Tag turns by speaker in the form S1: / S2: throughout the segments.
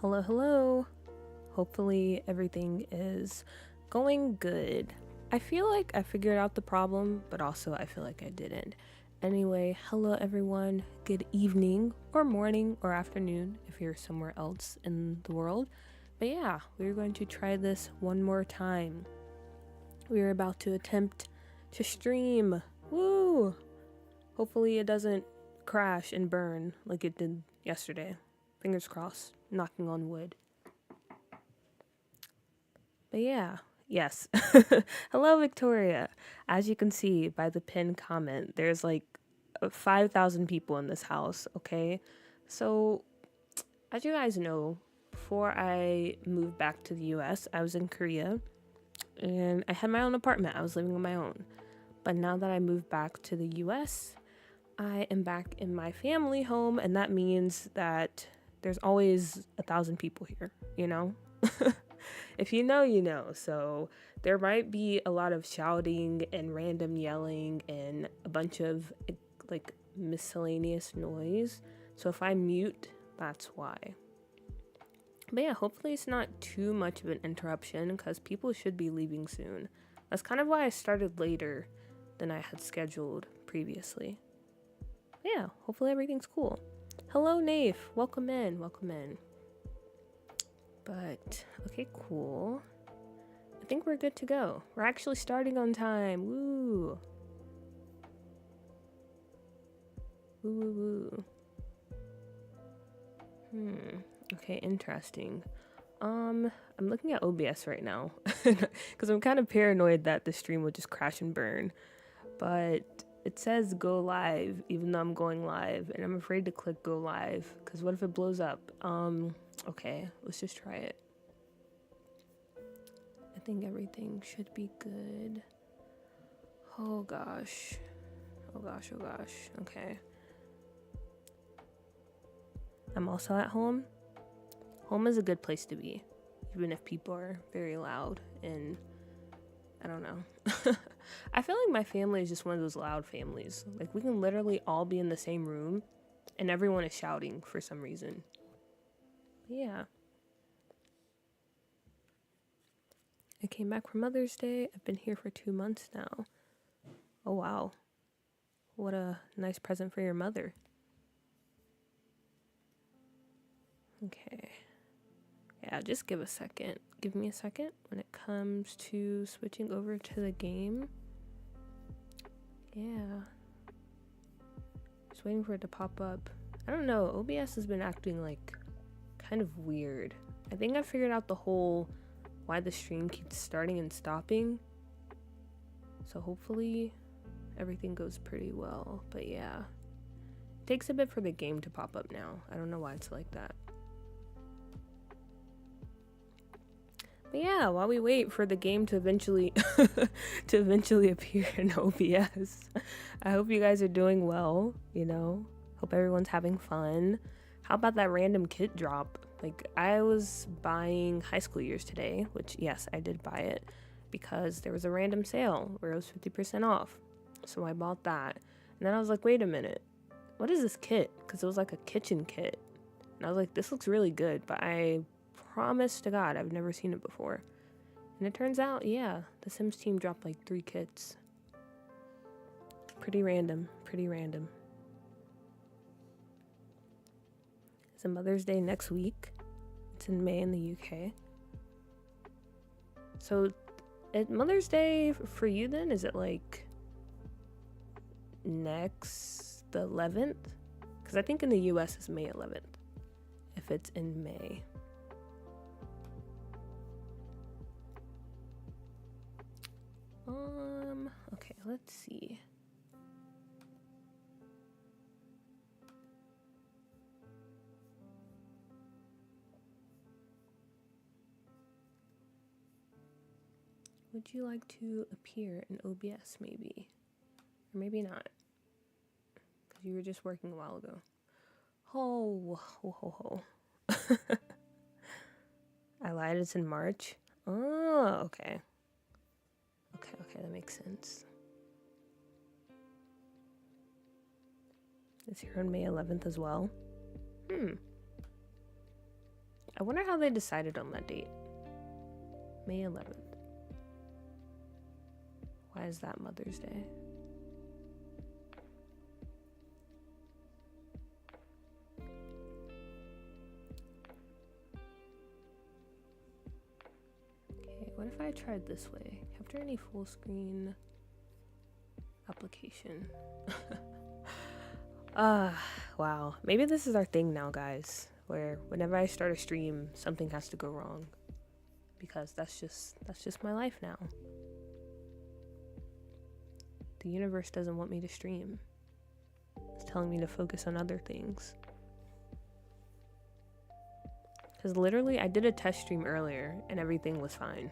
S1: Hello, hello. Hopefully everything is going good. I feel like I figured out the problem, but also I feel like I didn't. Anyway, hello everyone. Good evening or morning or afternoon if you're somewhere else in the world. But yeah, we're going to try this one more time. We're about to attempt to stream. Woo! Hopefully it doesn't crash and burn like it did yesterday. Fingers crossed. Knocking on wood. But yeah, yes. Hello, Victoria. As you can see by the pinned comment, there's like 5,000 people in this house, okay? So, as you guys know, before I moved back to the US, I was in Korea and I had my own apartment. I was living on my own. But now that I moved back to the US, I am back in my family home, and that means that there's always 1,000 people here, you know? If you know, you know. So there might be a lot of shouting and random yelling and a bunch of like miscellaneous noise. So if I mute, that's why. But yeah, hopefully it's not too much of an interruption because people should be leaving soon. That's kind of why I started later than I had scheduled previously. But yeah, hopefully everything's cool. Hello, Naif. Welcome in. Welcome in. But, okay, cool. I think we're good to go. We're actually starting on time. Woo. Woo, woo, woo. Okay, interesting. I'm looking at OBS right now because I'm kind of paranoid that the stream will just crash and burn. But it says go live even though I'm going live, and I'm afraid to click go live because what if it blows up? Okay, let's just try it. I think everything should be good. Oh gosh. Oh gosh, oh gosh. Okay. I'm also at home. Home is a good place to be, even if people are very loud and I don't know. I feel like my family is just one of those loud families. Like we can literally all be in the same room and everyone is shouting for some reason. Yeah. I came back from Mother's Day. I've been here for 2 months now. Oh wow. What a nice present for your mother. Okay. Yeah, just give a second. Give me a second when it comes to switching over to the game. Yeah. Just waiting for it to pop up. I don't know. OBS has been acting like kind of weird. I think I figured out the whole why the stream keeps starting and stopping. So hopefully everything goes pretty well. But yeah. It takes a bit for the game to pop up now. I don't know why it's like that. But yeah, while we wait for the game to eventually appear in OBS, I hope you guys are doing well, you know? Hope everyone's having fun. How about that random kit drop? Like, I was buying High School Years today, which, yes, I did buy it, because there was a random sale where it was 50% off. So I bought that. And then I was like, wait a minute. What is this kit? Because it was like a kitchen kit. And I was like, this looks really good, but I promise to God, I've never seen it before. And it turns out, yeah, the Sims team dropped like 3 kits. Pretty random, pretty random. It's a Mother's Day next week. It's in May in the UK. So, at Mother's Day for you then, is it like next the 11th? Because I think in the US it's May 11th. If it's in May. Okay, let's see. Would you like to appear in OBS maybe? Or maybe not. Because you were just working a while ago. Ho, ho, ho, ho. I lied, it's in March. Oh, okay. Okay, that makes sense. It's here on May 11th as well. I wonder how they decided on that date. May 11th. Why is that Mother's Day? Okay, what if I tried this way? After any full screen application. Wow. Maybe this is our thing now, guys, where whenever I start a stream, something has to go wrong. Because that's just my life now. The universe doesn't want me to stream. It's telling me to focus on other things. Because literally, I did a test stream earlier and everything was fine.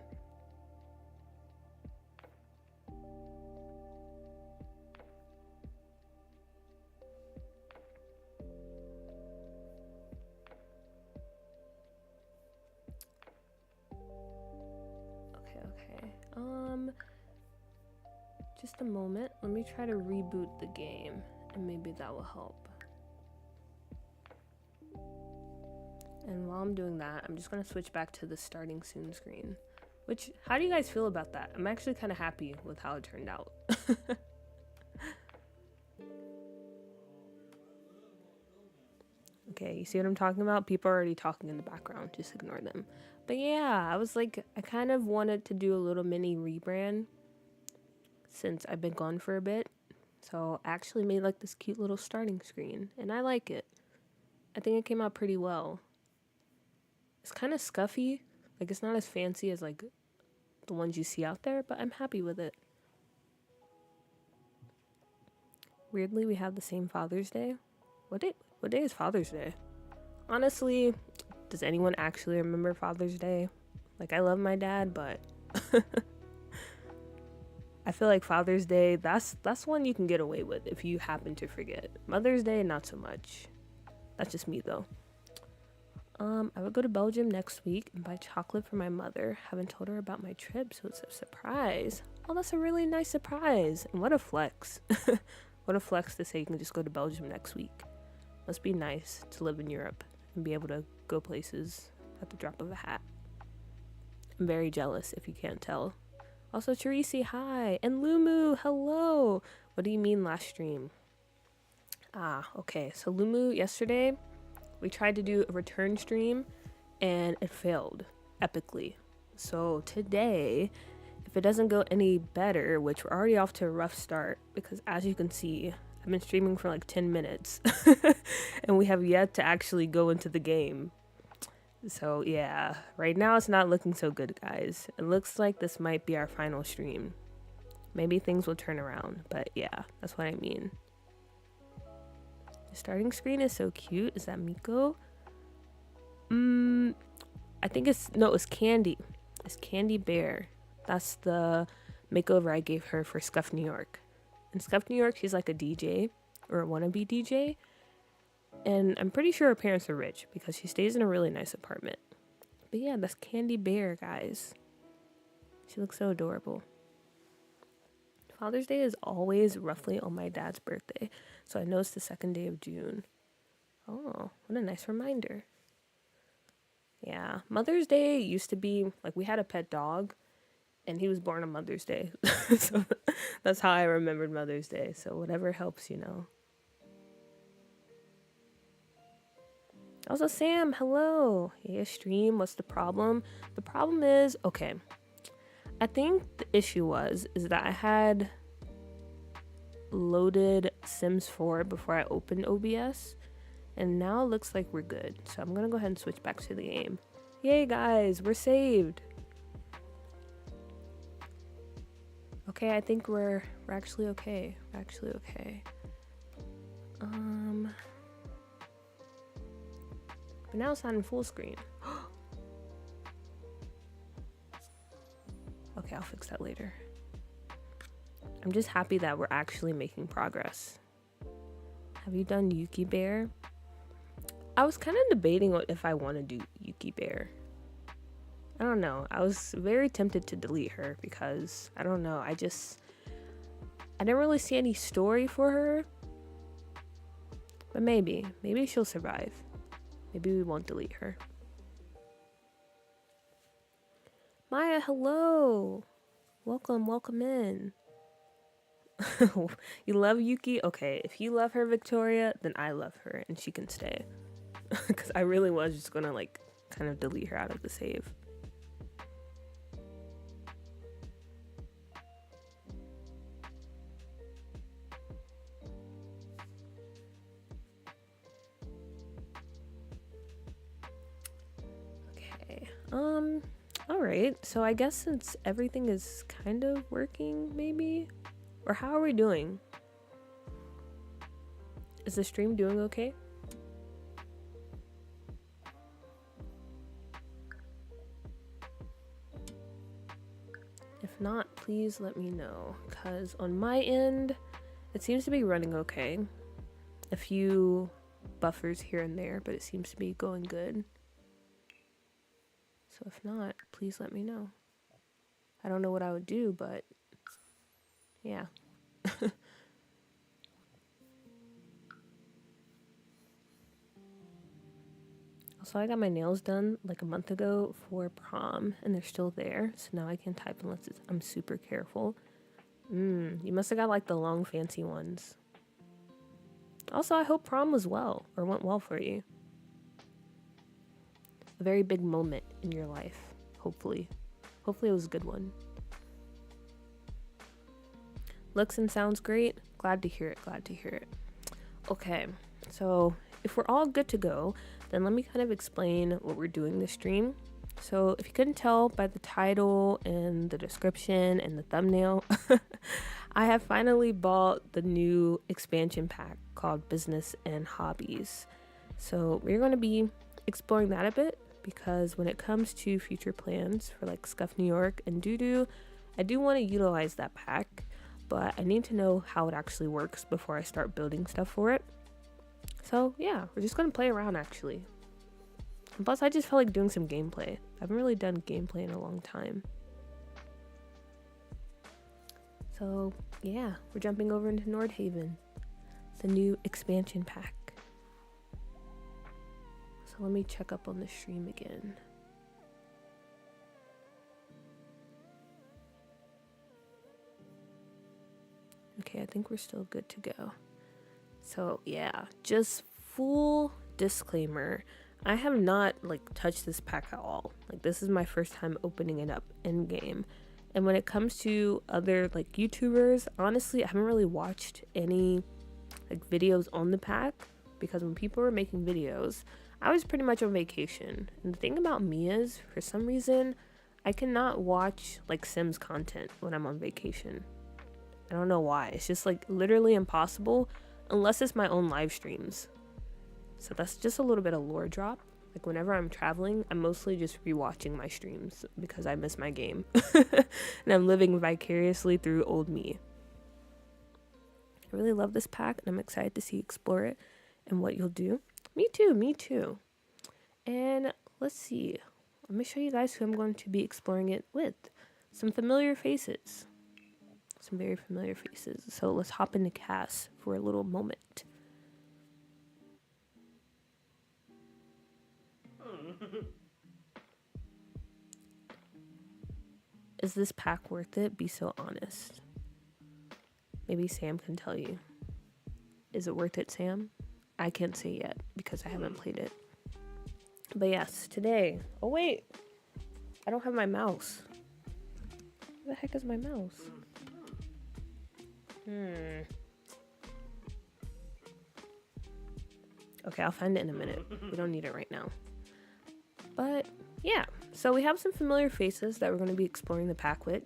S1: Okay. Just a moment. Let me try to reboot the game and maybe that will help. And while I'm doing that, I'm just gonna switch back to the starting soon screen. Which, how do you guys feel about that? I'm actually kind of happy with how it turned out. Okay, you see what I'm talking about? People are already talking in the background, just ignore them. But yeah, I was like, I kind of wanted to do a little mini rebrand since I've been gone for a bit. So I actually made like this cute little starting screen and I like it. I think it came out pretty well. It's kind of scuffy, like it's not as fancy as like the ones you see out there, but I'm happy with it. Weirdly, we have the same Father's Day. What day is Father's Day? Honestly, does anyone actually remember Father's Day? Like, I love my dad, but I feel like Father's Day, that's one you can get away with if you happen to forget. Mother's Day, not so much. That's just me though. I would go to Belgium next week and buy chocolate for my mother. Haven't told her about my trip, so it's a surprise. Oh, that's a really nice surprise. And what a flex. What a flex to say you can just go to Belgium next week. Must be nice to live in Europe and be able to go places at the drop of a hat. I'm very jealous if you can't tell. Also, Teresi, hi. And Lumu, hello. What do you mean last stream? Okay. So Lumu, yesterday, we tried to do a return stream and it failed epically. So today, if it doesn't go any better, which we're already off to a rough start, because as you can see, I've been streaming for like 10 minutes and we have yet to actually go into the game. So yeah, right now it's not looking so good, guys. It looks like this might be our final stream. Maybe things will turn around, but yeah, that's what I mean. The starting screen is so cute. Is that Miko? I think it's Candy. It's Candy Bear. That's the makeover I gave her for Scuff New York. In Scuff New York, she's like a DJ or a wannabe DJ. And I'm pretty sure her parents are rich because she stays in a really nice apartment. But yeah, that's Candy Bear, guys. She looks so adorable. Father's Day is always roughly on my dad's birthday, so I know it's the 2nd day of June. Oh, what a nice reminder. Yeah, Mother's Day used to be, like, we had a pet dog, and he was born on Mother's Day. So that's how I remembered Mother's Day, so whatever helps, you know. Also, Sam, hello. Yeah, stream, what's the problem? The problem is, okay, I think the issue is that I had loaded Sims 4 before I opened OBS, and now it looks like we're good. So I'm gonna go ahead and switch back to the game. Yay, guys, we're saved. Okay, I think we're actually okay. We're actually okay. But now it's not in full screen. Okay, I'll fix that later. I'm just happy that we're actually making progress. Have you done Yuki Bear? I was kind of debating if I want to do Yuki Bear. I don't know. I was very tempted to delete her because, I don't know, I didn't really see any story for her. But maybe she'll survive. Maybe we won't delete her. Maya, hello. Welcome in. You love Yuki? Okay, if you love her, Victoria, then I love her and she can stay. Because I really was just gonna, like, kind of delete her out of the save. Okay. Alright. So I guess since everything is kind of working, maybe? Or how are we doing? Is the stream doing okay? If not, please let me know. Because on my end, it seems to be running okay. A few buffers here and there, but it seems to be going good. So if not, please let me know. I don't know what I would do, but yeah. Also, I got my nails done like a month ago for prom, and they're still there. So now I can't type unless I'm super careful. You must have got like the long fancy ones. Also, I hope prom was well, or went well for you. A very big moment in your life, hopefully. Hopefully it was a good one. Looks and sounds great. Glad to hear it. Okay, so if we're all good to go, then let me kind of explain what we're doing this stream. So if you couldn't tell by the title and the description and the thumbnail, I have finally bought the new expansion pack called Business and Hobbies. So we're going to be exploring that a bit because when it comes to future plans for like Scuff New York and Doodoo, I do want to utilize that pack, but I need to know how it actually works before I start building stuff for it. So yeah, we're just going to play around actually. And plus, I just felt like doing some gameplay. I haven't really done gameplay in a long time. So yeah, we're jumping over into Nordhaven, the new expansion pack. So let me check up on the stream again. Okay, I think we're still good to go. So yeah, just full disclaimer. I have not like touched this pack at all. Like this is my first time opening it up in game. And when it comes to other like YouTubers, honestly, I haven't really watched any like videos on the pack because when people were making videos, I was pretty much on vacation. And the thing about me is, for some reason, I cannot watch like Sims content when I'm on vacation. I don't know why. It's just like literally impossible unless it's my own live streams. So that's just a little bit of lore drop. Like whenever I'm traveling, I'm mostly just rewatching my streams because I miss my game. And I'm living vicariously through old me. I really love this pack and I'm excited to see explore it and what you'll do. Me too. And let's see. Let me show you guys who I'm going to be exploring it with. Some familiar faces. Some very familiar faces. So let's hop into Cass for a little moment. Is this pack worth it? Be so honest. Maybe Sam can tell you. Is it worth it, Sam? I can't say yet because I haven't played it. But yes, today. Oh wait, I don't have my mouse. Where the heck is my mouse? Okay, I'll find it in a minute. We don't need it right now. But yeah, so we have some familiar faces that we're going to be exploring the pack with.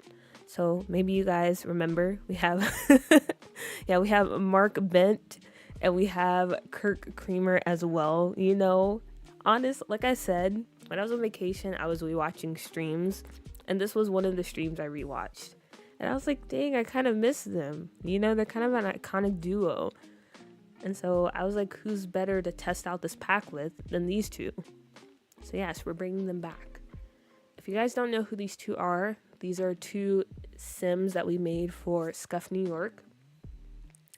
S1: So maybe you guys remember we have we have Mark Bent and we have Kirk Creamer as well. You know, like I said, when I was on vacation, I was rewatching streams, and this was one of the streams I rewatched. And I was like, dang, I kind of miss them. You know, they're kind of an iconic duo. And so I was like, who's better to test out this pack with than these two? So yes, we're bringing them back. If you guys don't know who these two are, these are two Sims that we made for Scuff New York.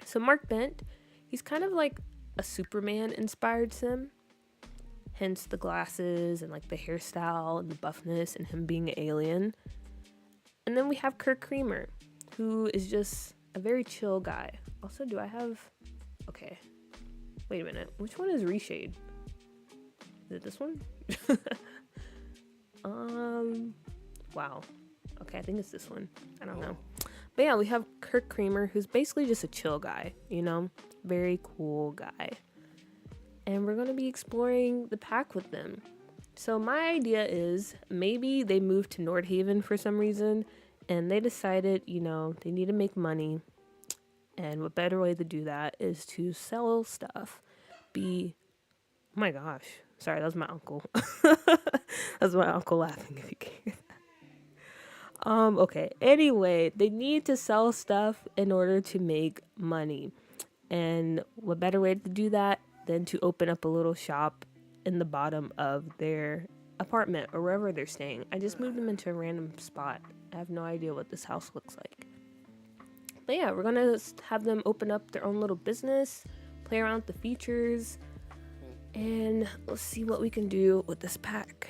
S1: So Mark Bent, he's kind of like a Superman inspired Sim. hence the glasses and like the hairstyle and the buffness and him being an alien. And then we have Kirk Creamer, who is just a very chill guy. Also, do I have... Okay. Wait a minute. Which one is Reshade? Is it this one? Wow. Okay, I think it's this one. I don't know. But yeah, we have Kirk Creamer, who's basically just a chill guy, you know? Very cool guy. And we're going to be exploring the pack with them. So my idea is maybe they moved to Nordhaven for some reason, and they decided, you know, they need to make money. And what better way to do that is to sell stuff. Oh my gosh. Sorry, that was my uncle. That's my uncle laughing if you can. Okay. Anyway, they need to sell stuff in order to make money. And what better way to do that than to open up a little shop in the bottom of their apartment or wherever they're staying. I just moved them into a random spot. I have no idea what this house looks like. But yeah, we're gonna have them open up their own little business, play around with the features, and let's see what we can do with this pack.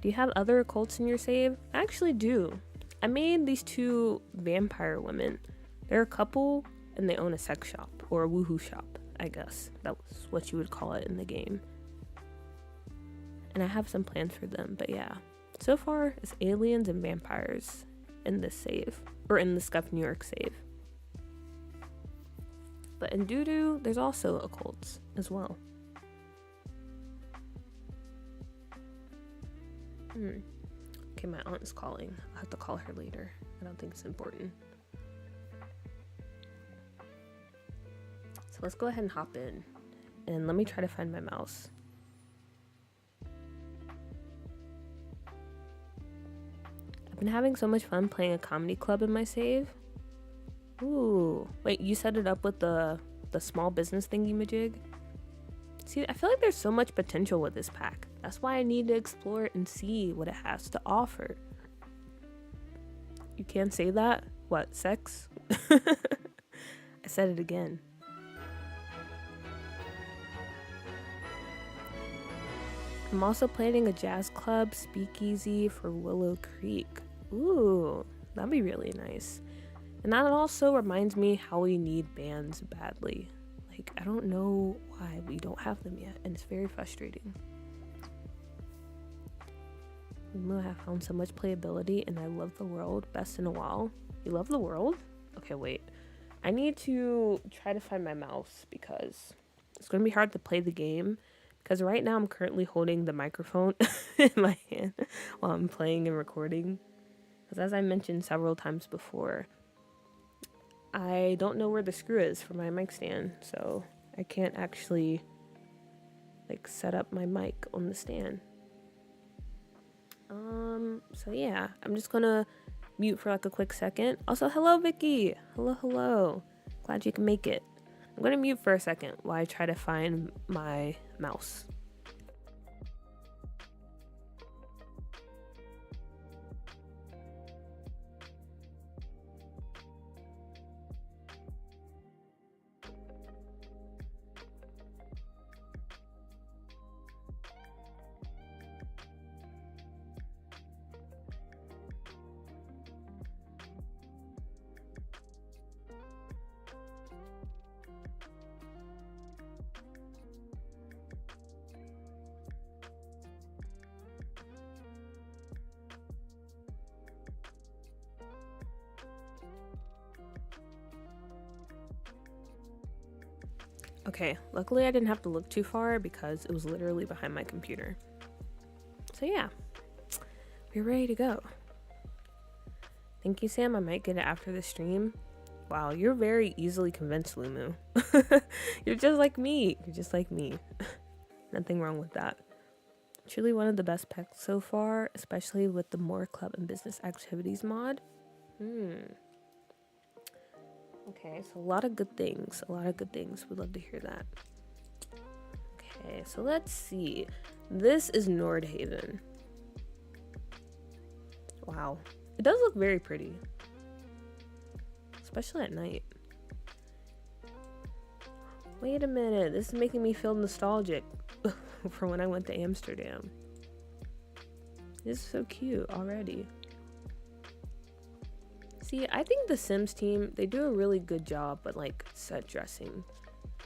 S1: Do you have other occults in your save? I actually do. I made these two vampire women. They're a couple and they own a sex shop, or a woohoo shop, I guess. That was what you would call it in the game. And I have some plans for them, but yeah. So far, it's aliens and vampires in this save, or in the Scuff New York save. But in Doo-Doo, there's also occults as well. Okay, my aunt is calling. I'll have to call her later. I don't think it's important. So let's go ahead and hop in. And let me try to find my mouse. I've been having so much fun playing a comedy club in my save. Ooh. Wait, you set it up with the small business thingy-majig? See, I feel like there's so much potential with this pack. That's why I need to explore it and see what it has to offer. You can't say that? What, sex? I said it again. I'm also planning a jazz club speakeasy for Willow Creek. Ooh, that'd be really nice. And that also reminds me how we need bands badly. Like, I don't know why we don't have them yet, and it's very frustrating. I have found so much playability, and I love the world best in a while. You love the world? Okay, wait. I need to try to find my mouse because it's going to be hard to play the game. Because right now I'm currently holding the microphone in my hand while I'm playing and recording. Because as I mentioned several times before, I don't know where the screw is for my mic stand, so I can't actually like set up my mic on the stand. So yeah, I'm just gonna mute for like a quick second. Also, hello Vicky. Hello. Glad you can make it. I'm gonna mute for a second while I try to find my mouse. Okay, luckily I didn't have to look too far because it was literally behind my computer. So yeah, we're ready to go. Thank you, Sam. I might get it after the stream. Wow, you're very easily convinced, Lumu. You're just like me. Nothing wrong with that. Truly one of the best packs so far, especially with the more club and business activities mod. Okay, so a lot of good things. We'd love to hear that. Okay, so let's see. This is Nordhaven. Wow. It does look very pretty. Especially at night. Wait a minute, this is making me feel nostalgic for when I went to Amsterdam. This is so cute already. See, I think the Sims team, they do a really good job at like set dressing.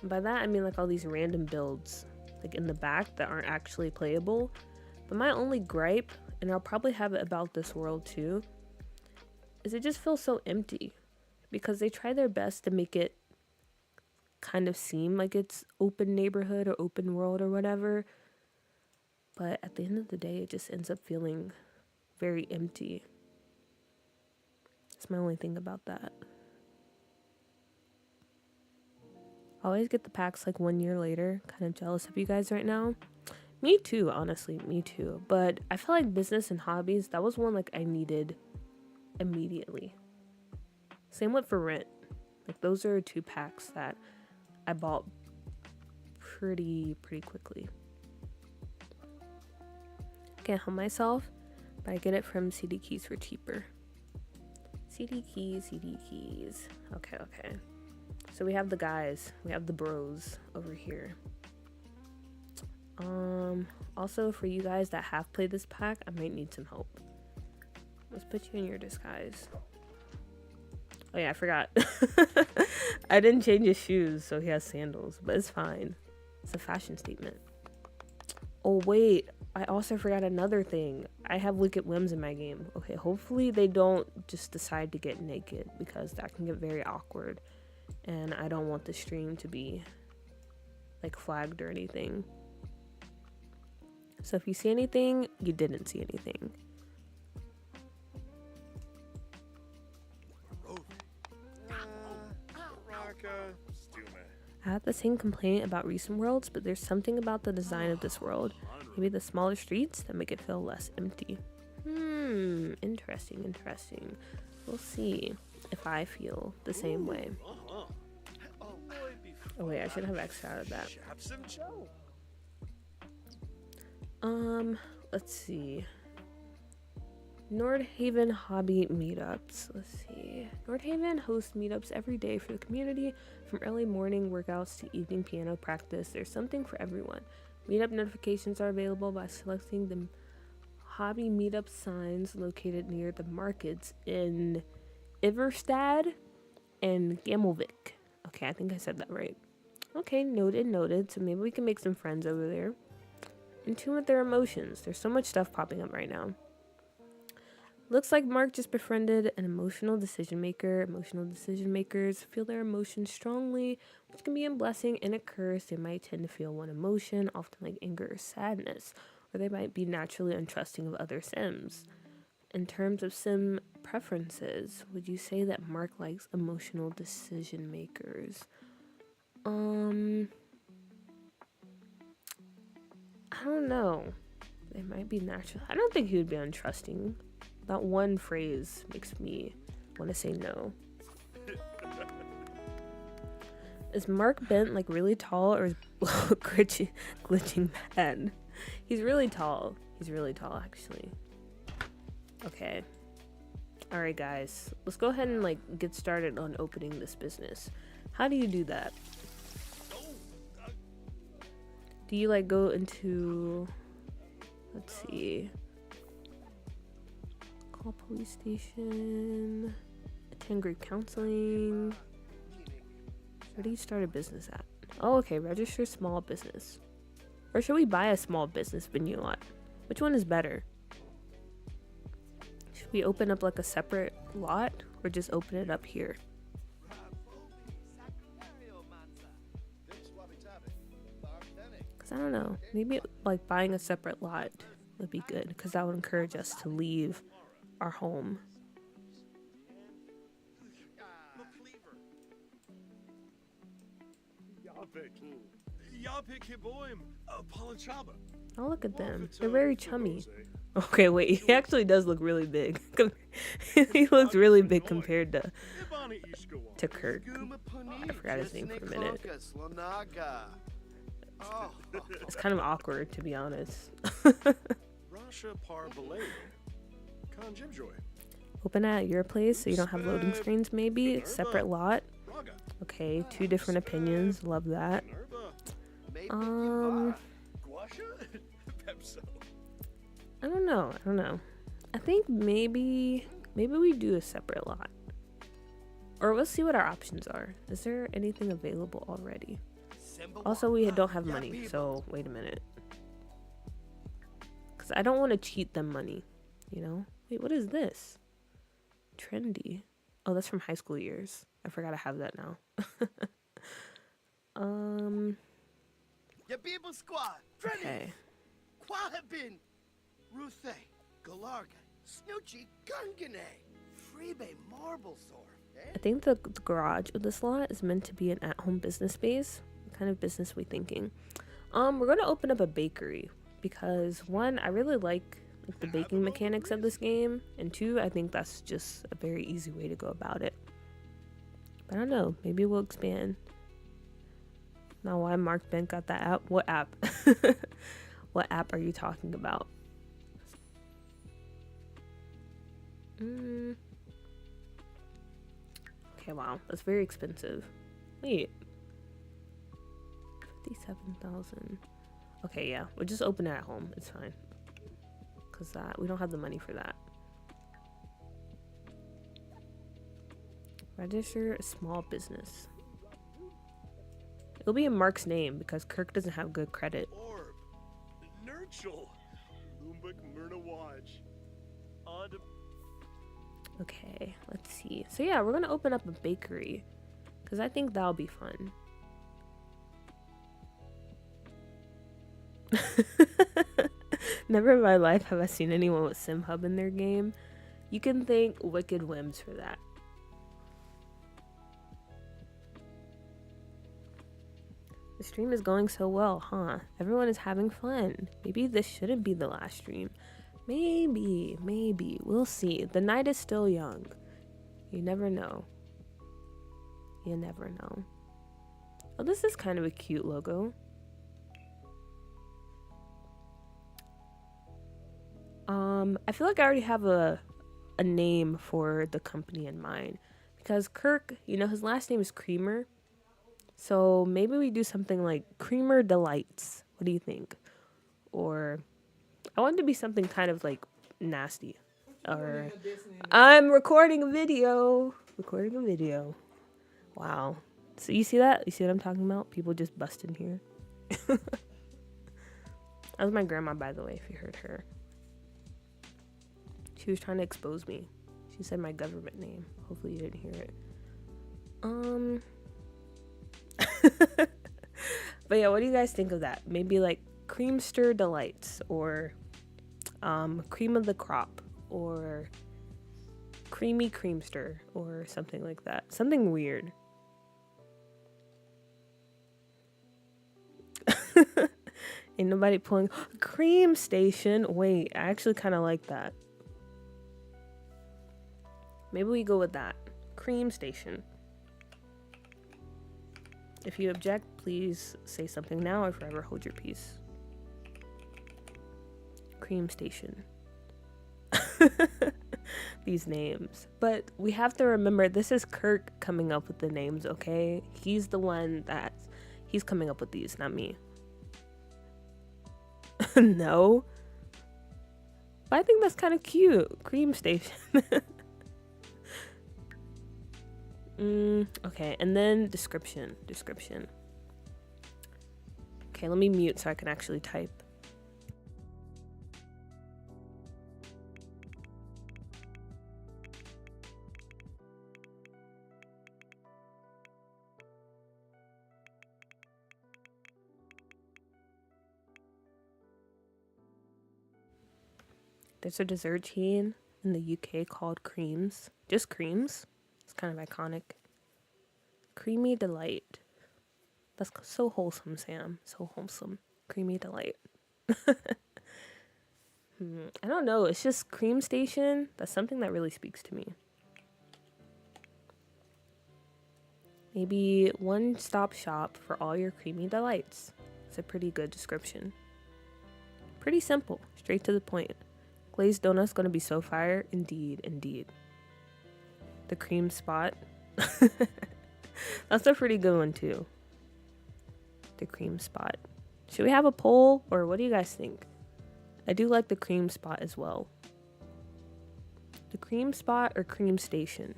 S1: And by that I mean like all these random builds like in the back that aren't actually playable. But my only gripe, and I'll probably have it about this world too, is it just feels so empty. Because they try their best to make it kind of seem like it's open neighborhood or open world or whatever. But at the end of the day, it just ends up feeling very empty. That's my only thing about that. I always get the packs like 1 year later. Kind of jealous of you guys right now. Me too, honestly, me too. But I feel like business and hobbies, that was one like I needed immediately. Same with for rent. Like those are 2 packs that I bought pretty quickly. Can't help myself, but I get it from CD keys for cheaper. CD keys. Okay. So we have the guys, we have the bros over here. Also for you guys that have played this pack, I might need some help. Let's put you in your disguise. Oh yeah, I forgot. I didn't change his shoes, so he has sandals, but it's fine. It's a fashion statement. Oh wait, I also forgot another thing. I have Wicked Whims in my game. Okay, hopefully they don't just decide to get naked, because that can get very awkward. And I don't want the stream to be like flagged or anything. So if you see anything, you didn't see anything. I have the same complaint about recent worlds, but there's something about the design of this world. Maybe the smaller streets that make it feel less empty. Interesting. We'll see if I feel the same way. Oh wait, I should have X out of that. Let's see. Nordhaven hobby meetups. Let's see. Nordhaven hosts meetups every day for the community, from early morning workouts to evening piano practice. There's something for everyone. Meetup notifications are available by selecting the hobby meetup signs located near the markets in Iverstad and Gamelvik. Okay, I think I said that right. Okay, noted. So maybe we can make some friends over there. In tune with their emotions. There's so much stuff popping up right now. Looks like Mark just befriended an emotional decision maker. Emotional decision makers feel their emotions strongly, which can be a blessing and a curse. They might tend to feel one emotion, often like anger or sadness, or they might be naturally untrusting of other Sims. In terms of Sim preferences, would you say that Mark likes emotional decision makers? I don't know. They might be natural. I don't think he would be untrusting. That one phrase makes me want to say no. Is Mark Bent like really tall, or is glitching bad? He's really tall. Actually. Okay. Alright guys, let's go ahead and like get started on opening this business. How do you do that? Do you like go into, let's see, call police station, attend group counseling? Where do you start a business at? Oh, okay, register small business. Or should we buy a small business venue lot? Which one is better? Should we open up like a separate lot, or just open it up here? Because I don't know, maybe like buying a separate lot would be good, because that would encourage us to leave our home. Oh, look at them. They're very chummy. Okay, wait. He actually does look really big. He looks really big compared to Kirk. I forgot his name for a minute. It's kind of awkward, to be honest. Open at your place so you don't have loading screens, maybe. Separate lot. Okay, two different opinions. Love that. Um, I don't know. I don't know. I think maybe we do a separate lot. Or we'll see what our options are. Is there anything available already? Also, we don't have money, so wait a minute. Because I don't want to cheat them money, you know? Wait, what is this? Trendy. Oh, that's from high school years. I forgot I have that now. Okay. I think the garage of this lot is meant to be an at-home business space. What kind of business we thinking? We're gonna open up a bakery because one, I really like the baking mechanics of this game, and two, I think that's just a very easy way to go about it. But I don't know, maybe we'll expand. Now, why Mark Bent got that app? What app? What app are you talking about? Okay, wow, that's very expensive. Wait, 57,000. Okay, yeah, we'll just open it at home. It's fine, cause we don't have the money for that. Register a small business. It'll be in Mark's name because Kirk doesn't have good credit. Okay, let's see. So yeah, we're gonna open up a bakery because I think that'll be fun. Never in my life have I seen anyone with SimHub in their game. You can thank Wicked Whims for that. The stream is going so well, huh? Everyone is having fun. Maybe this shouldn't be the last stream. Maybe. We'll see. The night is still young. You never know. You never know. Oh, this is kind of a cute logo. I feel like I already have a name for the company in mind. Because Kirk, you know, his last name is Creamer. So maybe we do something like Creamer Delights. What do you think? Or I want it to be something kind of like nasty. Or I'm recording a video. Wow. So you see that? You see what I'm talking about? People just bust in here. That was my grandma, by the way, if you heard her. She was trying to expose me. She said my government name. Hopefully you didn't hear it. But yeah, what do you guys think of that? Maybe like Creamster Delights or Cream of the Crop or Creamy Creamster or something like that. Something weird. Ain't nobody pulling Cream Station. Wait, I actually kind of like that. Maybe we go with that. Cream Station. If you object, please say something now or forever hold your peace. Cream Station. These names. But we have to remember this is Kirk coming up with the names, okay? He's the one he's coming up with these, not me. No. But I think that's kind of cute. Cream Station. Okay, and then description. Okay, let me mute so I can actually type. There's a dessert chain in the UK called Creams. Just Creams. It's kind of iconic. Creamy Delight. That's so wholesome, Sam. So wholesome. Creamy Delight. I don't know. It's just Cream Station. That's something that really speaks to me. Maybe one-stop shop for all your creamy delights. It's a pretty good description. Pretty simple. Straight to the point. Glazed donut's gonna be so fire. Indeed. The cream spot. That's a pretty good one too. The cream spot. Should we have a poll, or what do you guys think? I do like the cream spot as well. The cream spot or cream station?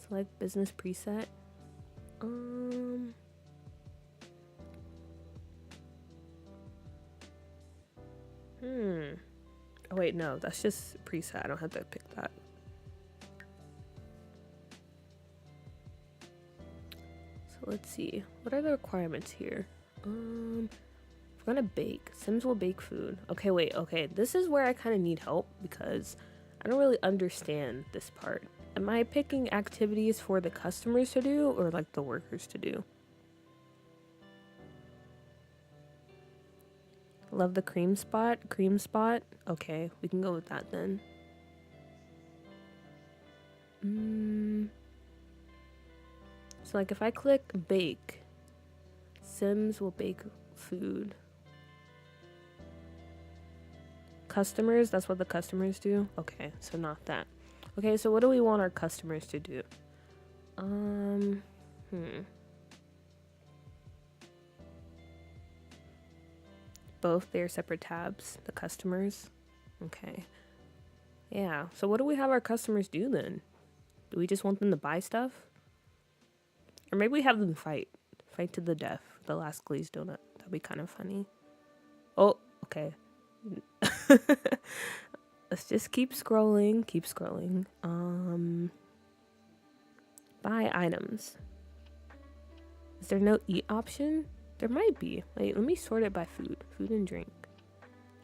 S1: Select business preset. Oh wait, no, that's just preset. I don't have to pick that. So let's see. What are the requirements here? We're gonna bake. Sims will bake food. Okay, wait, okay. This is where I kind of need help because I don't really understand this part. Am I picking activities for the customers to do or like the workers to do? Love the cream spot. Cream spot. Okay, we can go with that then. So like if I click bake, Sims will bake food. Customers, that's what the customers do? Okay, so not that. Okay, so what do we want our customers to do? Both, they're separate tabs, the customers. Okay. Yeah, so what do we have our customers do then? Do we just want them to buy stuff? Or maybe we have them fight. Fight to the death. The last glazed donut. That'd be kind of funny. Oh, okay. Let's just keep scrolling. Keep scrolling. Buy items. Is there no eat option? There might be. Wait, let me sort it by food. Food and drink.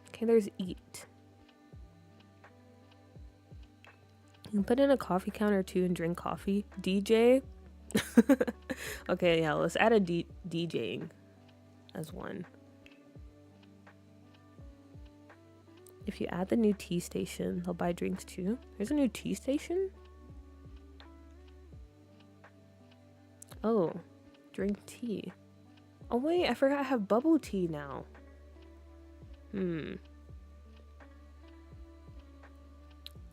S1: Okay, there's eat. You can put in a coffee counter too and drink coffee. DJ? Okay, yeah, let's add a DJing as one. If you add the new tea station, they'll buy drinks too. There's a new tea station? Oh, drink tea. Oh wait, I forgot I have bubble tea now.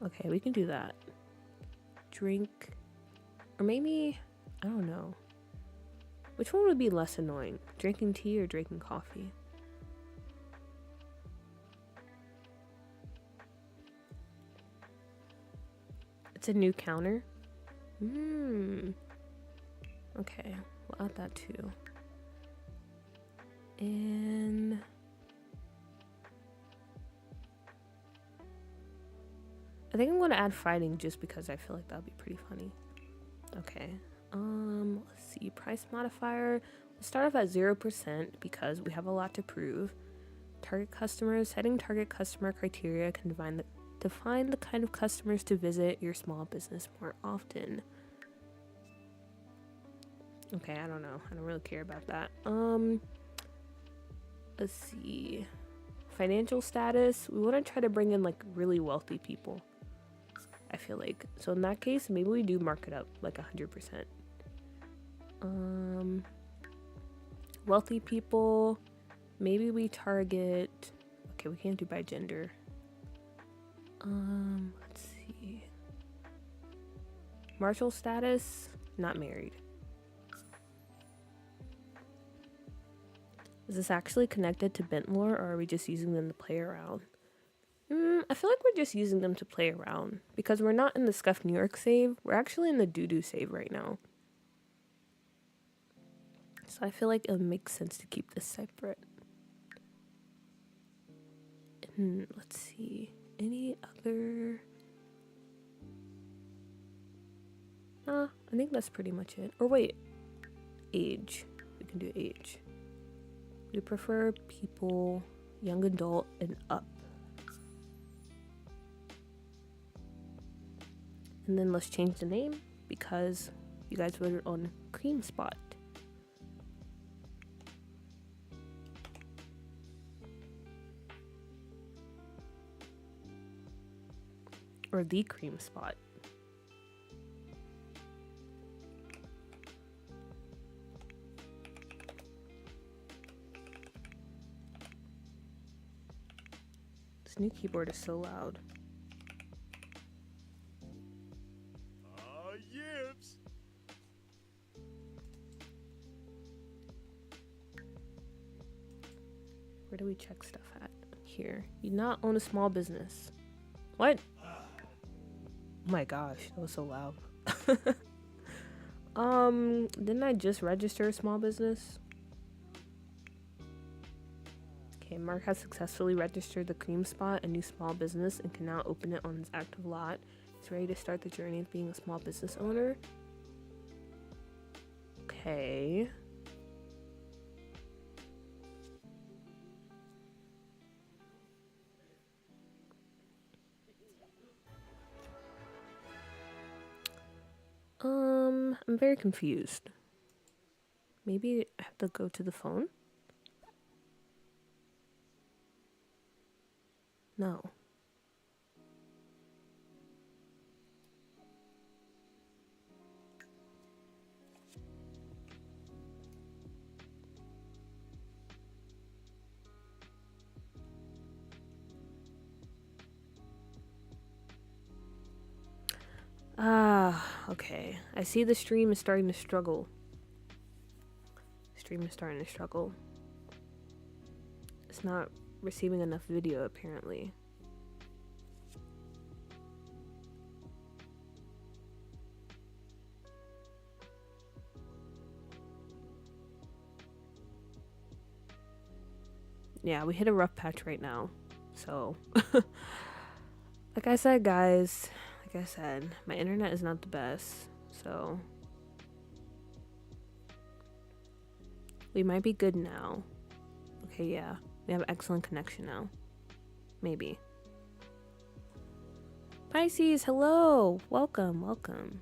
S1: Okay, we can do that. Drink. Or maybe, I don't know. Which one would be less annoying? Drinking tea or drinking coffee? It's a new counter? Okay, we'll add that too. And I think I'm gonna add fighting just because I feel like that'll be pretty funny. Okay. Let's see. Price modifier. We'll start off at 0% because we have a lot to prove. Target customers. Setting target customer criteria can define the kind of customers to visit your small business more often. Okay, I don't know. I don't really care about that. Let's see. Financial status. We want to try to bring in like really wealthy people, I feel like. So in that case, maybe we do mark it up like 100%. Wealthy people. Maybe we target. Okay, we can't do by gender. Let's see. Marital status. Not married. Is this actually connected to Bentlore, or are we just using them to play around? I feel like we're just using them to play around because we're not in the Scuff New York save. We're actually in the Doo-Doo save right now. So I feel like it makes sense to keep this separate. And let's see. Any other... I think that's pretty much it. Or wait. Age. We can do age. We prefer people young adult and up. And then let's change the name because you guys voted on Cream Spot. Or the Cream Spot. This new keyboard is so loud. Where do we check stuff at? Here. You do not own a small business. What? Oh my gosh, that was so loud. Didn't I just register a small business? Okay, Mark has successfully registered the Cream Spot, a new small business, and can now open it on his active lot. He's ready to start the journey of being a small business owner. Okay. I'm very confused. Maybe I have to go to the phone? No. Ah, okay. I see the stream is starting to struggle. Stream is starting to struggle. It's not receiving enough video, apparently. Yeah, we hit a rough patch right now. So, like I said, guys, my internet is not the best. So, we might be good now. Okay, yeah. We have excellent connection now. Maybe. Pisces, hello! Welcome, welcome.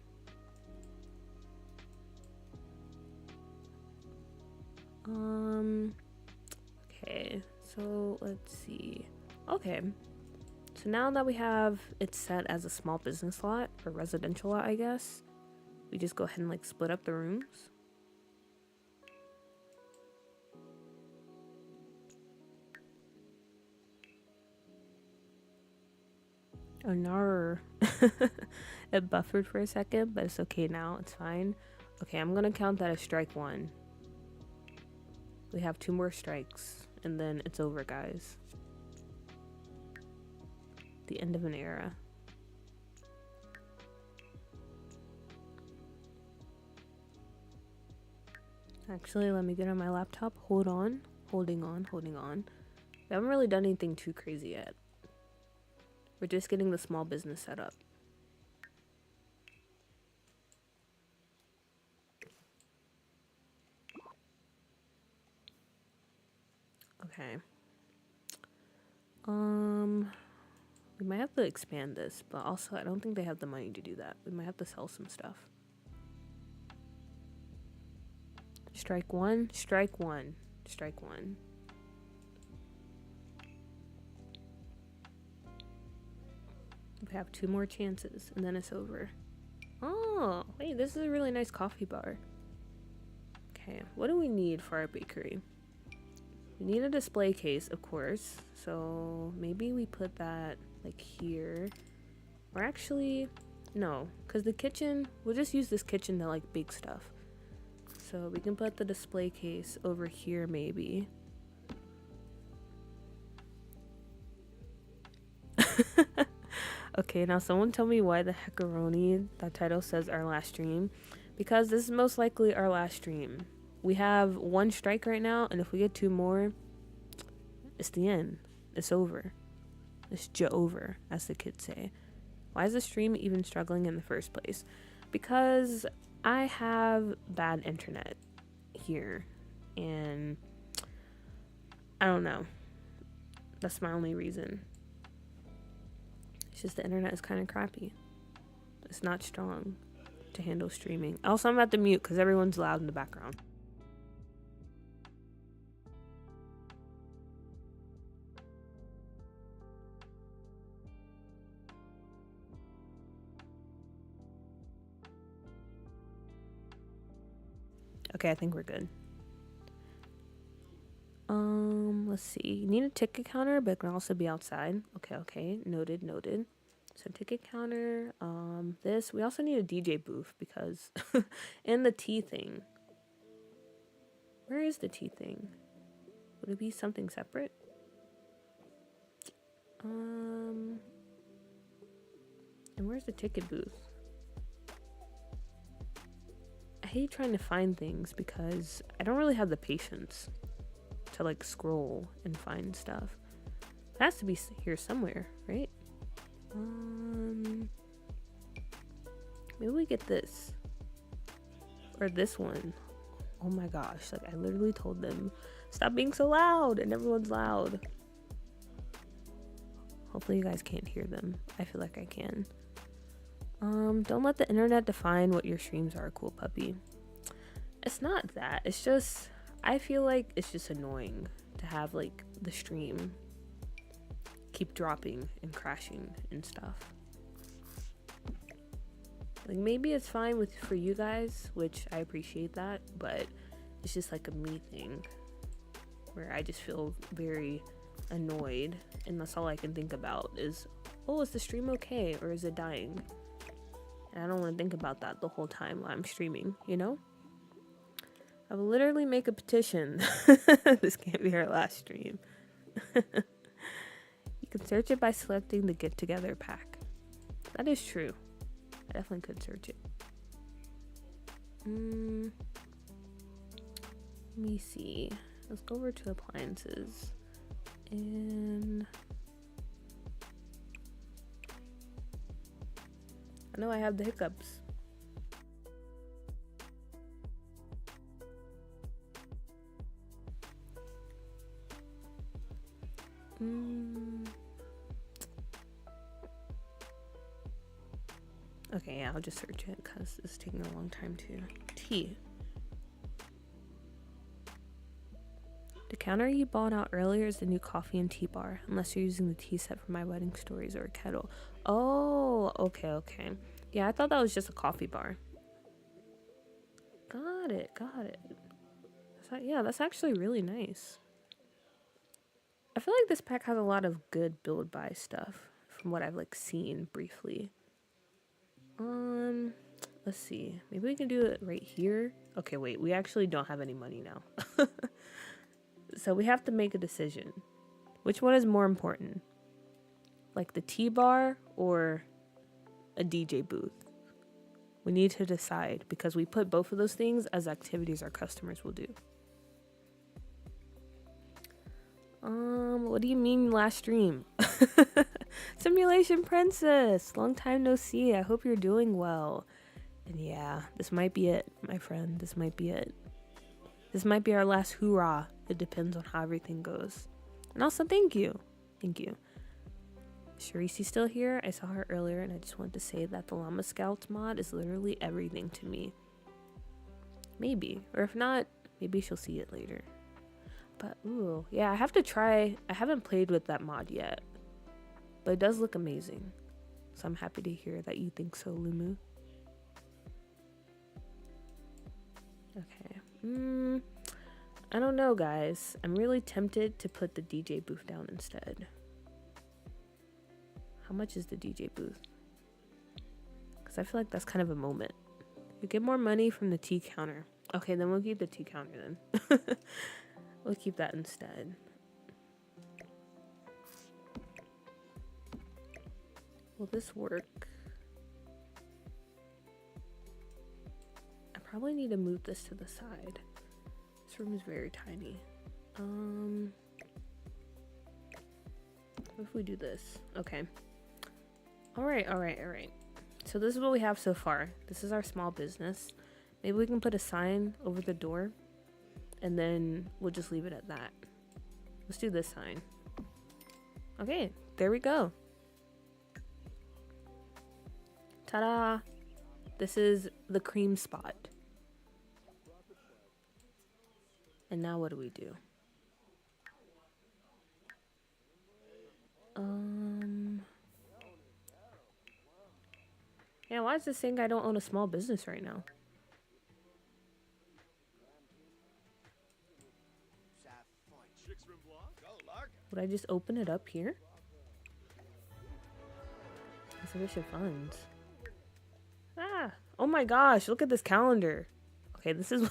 S1: Okay, so let's see. Okay. So now that we have it set as a small business lot, or residential lot, I guess, we just go ahead and like split up the rooms. Oh no. It buffered for a second, but it's okay now. It's fine. Okay, I'm gonna count that as strike one. We have 2 more strikes, and then it's over, guys. The end of an era. Actually, let me get on my laptop. Hold on. Holding on. We haven't really done anything too crazy yet. We're just getting the small business set up. Okay. We might have to expand this, but also I don't think they have the money to do that. We might have to sell some stuff. Strike one. We have 2 more chances, and then it's over. Oh, wait, this is a really nice coffee bar. Okay, what do we need for our bakery? We need a display case, of course. So maybe we put that like here. Or actually, no, because the kitchen, we'll just use this kitchen to like bake stuff. So we can put the display case over here maybe. Okay, now someone tell me why the heckaroni, that title says our last stream. Because this is most likely our last stream. We have 1 strike right now, and if we get 2 more, it's the end. It's over. It's over, as the kids say. Why is the stream even struggling in the first place? Because I have bad internet here, and I don't know. That's my only reason. It's just the internet is kind of crappy. It's not strong to handle streaming. Also, I'm at the mute because everyone's loud in the background. Okay, I think we're good. Let's see. You need a ticket counter, but it can also be outside. Okay. Noted. So ticket counter, this. We also need a DJ booth because and the tea thing. Where is the tea thing? Would it be something separate? And where's the ticket booth? I hate trying to find things because I don't really have the patience to like scroll and find stuff. It has to be here somewhere, right? Maybe we get this. Or this one. Oh my gosh, like I literally told them, stop being so loud, and everyone's loud. Hopefully you guys can't hear them. I feel like I can. Don't let the internet define what your streams are, cool puppy. It's not that. It's just, I feel like it's just annoying to have like the stream keep dropping and crashing and stuff. Like maybe it's fine for you guys, which I appreciate that, but it's just like a me thing where I just feel very annoyed, and that's all I can think about is, oh, is the stream okay or is it dying? And I don't want to think about that the whole time while I'm streaming, you know? I will literally make a petition. This can't be our last stream. You can search it by selecting the get together pack. That is true. I definitely could search it. Let me see. Let's go over to appliances. And I know I have the hiccups. Okay, yeah, I'll just search it because it's taking a long time to. Tea. The counter you bought out earlier is the new coffee and tea bar, unless you're using the tea set from My Wedding Stories or a kettle. Oh, okay. Yeah, I thought that was just a coffee bar. Got it. Yeah, that's actually really nice. I feel like this pack has a lot of good build buy stuff from what I've like seen briefly. Let's see. Maybe we can do it right here. Okay, wait. We actually don't have any money now. So we have to make a decision. Which one is more important? Like the tea bar or a DJ booth? We need to decide because we put both of those things as activities our customers will do. What do you mean last stream? Simulation Princess, long time no see. I hope you're doing well. And yeah, this might be it, my friend. This might be it. This might be our last hoorah. It depends on how everything goes. And also, thank you. Sharice's still here. I saw her earlier, and I just wanted to say that the Llama Scouts mod is literally everything to me. Maybe, or if not, maybe she'll see it later. But ooh, yeah, I have to try. I haven't played with that mod yet, but it does look amazing. So I'm happy to hear that you think so, Lumu. Okay. I don't know, guys. I'm really tempted to put the DJ booth down instead. How much is the DJ booth? Because I feel like that's kind of a moment. You get more money from the tea counter. Okay, then we'll keep the tea counter then. We'll keep that instead. Will this work? I probably need to move this to the side. This room is very tiny. What if we do this? Okay. All right. So this is what we have so far. This is our small business. Maybe we can put a sign over the door and then we'll just leave it at that. Let's do this sign. Okay, there we go. Ta-da! This is the cream spot. And now what do we do? Yeah, why is this saying I don't own a small business right now? Would I just open it up here? Insufficient funds. Ah! Oh my gosh! Look at this calendar. Okay, this is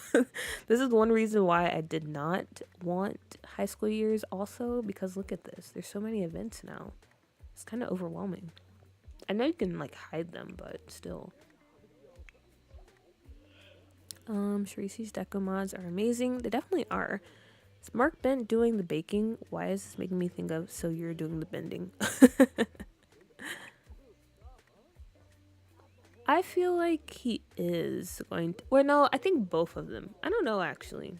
S1: this is one reason why I did not want high school years. Also, because look at this. There's so many events now. It's kind of overwhelming. I know you can like hide them, but still. Sharice's deco mods are amazing. They definitely are. Is Mark Bent doing the baking? Why is this making me think of so you're doing the bending? I feel like he is going to, well, no, I think both of them. I don't know actually.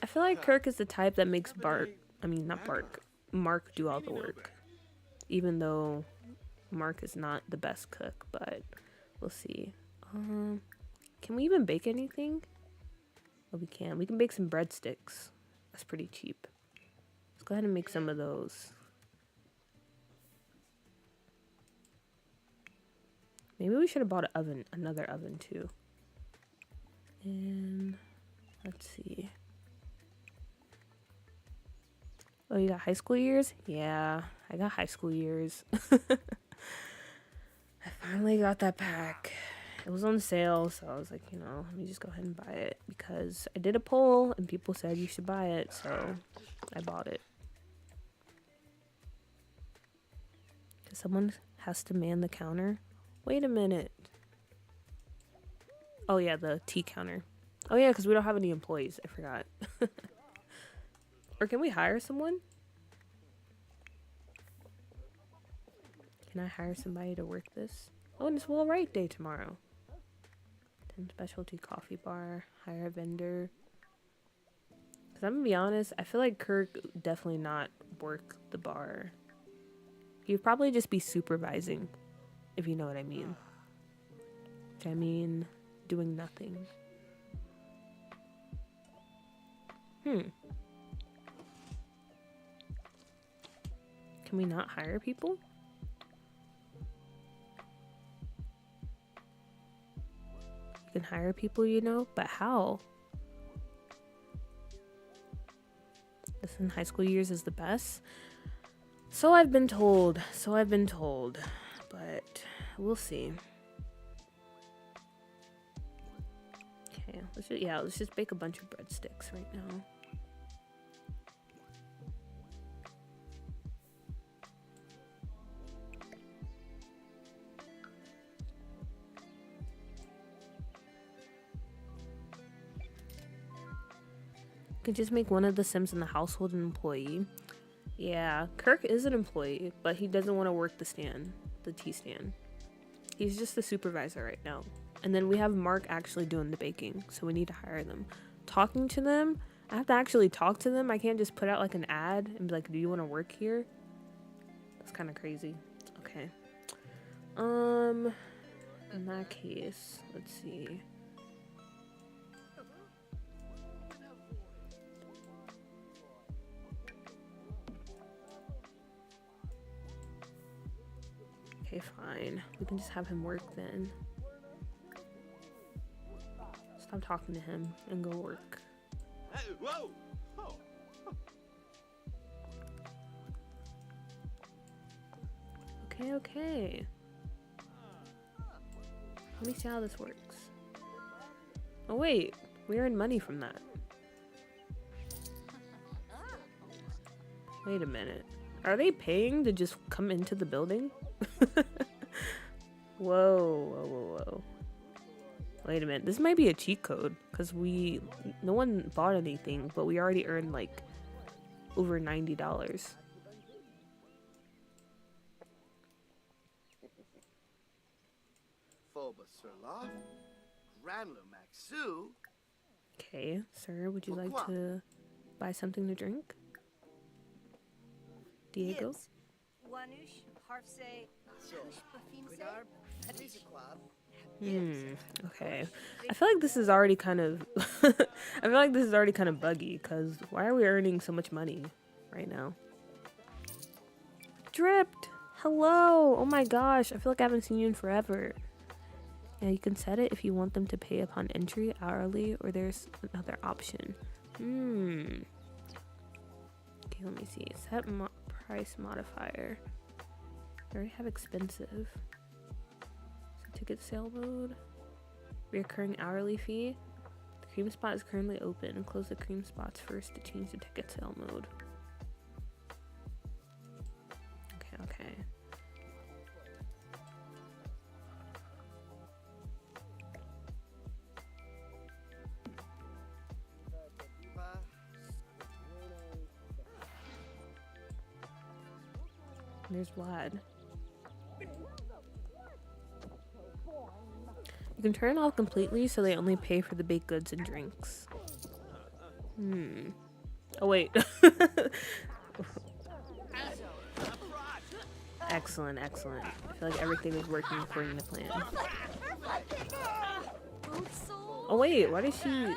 S1: I feel like Kirk is the type that makes not Bark, Mark do all the work. Even though Mark is not the best cook, but we'll see. Can we even bake anything? Oh, we can. We can bake some breadsticks. That's pretty cheap. Let's go ahead and make some of those. Maybe we should have bought another oven too. And let's see. Oh, you got high school years? Yeah, I got high school years. I finally got that pack. It was on sale, so I was like, let me just go ahead and buy it because I did a poll and people said you should buy it, so I bought it. Someone has to man the counter. Wait a minute. Oh yeah, the tea counter. Oh yeah, because we don't have any employees. I forgot. Or can we hire someone? Can I hire somebody to work this? Oh, and it's Will Wright Day tomorrow. 10 specialty coffee bar. Hire a vendor. Because I'm going to be honest, I feel like Kirk definitely not work the bar. He would probably just be supervising, if you know what I mean. Which I mean, doing nothing. Can we not hire people? You can hire people, but how? Listen, high school years is the best. So I've been told. But we'll see. Okay, let's just bake a bunch of breadsticks right now. Could just make one of the Sims in the household an employee. Yeah, Kirk is an employee, but he doesn't want to work the tea stand. He's just the supervisor right now. And then we have Mark actually doing the baking, so we need to hire them. Talking to them, I have to actually talk to them. I can't just put out like an ad and be like, do you want to work here? That's kind of crazy. Okay. In that case, let's see. Okay, fine. We can just have him work then. Stop talking to him and go work.
S2: Hey, whoa! Oh.
S1: Okay. Let me see how this works. Oh wait, we earn money from that. Wait a minute. Are they paying to just come into the building? Whoa. Wait a minute. This might be a cheat code because no one bought anything, but we already earned like over $90. Okay, sir, would you like to buy something to drink? Diego? Okay. I feel like this is already kind of buggy because why are we earning so much money right now? Dripped! Hello! Oh my gosh, I feel like I haven't seen you in forever. Yeah, you can set it if you want them to pay upon entry, hourly, or there's another option. Okay, let me see. Set price modifier. I already have expensive. So ticket sale mode. Reoccurring hourly fee. The cream spot is currently open. Close the cream spots first to change the ticket sale mode. There's Vlad. You can turn it off completely so they only pay for the baked goods and drinks. Oh, wait. Excellent, excellent. I feel like everything is working according to plan. Oh, wait. Why did she...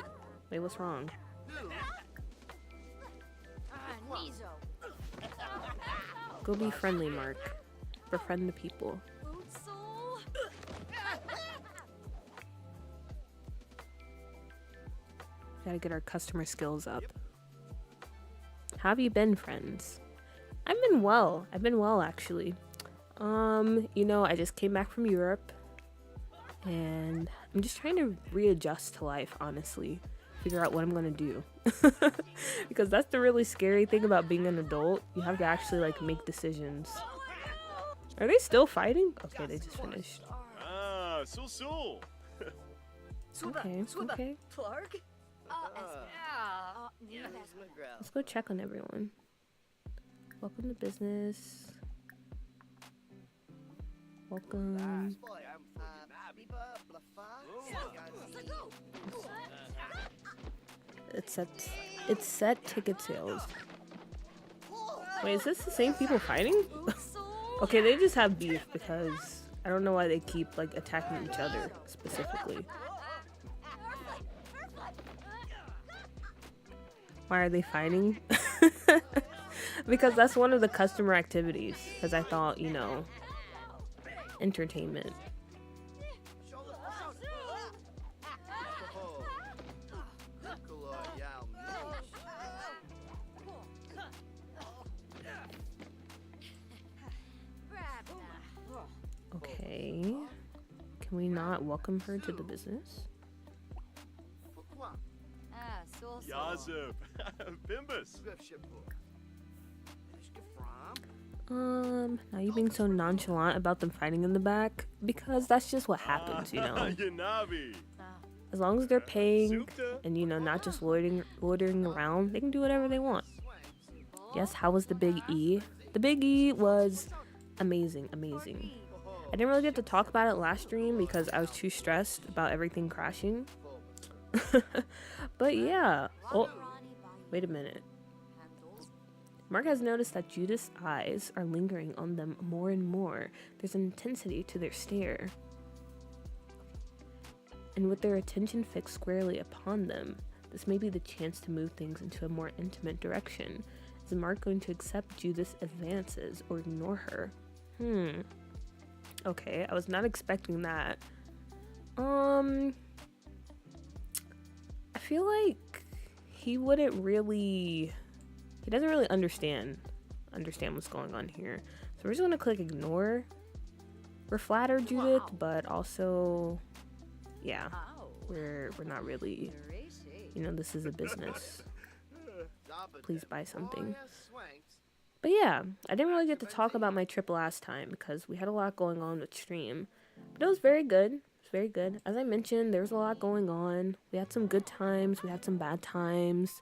S1: Wait, what's wrong? Go be friendly, Mark. Befriend the people. Gotta get our customer skills up. How have you been, friends? I've been well. I've been well, actually. You know, I just came back from Europe. And I'm just trying to readjust to life, honestly. Figure out what I'm gonna do. Because that's the really scary thing about being an adult. You have to actually, like, make decisions. Are they still fighting? Okay, they just finished.
S2: Ah, so.
S1: Okay, okay. Let's go check on everyone. Welcome to business. Welcome. It's set ticket sales. Wait, is this the same people fighting? Okay, they just have beef because I don't know why they keep like attacking each other specifically. Why are they fighting? Because that's one of the customer activities. Because I thought, you know, entertainment. Okay. Can we not welcome her to the business?
S2: Yazip. Bimbus.
S1: Now you being so nonchalant about them fighting in the back because that's just what happens, you know.
S2: Yanabi.
S1: As long as they're paying and, you know, not just loitering around, they can do whatever they want. Yes, how was the Big E? The Big E was amazing, amazing. I didn't really get to talk about it last stream because I was too stressed about everything crashing. But yeah. Oh, wait a minute. Mark has noticed that Judith's eyes are lingering on them more and more. There's an intensity to their stare. And with their attention fixed squarely upon them, this may be the chance to move things into a more intimate direction. Is Mark going to accept Judith's advances or ignore her? Okay, I was not expecting that. I feel like he doesn't really understand what's going on here. So we're just gonna click ignore. We're flattered, Judith, but also, yeah, we're not really, you know, this is a business. Please buy something. But yeah, I didn't really get to talk about my trip last time because we had a lot going on with stream. But it was very good. It was very good. As I mentioned, there was a lot going on. We had some good times. We had some bad times.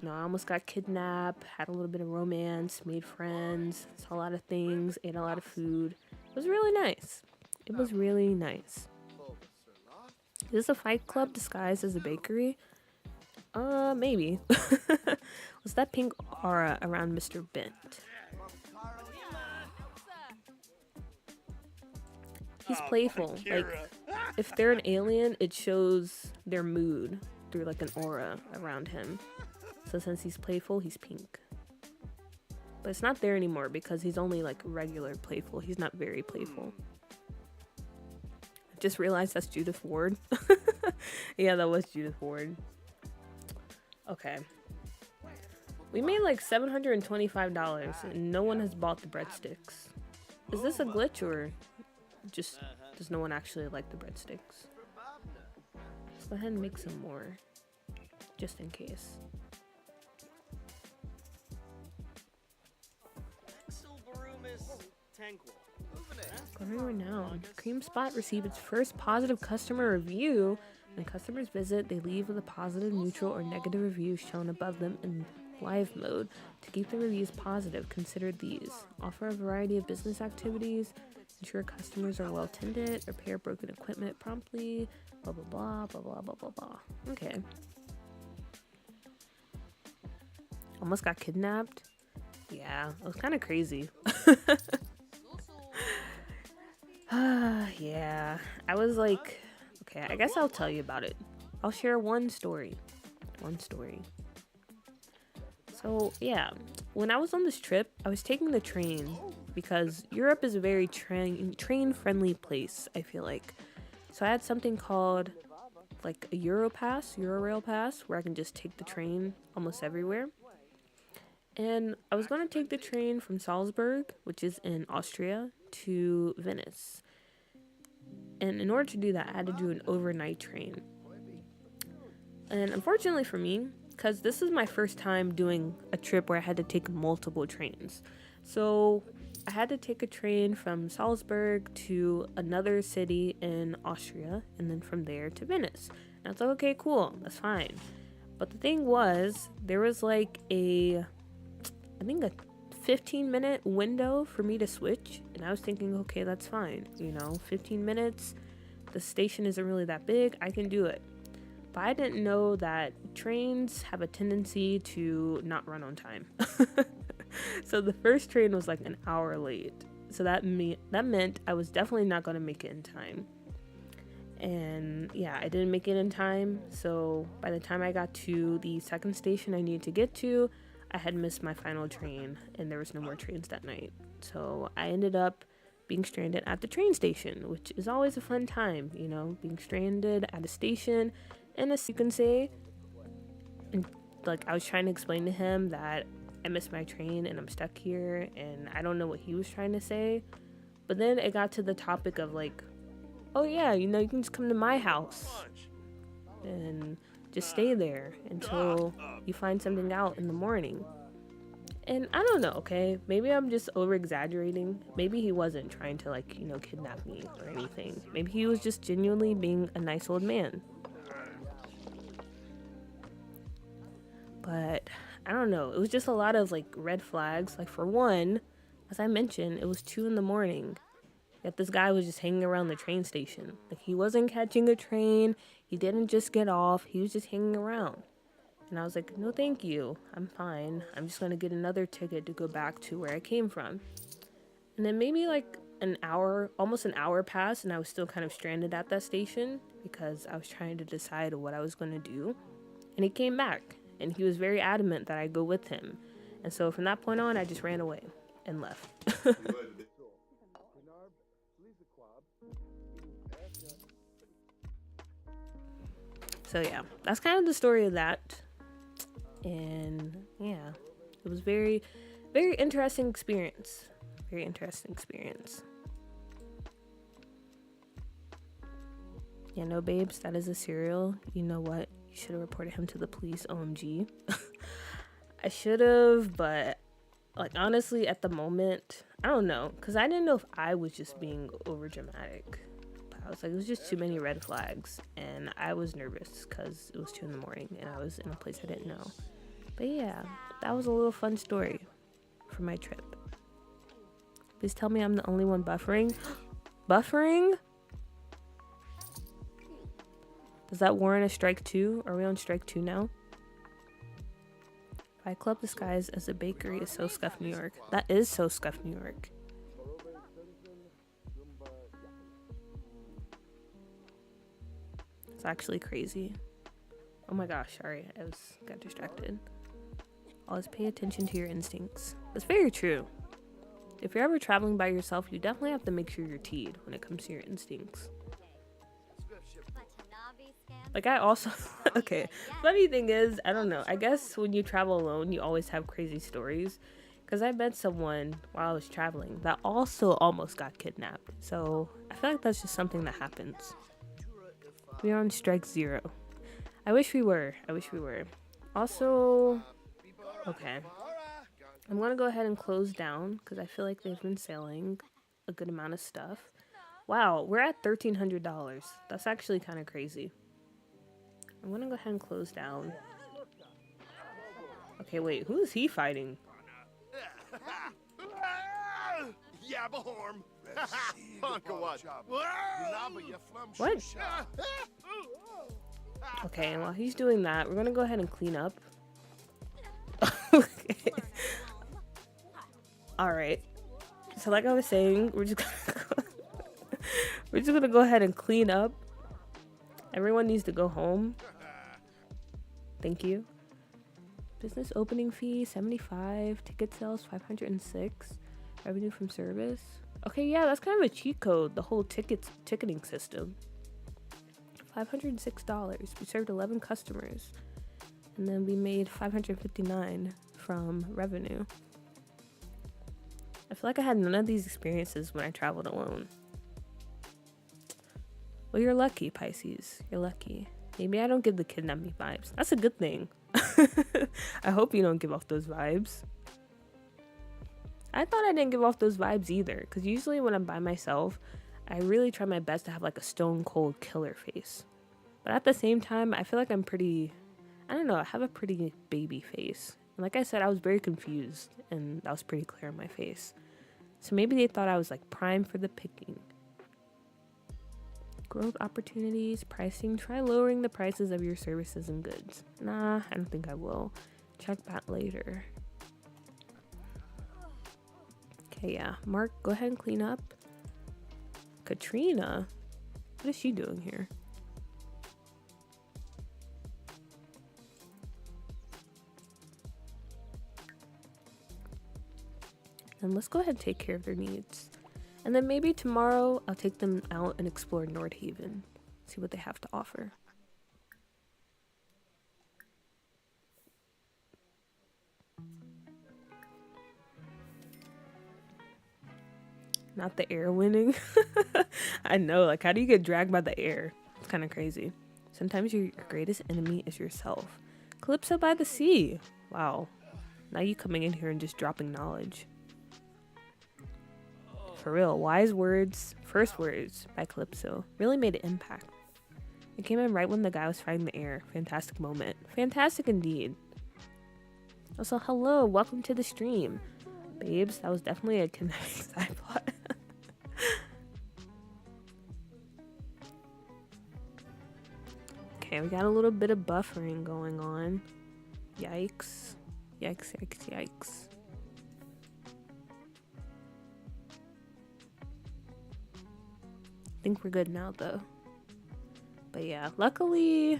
S1: You know, I almost got kidnapped, had a little bit of romance, made friends, saw a lot of things, ate a lot of food. It was really nice. It was really nice. Is this a fight club disguised as a bakery? Maybe. What's that pink aura around Mr. Bent? He's playful. Like, if they're an alien, it shows their mood through like an aura around him. So since he's playful, he's pink. But it's not there anymore because he's only like regular playful. He's not very playful. I just realized that's Judith Ward. Yeah, that was Judith Ward. Okay. We made like $725 and no one has bought the breadsticks. Is this a glitch or just does no one actually like the breadsticks? Let's go ahead and make some more just in case. Growing renowned. Cream Spot received its first positive customer review. When customers visit, they leave with a positive, neutral, or negative review shown above them in Live mode. To keep the reviews positive, consider these. Offer a variety of business activities. Ensure customers are well tended. Repair broken equipment promptly. Blah, blah, blah, blah, blah, blah, blah, blah. Okay. Almost got kidnapped. Yeah, it was kind of crazy. Yeah, I was like, okay, I guess I'll tell you about it. I'll share one story. One story. So, yeah, when I was on this trip, I was taking the train because Europe is a very train friendly place, I feel like. So I had something called like a Euro Pass, where I can just take the train almost everywhere. And I was going to take the train from Salzburg, which is in Austria, to Venice. And in order to do that, I had to do an overnight train. And unfortunately for me, because this is my first time doing a trip where I had to take multiple trains. So I had to take a train from Salzburg to another city in Austria, and then from there to Venice. And I was like, okay, cool, that's fine. But the thing was, there was like I think a 15-minute window for me to switch. And I was thinking, okay, that's fine. 15 minutes, the station isn't really that big, I can do it. But I didn't know that trains have a tendency to not run on time. So the first train was like an hour late. So that meant I was definitely not going to make it in time. And yeah, I didn't make it in time. So by the time I got to the second station I needed to get to, I had missed my final train and there was no more trains that night. So I ended up being stranded at the train station, which is always a fun time, being stranded at a station. And as you can say, and like I was trying to explain to him that I missed my train and I'm stuck here, and I don't know what he was trying to say. But then it got to the topic of like, oh yeah, you can just come to my house and just stay there until you find something out in the morning. And I don't know, okay? Maybe I'm just over exaggerating. Maybe he wasn't trying to kidnap me or anything. Maybe he was just genuinely being a nice old man. But I don't know. It was just a lot of like red flags. Like for one, as I mentioned, it was 2 in the morning. Yet this guy was just hanging around the train station. Like he wasn't catching a train. He didn't just get off. He was just hanging around. And I was like, no, thank you. I'm fine. I'm just going to get another ticket to go back to where I came from. And then maybe like almost an hour passed, and I was still kind of stranded at that station because I was trying to decide what I was going to do. And he came back, and he was very adamant that I go with him. And so from that point on, I just ran away and left. So yeah, that's kind of the story of that. And yeah, it was very, very interesting experience. Very interesting experience. Yeah, no, babes, that is a serial. You know what? You should have reported him to the police. OMG. I should have, but like honestly, at the moment, I don't know, because I didn't know if I was just being over dramatic. I was like, it was just too many red flags, and I was nervous because it was 2 in the morning and I was in a place I didn't know. But yeah, that was a little fun story for my trip. Please tell me I'm the only one buffering. Buffering? Does that warrant a strike 2? Are we on strike 2 now? Fight Club disguised as a bakery is so scuffed New York. That is so scuffed New York. It's actually crazy. Oh my gosh, sorry, got distracted. Always pay attention to your instincts. That's very true. If you're ever traveling by yourself, you definitely have to make sure you're teed when it comes to your instincts. Like I also, okay, funny thing is, I don't know, I guess when you travel alone, you always have crazy stories. Because I met someone while I was traveling that also almost got kidnapped. So I feel like that's just something that happens. We're on strike 0. I wish we were. Also, okay. I'm going to go ahead and close down because I feel like they've been selling a good amount of stuff. Wow, we're at $1,300. That's actually kind of crazy. I'm going to go ahead and close down. Okay, wait, who is he fighting?
S2: Yabahorm. Punkawat.
S1: What? Okay, and while he's doing that, we're gonna go ahead and clean up. Okay. Alright. So like I was saying, we're just gonna go ahead and clean up. Everyone needs to go home. Thank you. Business opening fee 75, ticket sales 506, revenue from service. Okay, yeah, that's kind of a cheat code, the whole ticketing system. $506. We served 11 customers. And then we made 559 from revenue. I feel like I had none of these experiences when I traveled alone. Well, you're lucky, Pisces. You're lucky. Maybe I don't give the kidnapping vibes. That's a good thing. I hope you don't give off those vibes. I thought I didn't give off those vibes either, because usually when I'm by myself, I really try my best to have like a stone cold killer face. But at the same time, I feel like I'm pretty, I don't know, I have a pretty baby face. And like I said, I was very confused, and that was pretty clear on my face. So maybe they thought I was like prime for the picking. Growth opportunities, pricing. Try lowering the prices of your services and goods. Nah, I don't think I will. Check that later. Okay, yeah. Mark, go ahead and clean up. Katrina? What is she doing here? And let's go ahead and take care of their needs. And then maybe tomorrow I'll take them out and explore Nordhaven. See what they have to offer. Not the air winning. I know, like how do you get dragged by the air? It's kind of crazy. Sometimes your greatest enemy is yourself. Calypso by the sea. Wow. Now you coming in here and just dropping knowledge. For real, wise words, first words by Calypso really made an impact. It came in right when the guy was fighting the air. Fantastic moment. Fantastic indeed. Also, hello, welcome to the stream. Babes, that was definitely a kinetic side plot. Okay, we got a little bit of buffering going on. Yikes. Yikes, yikes, yikes. I think we're good now, though. But yeah, luckily...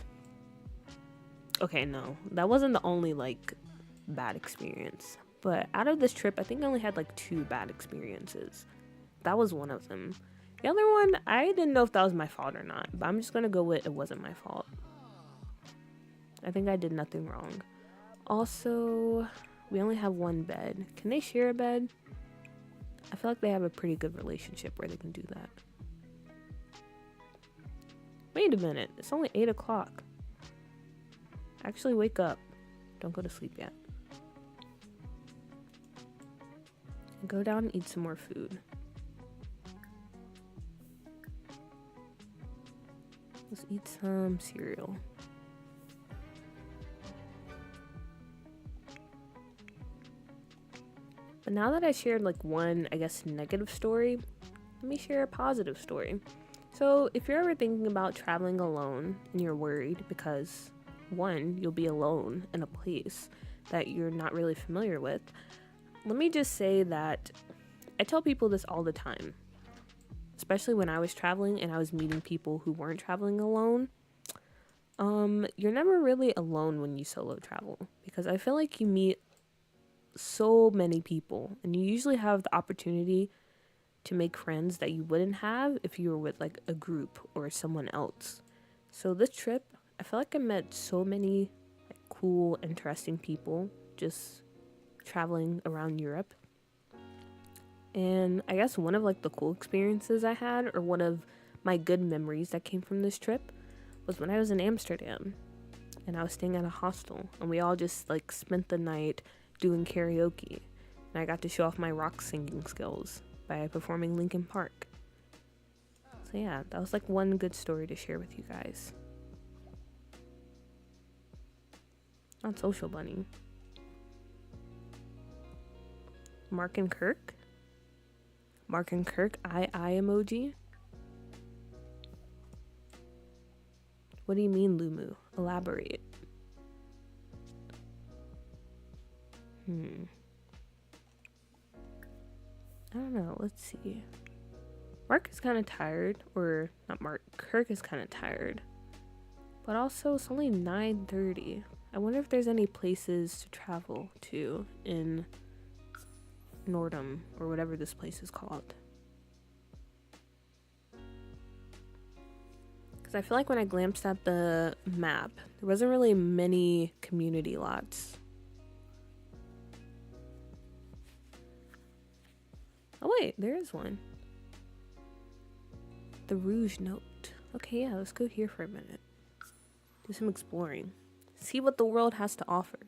S1: Okay, no. That wasn't the only, like, bad experience. But out of this trip, I think I only had, like, 2 bad experiences. That was one of them. The other one, I didn't know if that was my fault or not. But I'm just gonna go with it wasn't my fault. I think I did nothing wrong. Also, we only have 1 bed. Can they share a bed? I feel like they have a pretty good relationship where they can do that. Wait a minute. It's only 8 o'clock. Actually, wake up. Don't go to sleep yet. And go down and eat some more food. Let's eat some cereal. But now that I shared like one, I guess, negative story, let me share a positive story. So if you're ever thinking about traveling alone and you're worried because, one, you'll be alone in a place that you're not really familiar with, let me just say that I tell people this all the time, especially when I was traveling and I was meeting people who weren't traveling alone. You're never really alone when you solo travel because I feel like you meet so many people and you usually have the opportunity to make friends that you wouldn't have if you were with like a group or someone else. So this trip, I feel like I met so many like cool, interesting people just traveling around Europe. And I guess one of like the cool experiences I had, or one of my good memories that came from this trip, was when I was in Amsterdam and I was staying at a hostel and we all just like spent the night doing karaoke. And I got to show off my rock singing skills by performing Linkin Park. So yeah, that was like one good story to share with you guys. Not Social Bunny. Mark and Kirk? Mark and Kirk, I emoji? What do you mean, Lumu? Elaborate. I don't know. Let's see. Mark is kind of tired. Or, not Mark. Kirk is kind of tired. But also, it's only 9:30. I wonder if there's any places to travel to in Nordum, or whatever this place is called. Because I feel like when I glanced at the map, there wasn't really many community lots. Oh wait, there is one. The Rouge Note. Okay, yeah, let's go here for a minute. Do some exploring. See what the world has to offer.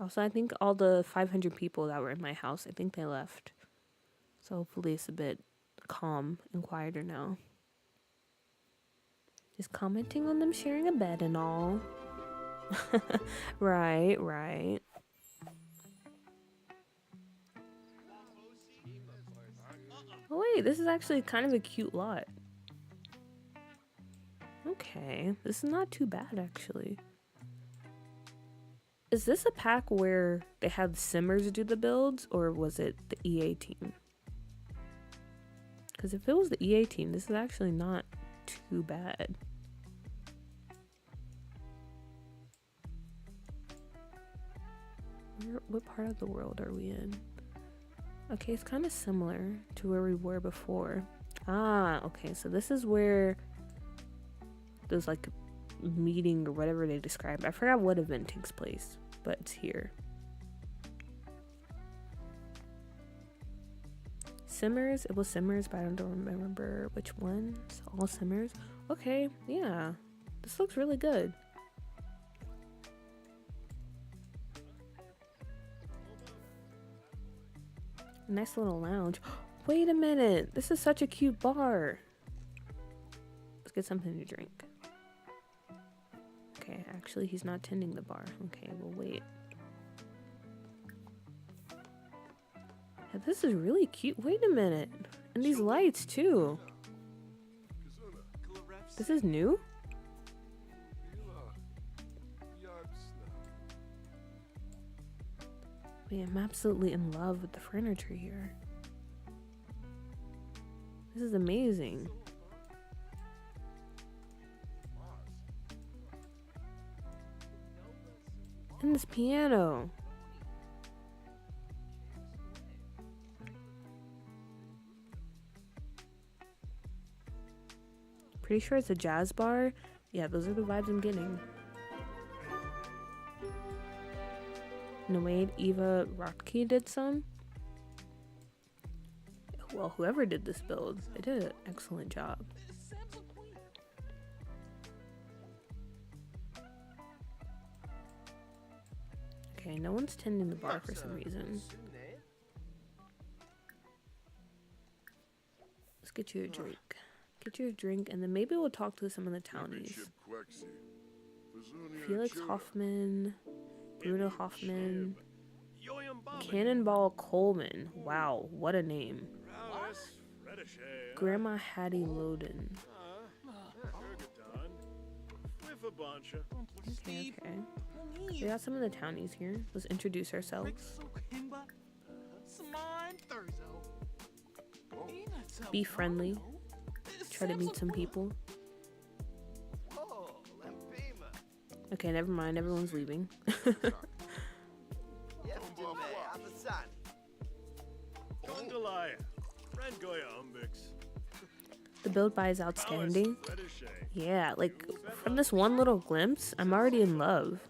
S1: Also, I think all the 500 people that were in my house, I think they left. So hopefully it's a bit calm and quieter now. Just commenting on them sharing a bed and all. Right. Oh wait, this is actually kind of a cute lot. Okay, this is not too bad actually. Is this a pack where they had Simmers do the builds, or was it the EA team? Because if it was the EA team, this is actually not too bad. What part of the world are we in? Okay, it's kind of similar to where we were before. Ah, okay, so this is where there's like a meeting or whatever they described. I forgot what event takes place, but it's here. Simmers, it was Simmers, but I don't remember which ones. All Simmers. Okay, yeah, this looks really good. Nice little lounge. Wait a minute, this is such a cute bar. Let's get something to drink. Okay, actually he's not tending the bar. Okay, we'll wait. Yeah, this is really cute. Wait a minute. And these lights too. This is new? Wait, I'm absolutely in love with the furniture here. This is amazing. And this piano. Pretty sure it's a jazz bar. Yeah, those are the vibes I'm getting. Noade, Eva, Rocky did some. Well, whoever did this build, they did an excellent job. Okay, no one's tending the bar for some reason. Let's get you a drink. Get you a drink, and then maybe we'll talk to some of the townies. Felix Hoffman, Bruno Hoffman, Cannonball Coleman. Wow, what a name. Grandma Hattie Loden. Okay. We got some of the townies here. Let's introduce ourselves. Be friendly. Try to meet some people. Okay, never mind. Everyone's leaving. The build buy is outstanding. Yeah, like from this one little glimpse, I'm already in love.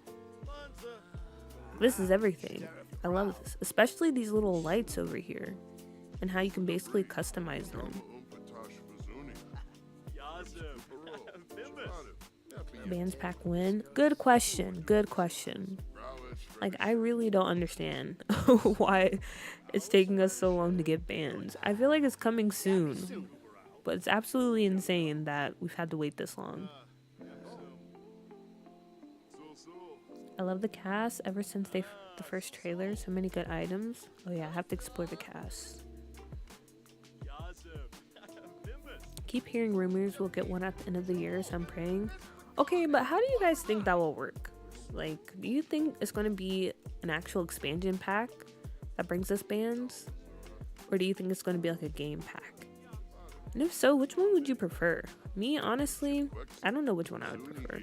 S1: This is everything. I love this, especially these little lights over here and how you can basically customize them. Bands pack win. Good question. Like, I really don't understand why it's taking us so long to get bans. I feel like it's coming soon, but it's absolutely insane that we've had to wait this long. I love the cast ever since the first trailer. So many good items. Oh yeah, I have to explore the cast. Keep hearing rumors we'll get one at the end of the year, so I'm praying. Okay, but how do you guys think that will work? Like, do you think it's going to be an actual expansion pack that brings us bands? Or do you think it's going to be like a game pack? And if so, which one would you prefer? Me, honestly, I don't know which one I would prefer.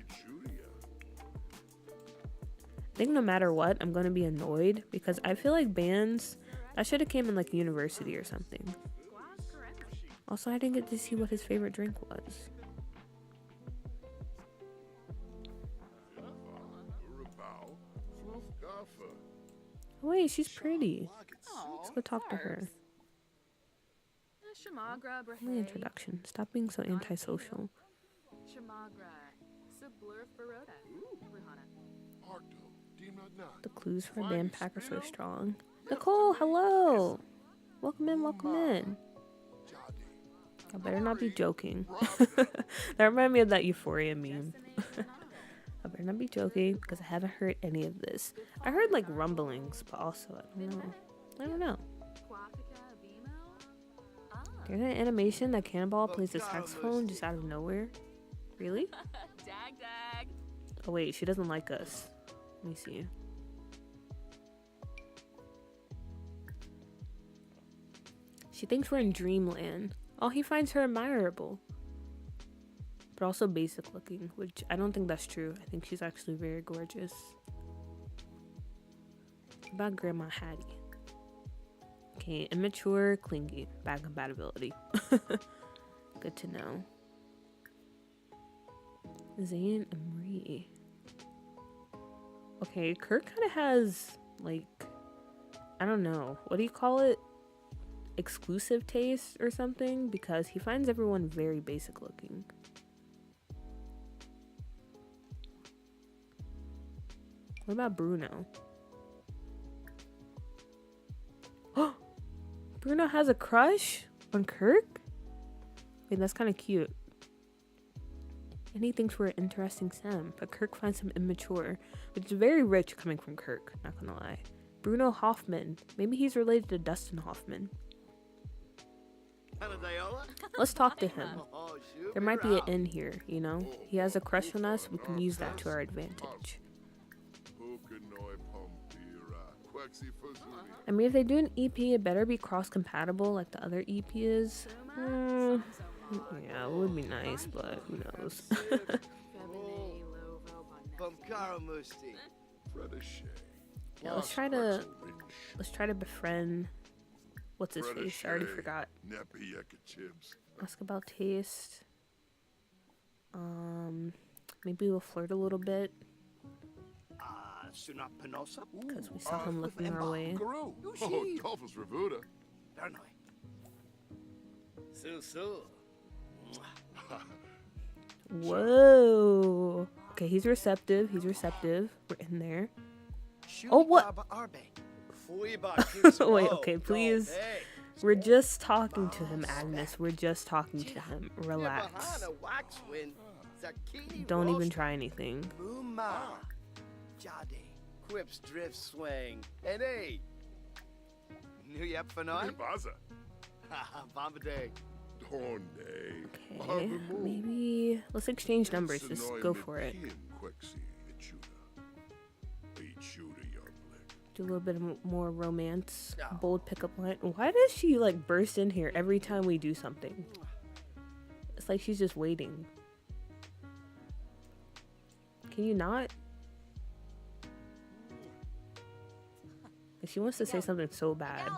S1: I think no matter what, I'm going to be annoyed because I feel like bands, that should have came in like university or something. Also, I didn't get to see what his favorite drink was. Oh, wait, she's pretty. Let's go talk to her. Only introduction. Stop being so antisocial. The clues for a band pack are so strong. Nicole, hello! Welcome in, welcome in. I better not be joking. That reminded me of that Euphoria meme. I better not be joking because I haven't heard any of this. I heard like rumblings, but also I don't know. There's an animation that Cannonball plays the saxophone just out of nowhere. Really? Oh wait, she doesn't like us. Let me see. She thinks we're in dreamland. Oh, he finds her admirable. But also basic looking, which I don't think that's true. I think she's actually very gorgeous. What about Grandma Hattie? Okay, immature, clingy, bad compatibility. Good to know. Zane and Marie. Okay, Kirk kind of has, like, I don't know. What do you call it? Exclusive taste or something? Because he finds everyone very basic looking. What about Bruno? Oh, Bruno has a crush on Kirk? Wait, that's kind of cute. And he thinks we're an interesting Sam, but Kirk finds him immature, which is very rich coming from Kirk, not gonna lie. Bruno Hoffman. Maybe he's related to Dustin Hoffman. Let's talk to him. There might be an in here, you know? He has a crush on us, we can use that to our advantage. I mean, if they do an EP, it better be cross-compatible like the other EP is. Yeah, it would be nice, but who knows? Yeah, let's try to befriend. What's his face? I already forgot. Ask about taste. Maybe we'll flirt a little bit. Because we saw him looking our way. Whoa. Okay, he's receptive. He's receptive. We're in there. Oh, what? Wait, okay, please. We're just talking to him, Agnes. We're just talking to him. Relax. Don't even try anything.
S2: Quips drift swing. Hey. New yep for night? Bombay.
S1: Okay, maybe let's exchange numbers. Just go for it. Do a little bit more romance. Bold pickup line. Why does she like burst in here every time we do something? It's like she's just waiting. Can you not? She wants to say something so bad.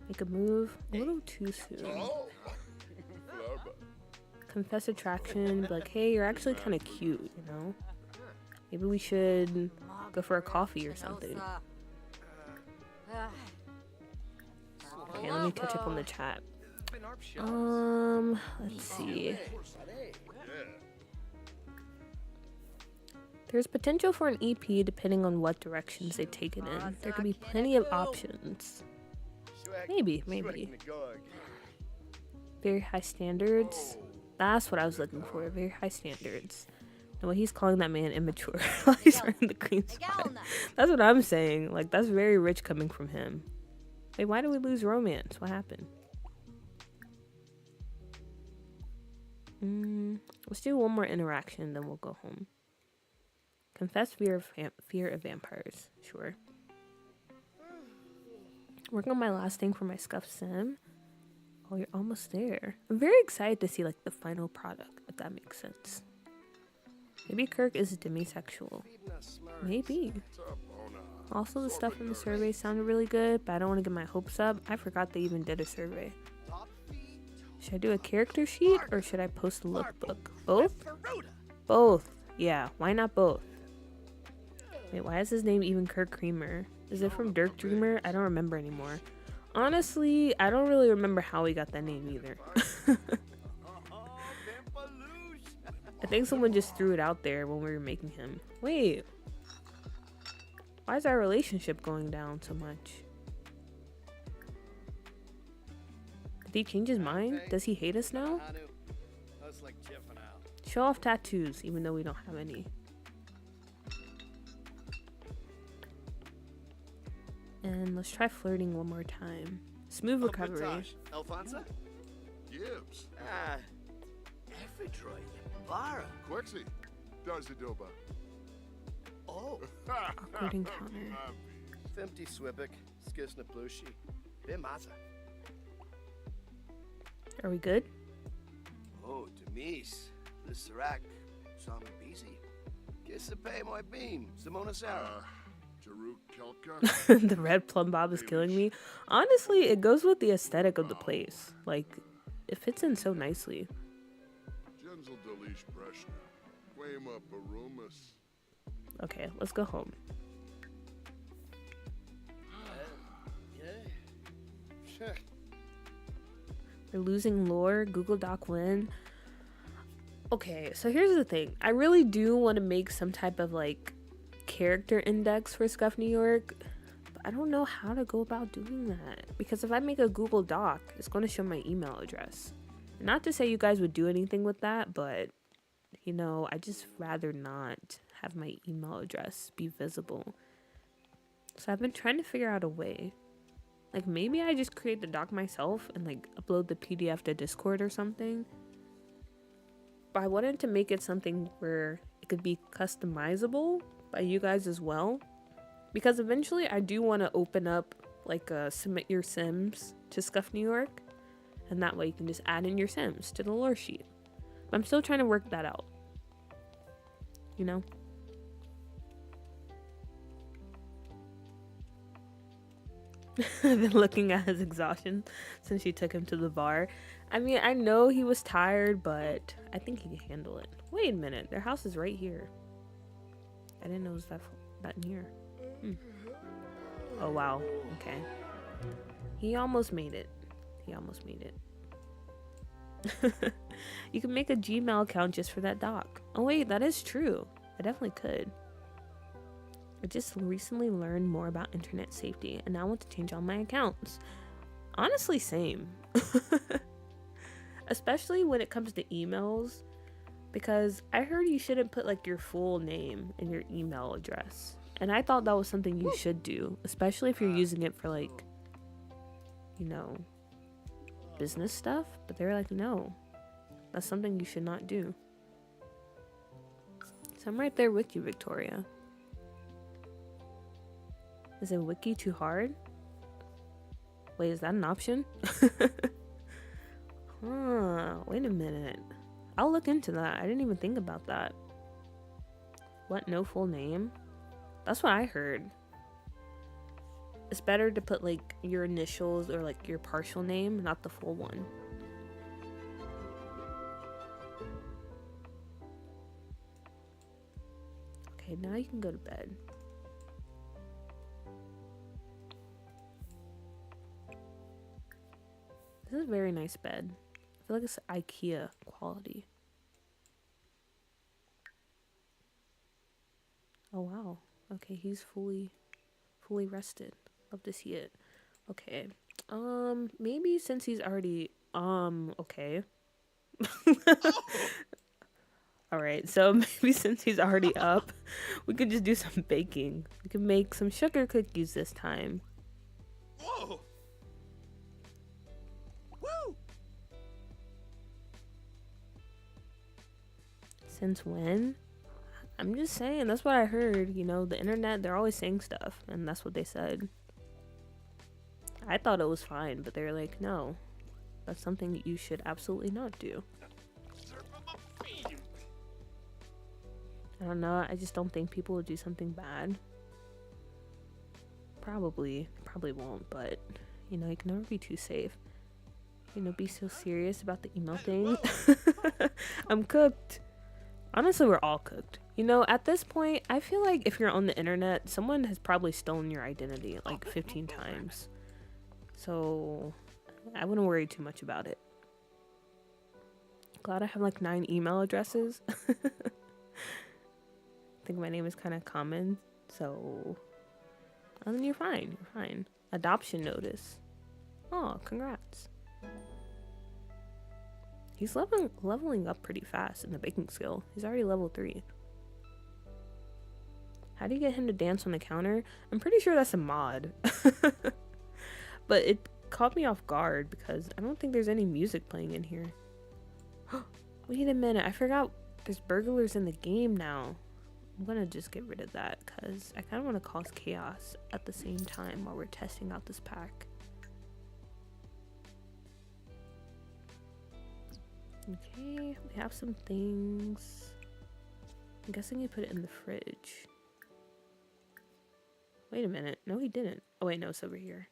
S1: Make a move a little too soon. Confess attraction. Be like, hey, you're actually kind of cute, you know? Maybe we should go for a coffee or something. Okay, let me catch up on the chat. Let's see. There's potential for an EP depending on what directions they take it in. There could be plenty of options. Maybe,
S2: Schweck
S1: maybe.
S2: Nagog.
S1: Very high standards. That's what I was looking for. Very high standards. And what he's calling that man immature while he's earning the cream spot. That's what I'm saying. Like, that's very rich coming from him. Wait, why did we lose romance? What happened? Let's do one more interaction, then we'll go home. Confess fear of vampires. Sure. Working on my last thing for my scuff sim. Oh, you're almost there. I'm very excited to see like the final product, if that makes sense. Maybe Kirk is demisexual. Maybe. Also, the stuff in the survey sounded really good, but I don't want to get my hopes up. I forgot they even did a survey. Should I do a character sheet or should I post a lookbook? Both? Both. Yeah, why not both? Wait, why is his name even Kirk Creamer? Is it from Dirk Dreamer? I don't remember anymore. Honestly, I don't really remember how he got that name either. I think someone just threw it out there when we were making him. Wait. Why is our relationship going down so much? Did he change his mind? Does he hate us now? Show off tattoos, even though we don't have any. And let's try flirting one more time. Smooth recovery.
S2: Alfonso?
S3: Gibbs.
S2: Ephedroid. Lara.
S3: Quexy. Darzidoba.
S2: Oh.
S1: Awkward encounter.
S2: Femti Swibik. Skisna Blushi. Bimaza.
S1: Are we good?
S2: Oh, Demise. The Sirac. Sama Busy. Kisape my beam. Simona Sarah.
S3: Jaruk Kelka.
S1: The red plum bob is killing me. Honestly, it goes with the aesthetic of the place. Like, it fits in so nicely.
S3: Genzel Delish Breshna. Wayma Barumas.
S1: Okay, let's go home.
S2: Sure.
S1: We're losing lore. Google Doc win. Okay, so here's the thing. I really do want to make some type of like character index for Scuff New York, but I don't know how to go about doing that, because if I make a Google Doc, it's going to show my email address. Not to say you guys would do anything with that, but you know, I just rather not have my email address be visible. So I've been trying to figure out a way. Like, maybe I just create the doc myself and like upload the PDF to Discord or something. But I wanted to make it something where it could be customizable by you guys as well, because eventually I do want to open up like a submit your sims to Scuff New York, and that way you can just add in your sims to the lore sheet. But I'm still trying to work that out, you know. I've been looking at his exhaustion since she took him to the bar. I mean, I know he was tired, but I think he can handle it. Wait a minute, their house is right here. I didn't know it was that near. Oh, wow. Okay. He almost made it. He almost made it. You can make a Gmail account just for that doc. Oh, wait, that is true. I definitely could. I just recently learned more about internet safety, and now I want to change all my accounts. Honestly, same. Especially when it comes to emails, because I heard you shouldn't put like your full name in your email address, and I thought that was something you should do, especially if you're using it for like, you know, business stuff. But they're like, no, that's something you should not do. So I'm right there with you, Victoria. Is a wiki too hard? Wait, is that an option? Wait a minute. I'll look into that. I didn't even think about that. What, no full name? That's what I heard. It's better to put like your initials or like your partial name, not the full one. Okay, now you can go to bed. This is a very nice bed. I feel like it's IKEA quality. Oh wow. Okay, he's fully rested. Love to see it. Okay. Maybe since he's already, okay. All right, so maybe since he's already up, we could just do some baking. We could make some sugar cookies this time.
S2: Whoa! Woo!
S1: Since when? I'm just saying, that's what I heard. You know, the internet, they're always saying stuff, and that's what they said. I thought it was fine, but they're like, no, that's something you should absolutely not do. I don't know, I just don't think people would do something bad. Probably won't, but you know, you can never be too safe. You know, be so serious about the email thing. I'm cooked. Honestly, we're all cooked. You know, at this point, I feel like if you're on the internet, someone has probably stolen your identity like 15 times. So, I wouldn't worry too much about it. Glad I have like 9 email addresses. I think my name is kind of common, so then you're fine. You're fine. Adoption notice. Oh, congrats. He's leveling up pretty fast in the baking skill. He's already level 3. How do you get him to dance on the counter? I'm pretty sure that's a mod. But it caught me off guard because I don't think there's any music playing in here. Wait a minute, I forgot there's burglars in the game now. I'm gonna just get rid of that because I kind of want to cause chaos at the same time while we're testing out this pack. Okay, we have some things. I'm guessing he put it in the fridge. Wait a minute. No, he didn't. Oh, wait, no, it's over here.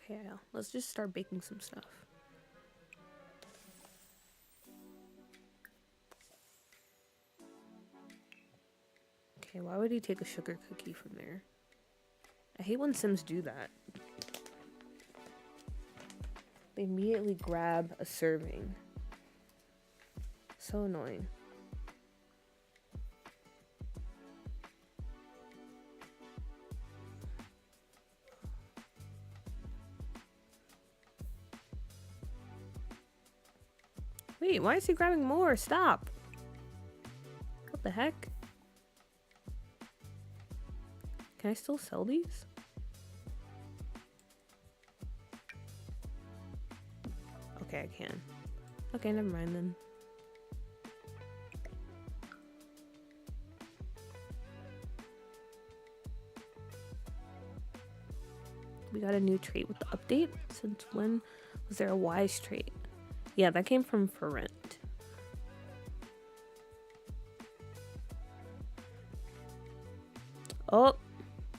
S1: Okay, let's just start baking some stuff. Okay, why would he take a sugar cookie from there? I hate when Sims do that. They immediately grab a serving. So annoying. Wait, why is he grabbing more? Stop! What the heck? Can I still sell these? Okay, I can. Okay, never mind then. We got a new trait with the update. Since when was there a wise trait? Yeah, that came from For Rent. Oh,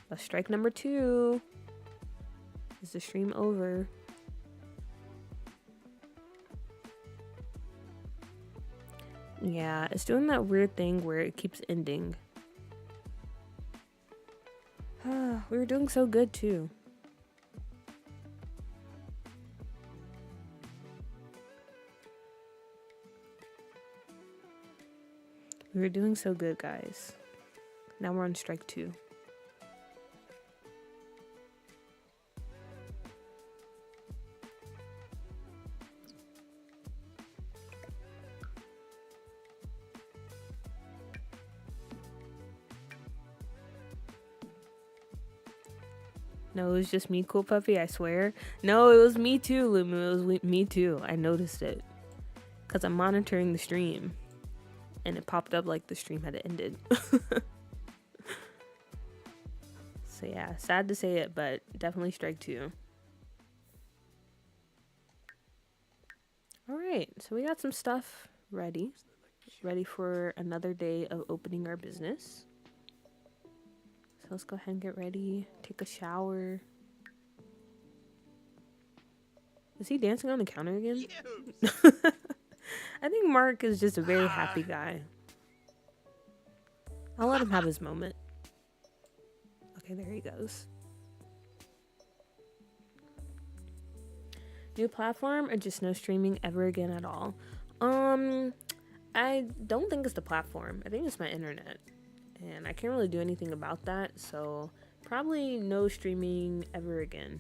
S1: that's strike number 2. Is the stream over? Yeah, it's doing that weird thing where it keeps ending. We were doing so good too. We were doing so good, guys. Now we're on strike 2. No, it was just me, Cool Puppy, I swear. No, it was me too, Lumu. It was me too. I noticed it. Because I'm monitoring the stream. And it popped up like the stream had ended. So yeah, sad to say it, but definitely strike 2. Alright, so we got some stuff ready. Ready for another day of opening our business. So let's go ahead and get ready. Take a shower. Is he dancing on the counter again? I think Mark is just a very happy guy. I'll let him have his moment. Okay, there he goes. New platform or just no streaming ever again at all? I don't think it's the platform. I think it's my internet. And I can't really do anything about that. So Probably no streaming ever again.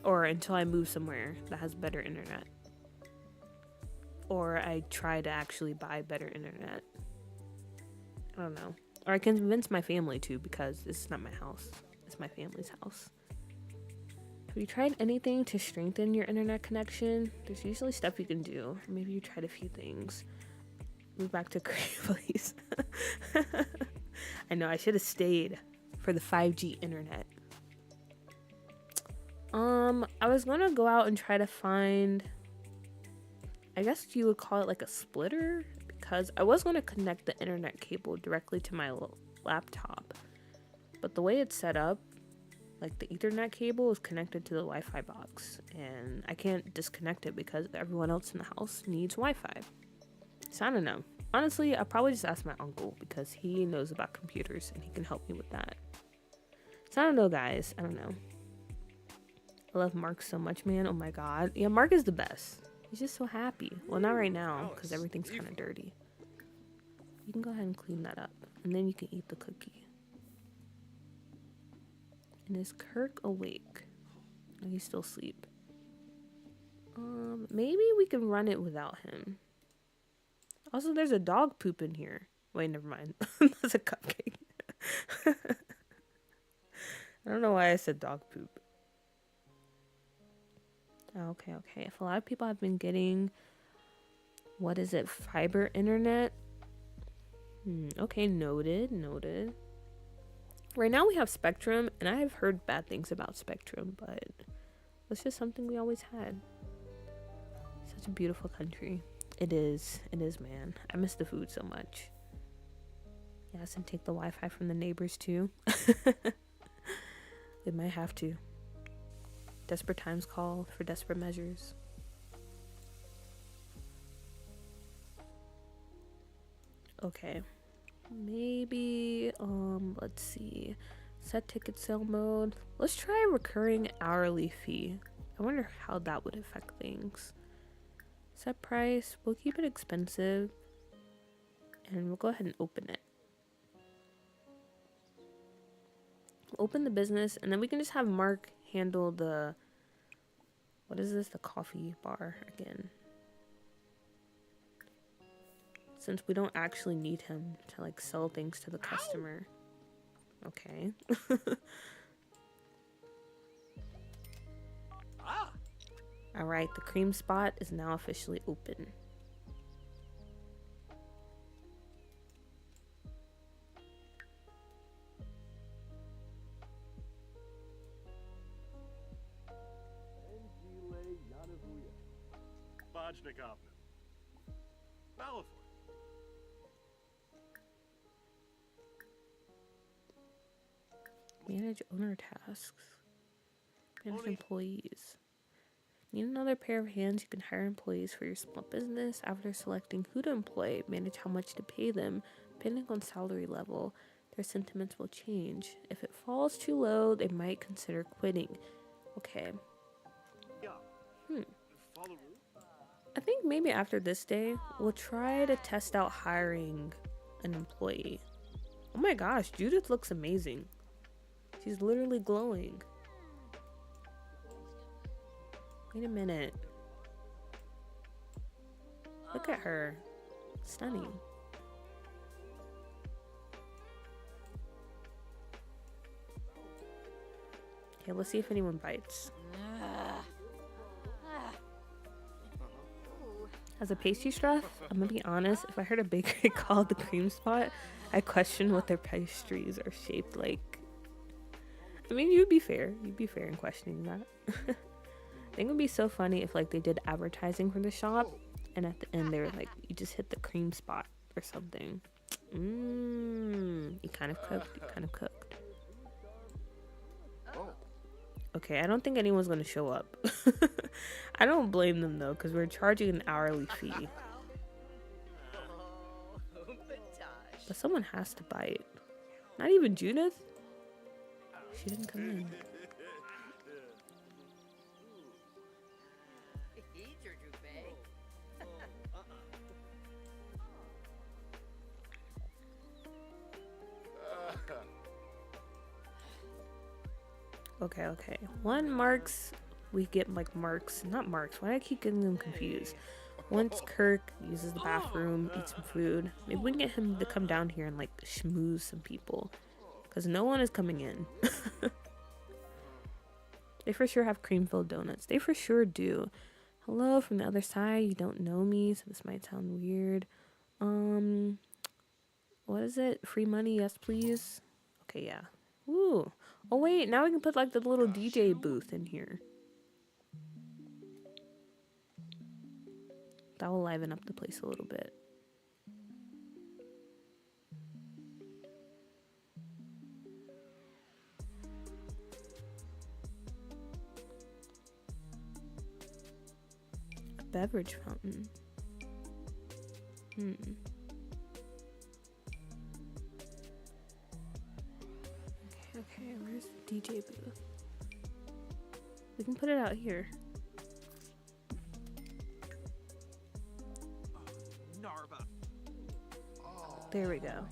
S1: Or until I move somewhere that has better internet. Or I try to actually buy better internet. I don't know. Or I can convince my family to, because this is not my house. It's my family's house. Have you tried anything to strengthen your internet connection? There's usually stuff you can do. Or maybe you tried a few things. Move back to Korea, please. I know, I should have stayed for the 5G internet. I was gonna go out and try to find, I guess you would call it like a splitter, because I was gonna connect the internet cable directly to my laptop, but the way it's set up, like the Ethernet cable is connected to the Wi-Fi box, and I can't disconnect it because everyone else in the house needs Wi-Fi. So I don't know. Honestly, I'll probably just ask my uncle because he knows about computers and he can help me with that. So I don't know, guys. I don't know. I love Mark so much, man. Oh my god. Yeah, Mark is the best. He's just so happy. Well, not right now because everything's kind of dirty. You can go ahead and clean that up. And then you can eat the cookie. And is Kirk awake? No, he's still asleep. Maybe we can run it without him. Also, there's a dog poop in here. Wait, never mind. That's a cupcake. I don't know why I said dog poop. Okay. If a lot of people have been getting, what is it, fiber internet? Okay, noted. Right now we have Spectrum, and I have heard bad things about Spectrum, but it's just something we always had. Such a beautiful country. It is, man. I miss the food so much. Yes, and take the Wi-Fi from the neighbors too. They might have to. Desperate times call for desperate measures. Okay. Maybe, let's see. Set ticket sale mode. Let's try a recurring hourly fee. I wonder how that would affect things. Set price. We'll keep it expensive. And we'll go ahead and open it. Open the business, and then we can just have Mark handle the, what is this, the coffee bar again, since we don't actually need him to like sell things to the customer. Okay. All right, the cream spot is now officially open. Manage owner tasks. Manage employees. Need another pair of hands? You can hire employees for your small business. After selecting who to employ, manage how much to pay them. Depending on salary level, their sentiments will change. If it falls too low, they might consider quitting. Okay. I think maybe after this day, we'll try to test out hiring an employee. Oh my gosh, Judith looks amazing. She's literally glowing. Wait a minute. Look at her. Stunning. Okay, let's see if anyone bites. As a pastry chef, I'm gonna be honest, if I heard a bakery called the Cream Spot, I question what their pastries are shaped like. I mean, you'd be fair in questioning that. I think it would be so funny if like they did advertising for the shop and at the end they were like, you just hit the cream spot or something. You kind of cooked. Okay, I don't think anyone's gonna show up. I don't blame them though, because we're charging an hourly fee. But someone has to bite. Not even Judith? She didn't come in. Okay. One marks, we get like marks, not marks. Why do I keep getting them confused? Once Kirk uses the bathroom, eats some food, maybe we can get him to come down here and like schmooze some people. Because no one is coming in. They for sure have cream-filled donuts. They for sure do. Hello from the other side. You don't know me, so this might sound weird. What is it? Free money, yes please. Okay, yeah. Ooh. Oh wait, now we can put like the little DJ booth in here. That will liven up the place a little bit. A beverage fountain. Okay, where's the DJ booth? We can put it out here. There we go.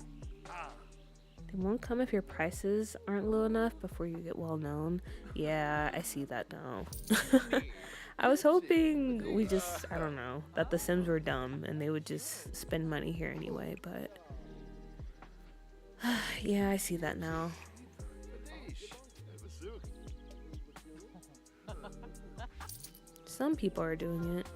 S1: They won't come if your prices aren't low enough before you get well known. Yeah, I see that now. I was hoping we just, I don't know, that the Sims were dumb and they would just spend money here anyway, but yeah, I see that now. Some people are doing it.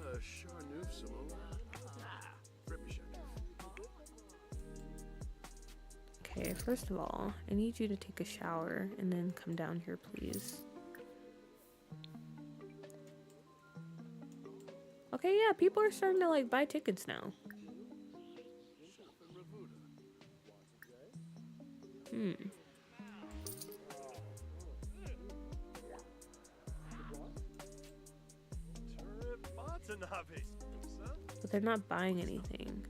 S1: Okay, first of all, I need you to take a shower and then come down here, please. Okay, yeah, people are starting to like buy tickets now. But they're not buying anything.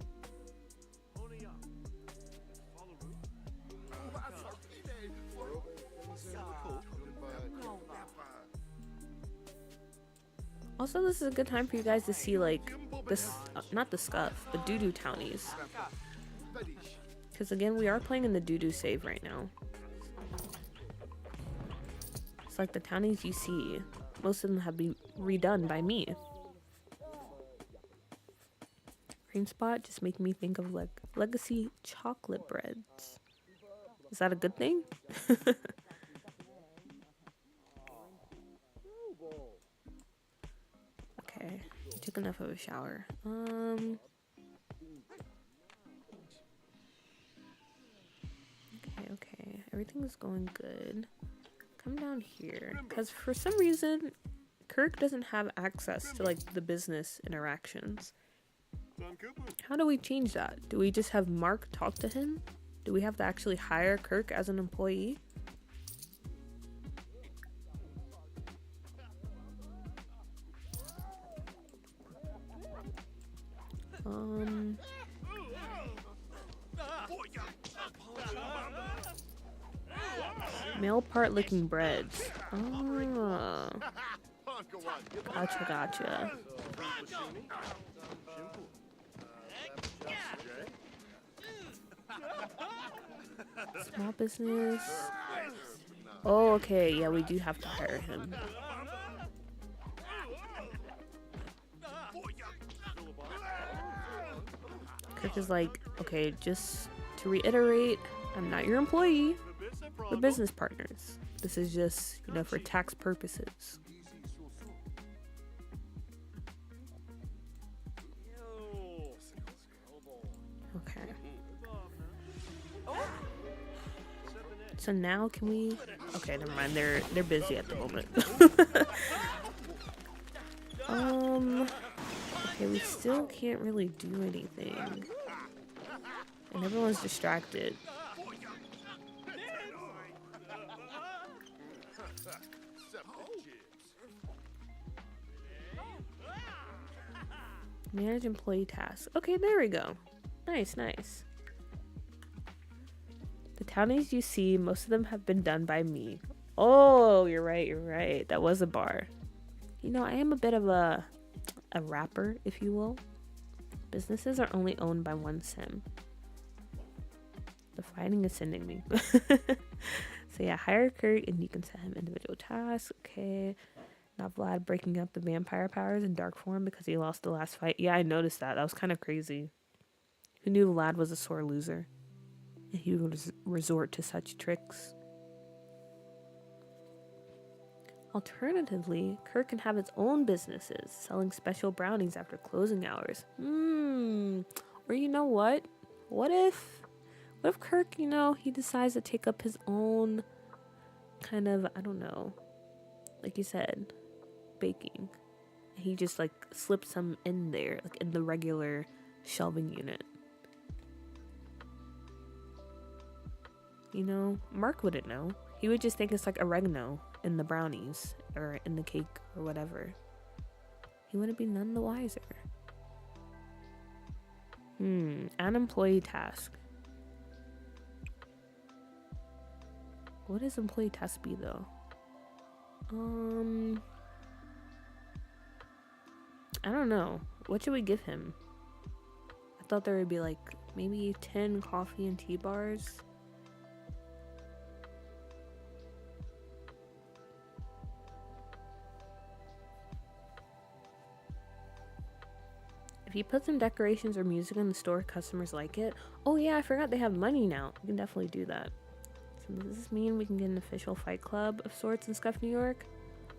S1: Also, this is a good time for you guys to see like this, not the scuff, the doo-doo townies. Because again, we are playing in the doo-doo save right now. It's like the townies you see, most of them have been redone by me. Green spot just make me think of like legacy chocolate breads. Is that a good thing? Okay, I took enough of a shower. Okay, everything's going good. Come down here, because for some reason, Kirk doesn't have access to like the business interactions. How do we change that? Do we just have Mark talk to him? Do we have to actually hire Kirk as an employee? Male part licking breads. Oh. Gotcha. Small business. Oh, okay. Yeah, we do have to hire him. Kirk is like, okay, just to reiterate, I'm not your employee. We're business partners. This is just, you know, for tax purposes. Okay. So now can we? Okay, never mind. They're busy at the moment. Okay, we still can't really do anything, and everyone's distracted. Manage employee tasks. Okay, there we go. Nice. The townies you see, most of them have been done by me. Oh, you're right. That was a bar. You know, I am a bit of a rapper, if you will. Businesses are only owned by one sim. The fighting is sending me. So yeah, hire Kirk and you can set him individual tasks. Okay. Now Vlad breaking up the vampire powers in dark form because he lost the last fight. Yeah, I noticed that. That was kind of crazy. Who knew Vlad was a sore loser? And he would resort to such tricks. Alternatively, Kirk can have his own businesses, selling special brownies after closing hours. Or you know what? What if Kirk, he decides to take up his own kind of, I don't know, like you said, baking. He just like slips some in there, like in the regular shelving unit. Mark wouldn't know. He would just think it's like oregano in the brownies or in the cake or whatever. He wouldn't be none the wiser. An employee task. What does employee task be though? I don't know. What should we give him? I thought there would be like maybe 10 coffee and tea bars. If you put some decorations or music in the store, customers like it. Oh yeah, I forgot they have money now. We can definitely do that. So does this mean we can get an official fight club of sorts in Scuff, New York?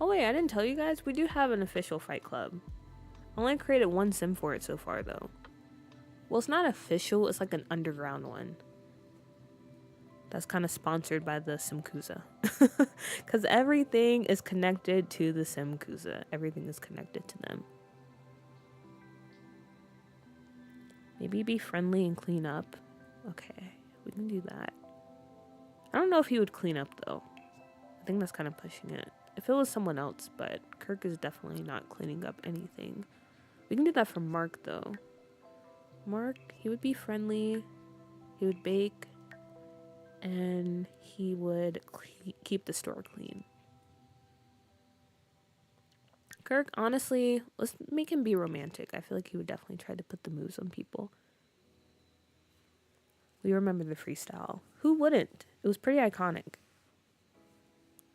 S1: Oh wait, I didn't tell you guys. We do have an official fight club. I only created one sim for it so far though. Well, it's not official. It's like an underground one. That's kind of sponsored by the Simkuza. Because everything is connected to the Simkuza. Everything is connected to them. Maybe be friendly and clean up. Okay, we can do that. I don't know if he would clean up though. I think that's kind of pushing it. If it was someone else, but Kirk is definitely not cleaning up anything. We can do that for Mark though. Mark, he would be friendly. He would bake. And he would keep the store clean. Kirk, honestly, let's make him be romantic. I feel like he would definitely try to put the moves on people. We remember the freestyle. Who wouldn't? It was pretty iconic.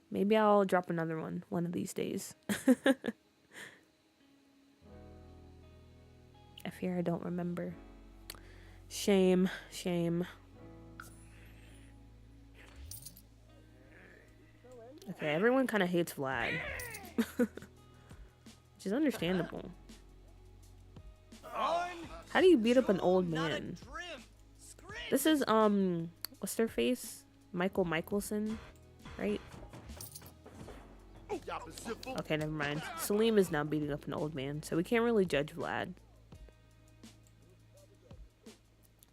S1: Maybe I'll drop another one of these days. I fear I don't remember. Shame. Okay, everyone kind of hates Vlad. Which is understandable. How do you beat up an old man? This is, what's their face? Michael Michelson, right? Okay, never mind. Salim is now beating up an old man, so we can't really judge Vlad.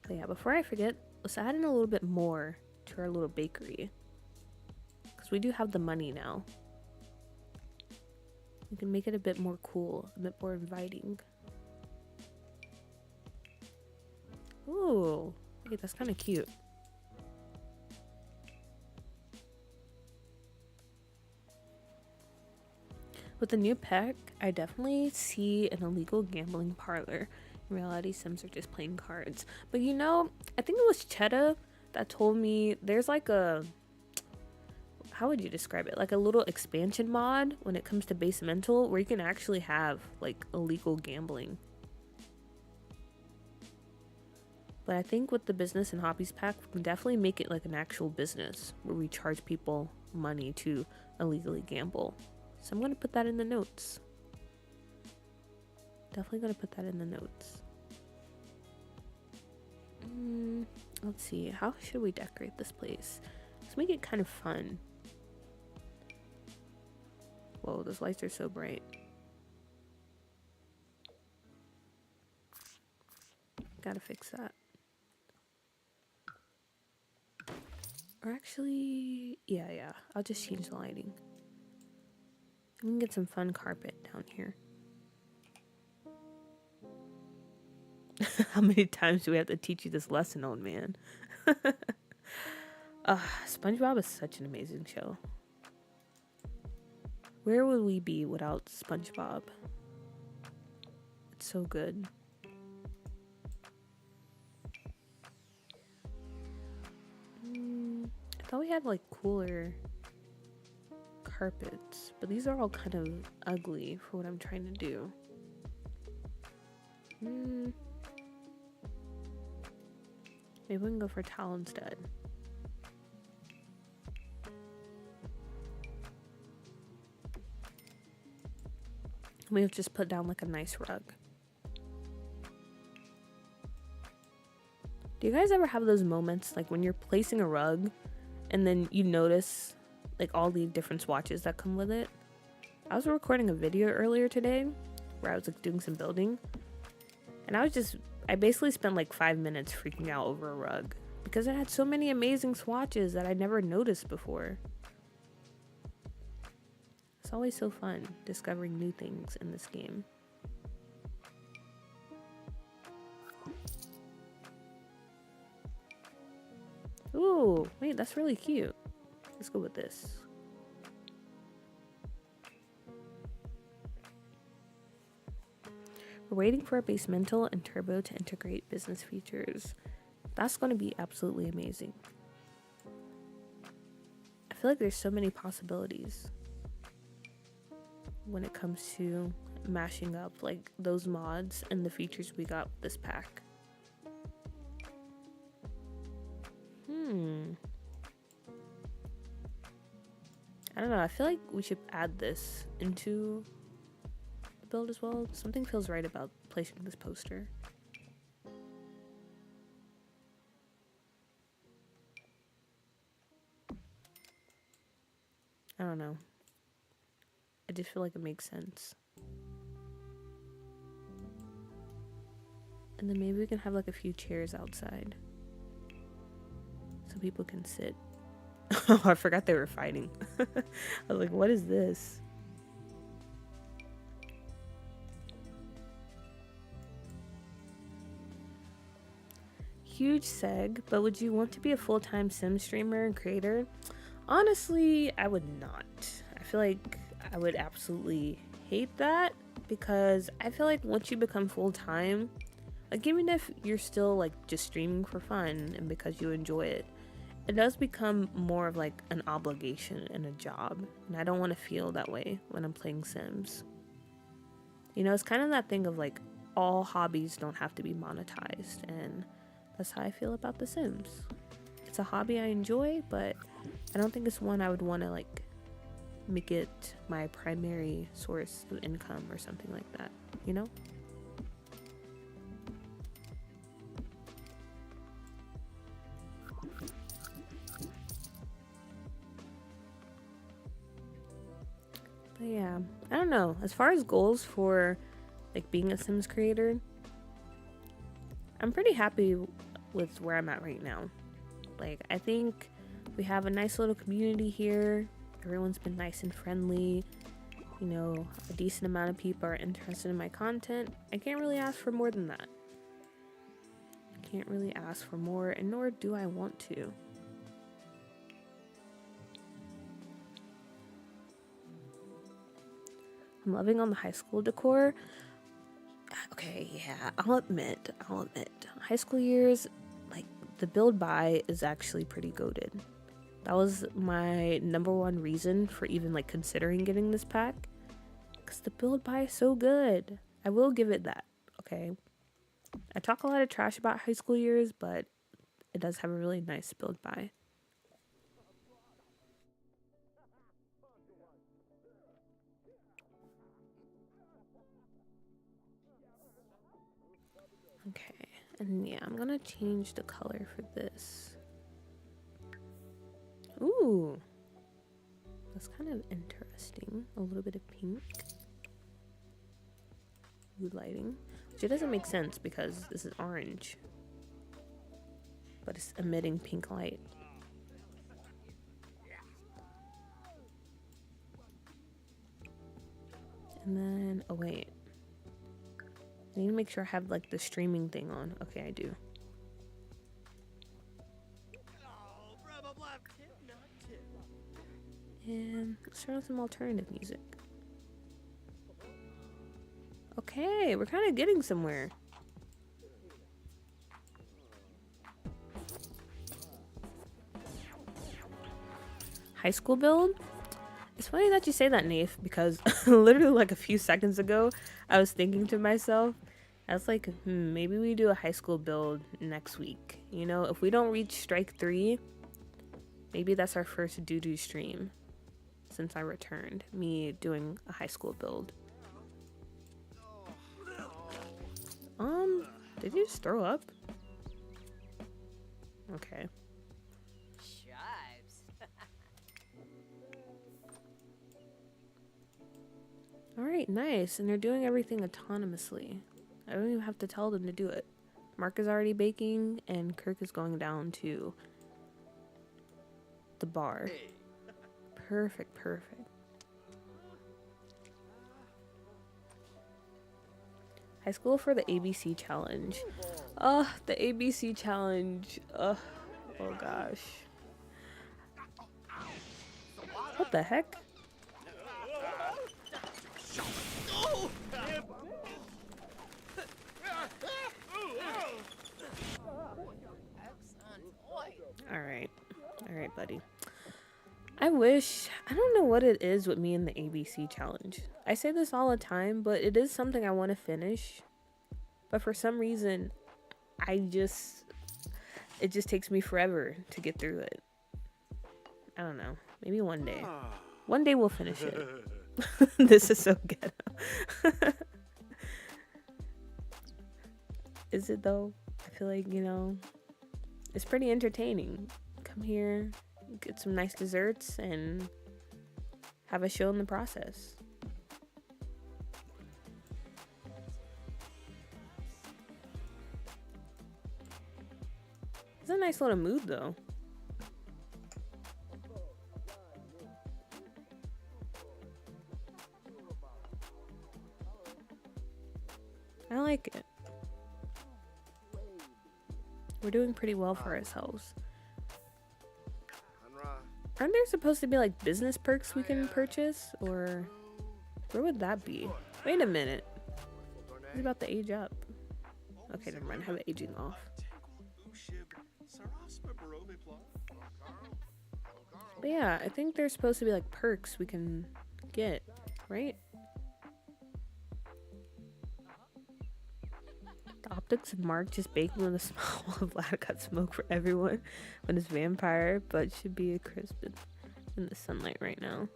S1: But yeah, before I forget, let's add in a little bit more to our little bakery. Because we do have the money now. We can make it a bit more cool, a bit more inviting. Ooh, wait, that's kind of cute. With the new pack, I definitely see an illegal gambling parlor. In reality, Sims are just playing cards. But I think it was Chetta that told me there's like a... How would you describe it? Like a little expansion mod when it comes to basemental where you can actually have like illegal gambling. But I think with the business and hobbies pack, we can definitely make it like an actual business where we charge people money to illegally gamble. So I'm going to put that in the notes. Definitely going to put that in the notes. Let's see. How should we decorate this place? Let's make it kind of fun. Whoa, those lights are so bright. Gotta fix that. Or actually, yeah. I'll just change the lighting. We can get some fun carpet down here. How many times do we have to teach you this lesson, old man? SpongeBob is such an amazing show. Where would we be without SpongeBob? It's so good. I Thought we had like cooler carpets, but these are all kind of ugly for what I'm trying to do. Maybe we can go for towel instead. We have just put down like a nice rug. Do you guys ever have those moments like when you're placing a rug and then you notice like all the different swatches that come with it? I was recording a video earlier today where I was like doing some building, and I basically spent like 5 minutes freaking out over a rug because it had so many amazing swatches that I never noticed before. It's always so fun discovering new things in this game. Ooh, wait, that's really cute. Let's go with this. We're waiting for a basemental and turbo to integrate business features. That's going to be absolutely amazing. I feel like there's so many possibilities when it comes to mashing up like those mods and the features we got with this pack. I don't know, I feel like we should add this into the build as well. Something feels right about placing this poster. I don't know. I just feel like it makes sense. And then maybe we can have like a few chairs outside so people can sit. Oh, I forgot they were fighting. I was like, what is this? Huge seg, but would you want to be a full-time sim streamer and creator? Honestly, I would not. I feel like I would absolutely hate that because I feel like once you become full-time, like even if you're still like just streaming for fun and because you enjoy it, it does become more of like an obligation and a job, and I don't want to feel that way when I'm playing Sims. You know, it's kind of that thing of like all hobbies don't have to be monetized, and that's how I feel about The Sims. It's a hobby I enjoy, but I don't think it's one I would want to like make it my primary source of income or something like that, you know? But yeah, I don't know. As far as goals for like being a Sims creator, I'm pretty happy with where I'm at right now. Like, I think we have a nice little community here. Everyone's been nice and friendly. You know, a decent amount of people are interested in my content. I can't really ask for more than that. I can't really ask for more, and nor do I want to. I'm loving on the high school decor. Okay, yeah, I'll admit, high school years, like, the build buy is actually pretty goated. That was my number one reason for even, like, considering getting this pack. Because the build buy is so good. I will give it that, okay? I talk a lot of trash about high school years, but it does have a really nice build buy. Okay, and yeah, I'm gonna change the color for this. Ooh, that's kind of interesting. A little bit of pink. Mood lighting, which it doesn't make sense because this is orange, but it's emitting pink light. And then, oh wait, I need to make sure I have like the streaming thing on. Okay, I do. And let's turn on some alternative music. Okay, we're kind of getting somewhere. High school build? It's funny that you say that, Nath, because literally like a few seconds ago, I was thinking to myself, I was like, maybe we do a high school build next week. You know, if we don't reach strike 3, maybe that's our first doo-doo stream since I returned. Me doing a high school build. Did you just throw up? Okay.
S4: Chives.
S1: Alright, nice. And they're doing everything autonomously. I don't even have to tell them to do it. Mark is already baking, and Kirk is going down to the bar.
S2: Hey.
S1: Perfect, perfect. High school for the ABC challenge. The ABC challenge. Oh gosh. What the heck? Alright, buddy. I don't know what it is with me and the ABC challenge. I say this all the time, but it is something I want to finish. But for some reason, it just takes me forever to get through it. I don't know. Maybe one day. One day we'll finish it. This is so ghetto. Is it though? I feel like, it's pretty entertaining. Come here, get some nice desserts, and have a show in the process. It's a nice little mood though. I like it. We're doing pretty well for ourselves. Aren't there supposed to be like business perks we can purchase? Or where would that be? Wait a minute. He's about to age up. Okay, never mind. I have it aging off. But yeah, I think there's supposed to be like perks we can get, right? The optics of Mark just baking with a small wall of black cut smoke for everyone when it's vampire, but should be a crisp in the sunlight right now.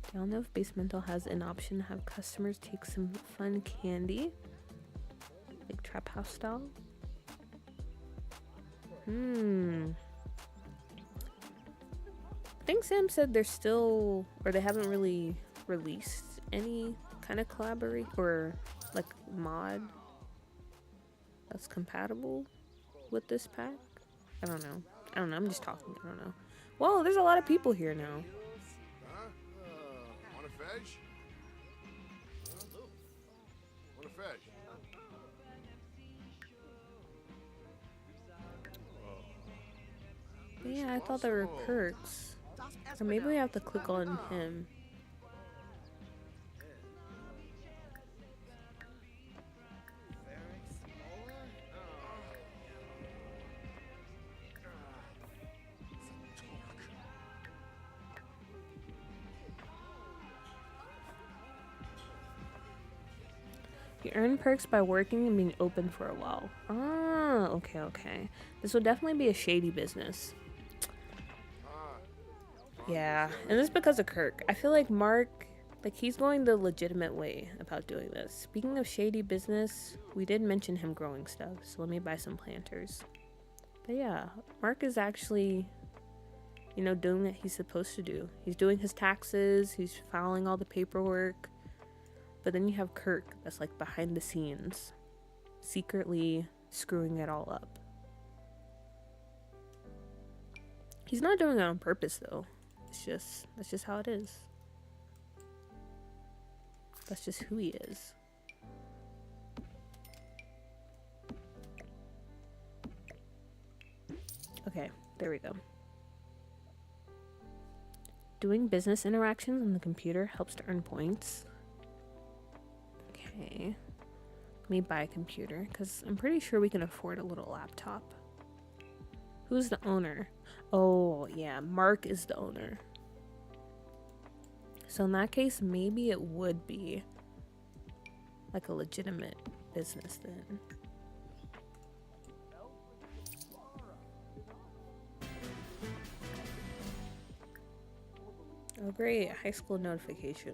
S1: Do y'all know if Basemental has an option to have customers take some fun candy? Like trap house style? I think Sam said they're still, or they haven't really released any kind of collaborate or like mod that's compatible with this pack. I don't know. I'm just talking. I don't know. Whoa, there's a lot of people here now.
S3: Huh? Want a fetch? Want a fetch?
S1: But yeah, I thought there were perks. Or maybe we have to click on him. You earn perks by working and being open for a while. Ah, okay. This will definitely be a shady business. Yeah, and this is because of Kirk. I feel like Mark, he's going the legitimate way about doing this. Speaking of shady business, we did mention him growing stuff, so let me buy some planters. But yeah, Mark is actually, doing what he's supposed to do. He's doing his taxes, he's filing all the paperwork. But then you have Kirk that's like behind the scenes, secretly screwing it all up. He's not doing it on purpose though. That's just how it is. That's just who he is. Okay, there we go. Doing business interactions on the computer helps to earn points. Okay. Let me buy a computer, because I'm pretty sure we can afford a little laptop. Who's the owner? Oh, yeah, Mark is the owner. So in that case, maybe it would be like a legitimate business then. Oh, great. High school notification.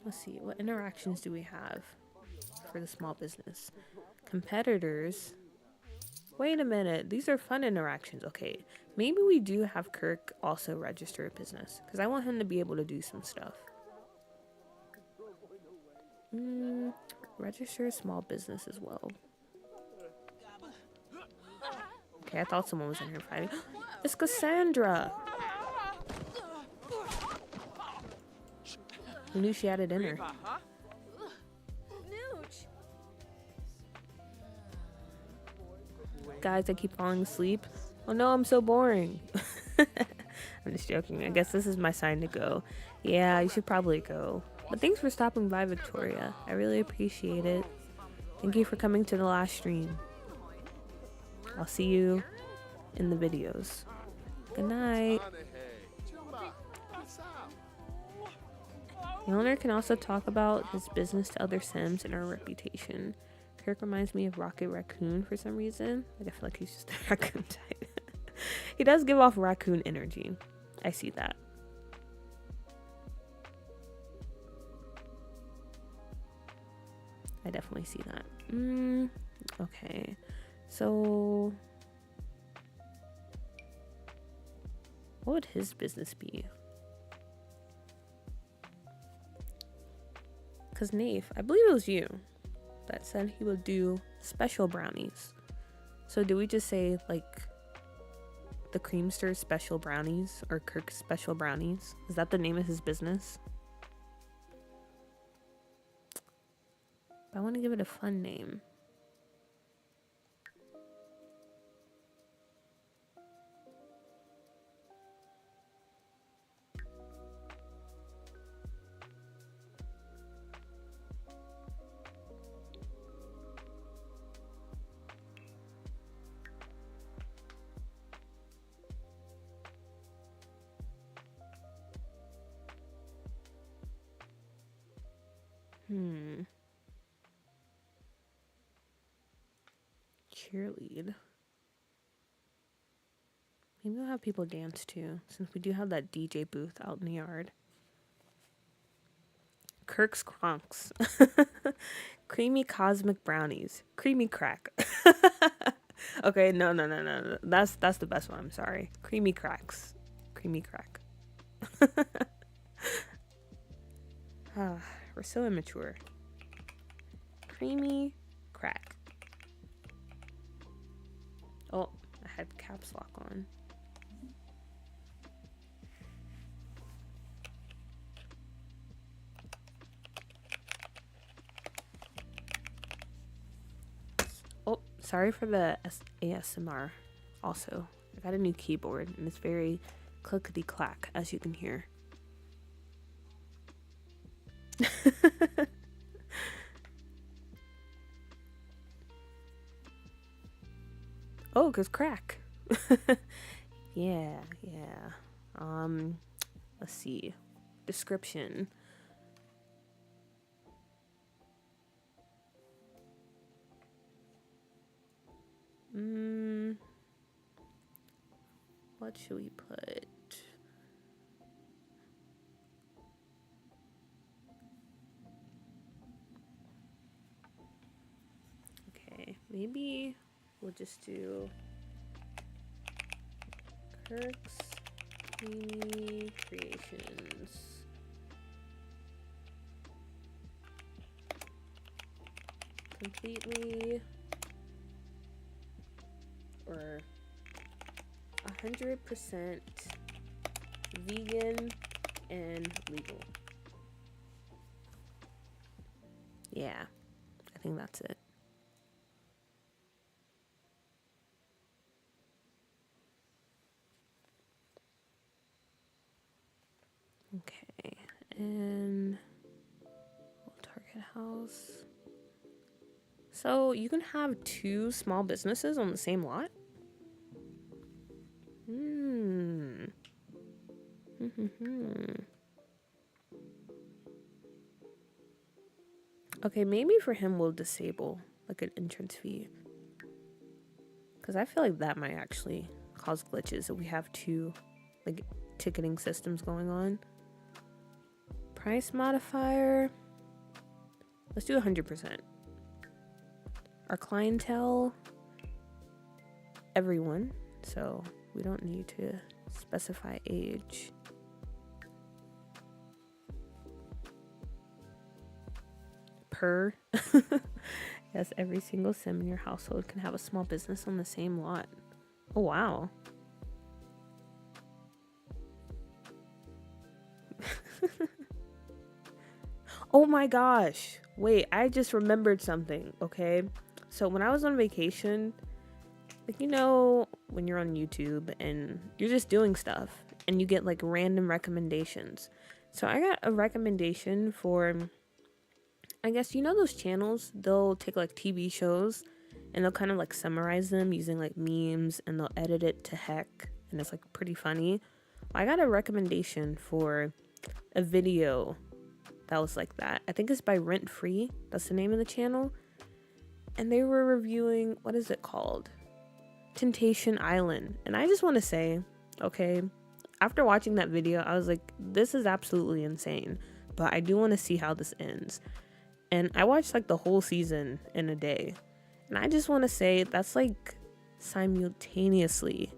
S1: Let's see. What interactions do we have for the small business? Competitors. Wait a minute. These are fun interactions. Okay. Maybe we do have Kirk also register a business because I want him to be able to do some stuff. Register a small business as well. Okay, I thought someone was in here fighting. It's Cassandra. Who knew she had it in her? Guys, I keep falling asleep. Oh no, I'm so boring. I'm just joking. I guess this is my sign to go. Yeah, you should probably go. But thanks for stopping by, Victoria. I really appreciate it. Thank you for coming to the last stream. I'll see you in the videos. Good night. The owner can also talk about his business to other Sims and our reputation. Kirk reminds me of Rocket Raccoon for some reason. Like, I feel like he's just a raccoon type. He does give off raccoon energy. I see that. I definitely see that. Okay. So, what would his business be? Because Naif, I believe it was you that said he would do special brownies. So do we just say like the Creamster special brownies or Kirk's special brownies? Is that the name of his business? But I want to give it a fun name. Cheerlead. Maybe we'll have people dance too, since we do have that DJ booth out in the yard. Kirk's Kronks. Creamy cosmic brownies. Creamy crack. Okay, no. That's the best one. I'm sorry. Creamy cracks. Creamy crack. We're so immature. Creamy crack. Oh, I had caps lock on. Oh, sorry for the ASMR. Also, I got a new keyboard and it's very clickety clack, as you can hear. Oh, 'cause crack. Yeah. Let's see. Description. What should we put? Okay, maybe we'll just do Kirk's Creamy Creations. Completely or 100% vegan and legal. Yeah, I think that's it. Okay, and house. So you can have 2 small businesses on the same lot? Hmm. Okay, maybe for him we'll disable like an entrance fee. Because I feel like that might actually cause glitches if we have 2 like ticketing systems going on. Price modifier. Let's do 100%. Our clientele, everyone. So we don't need to specify age. Per. Yes, every single sim in your household can have a small business on the same lot. Oh, wow. Oh my gosh. Wait, I just remembered something, okay? So when I was on vacation, like, you know, when you're on YouTube and you're just doing stuff and you get like random recommendations. So I got a recommendation for, I guess, you know, those channels, they'll take like TV shows and they'll kind of like summarize them using like memes and they'll edit it to heck and it's like pretty funny. I got a recommendation for a video that was like that. I think it's by Rent Free. That's the name of the channel. And they were reviewing, what is it called? Temptation Island. And I just want to say, okay, after watching that video, I was like, this is absolutely insane. But I do want to see how this ends. And I watched like the whole season in a day. And I just want to say that's like simultaneously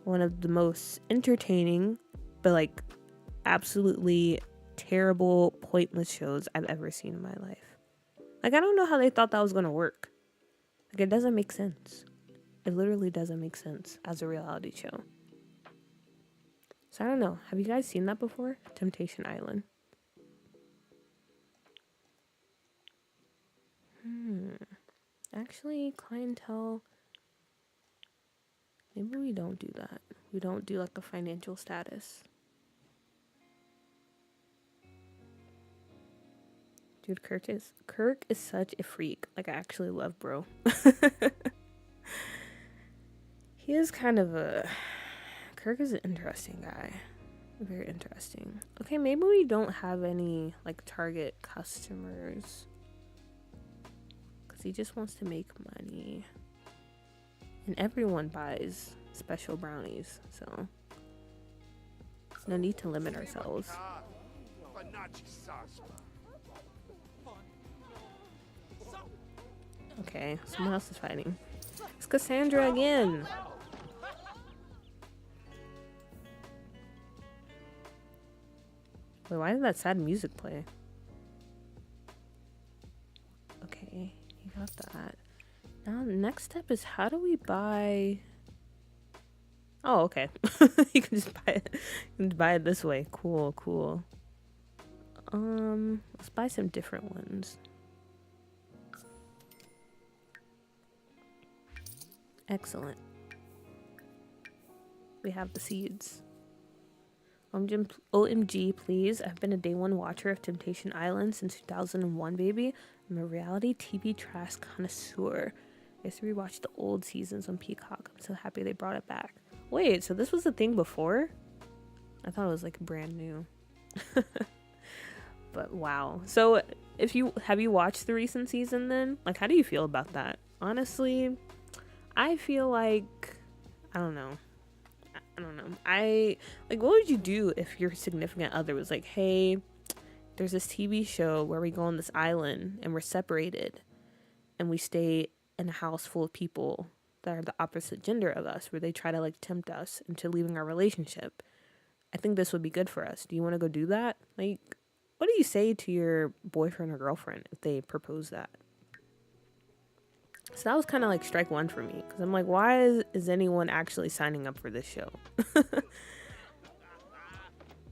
S1: one of the most entertaining, but like absolutely terrible, pointless shows I've ever seen in my life. Like, I don't know how they thought that was going to work. Like, it doesn't make sense. It literally doesn't make sense as a reality show. So I don't know. Have you guys seen that before? Temptation Island. Actually, clientele. Maybe we don't do that. We don't do like a financial status. Dude, Kirk is such a freak. Like, I actually love bro. He is kind of a... Kirk is an interesting guy. Very interesting. Okay, maybe we don't have any, like, target customers. Because he just wants to make money. And everyone buys special brownies, so... no need to limit ourselves. Okay, someone else is fighting. It's Cassandra again! Wait, why did that sad music play? Okay, you got that. Now, the next step is how do we buy... Oh, okay. You can just buy it. You can buy it this way. Cool, cool. Let's buy some different ones. Excellent. We have the seeds. OMG, please. I've been a day one watcher of Temptation Island since 2001, baby. I'm a reality TV trash connoisseur. I used to rewatch the old seasons on Peacock. I'm so happy they brought it back. Wait, so this was the thing before? I thought it was like brand new. But wow. So have you watched the recent season then? Like, how do you feel about that? Honestly, I feel like, I don't know. What would you do if your significant other was like, hey, there's this TV show where we go on this island and we're separated and we stay in a house full of people that are the opposite gender of us, where they try to like tempt us into leaving our relationship. I think this would be good for us. Do you want to go do that? Like, what do you say to your boyfriend or girlfriend if they propose that? So that was kind of like strike one for me, because I'm like, why is anyone actually signing up for this show?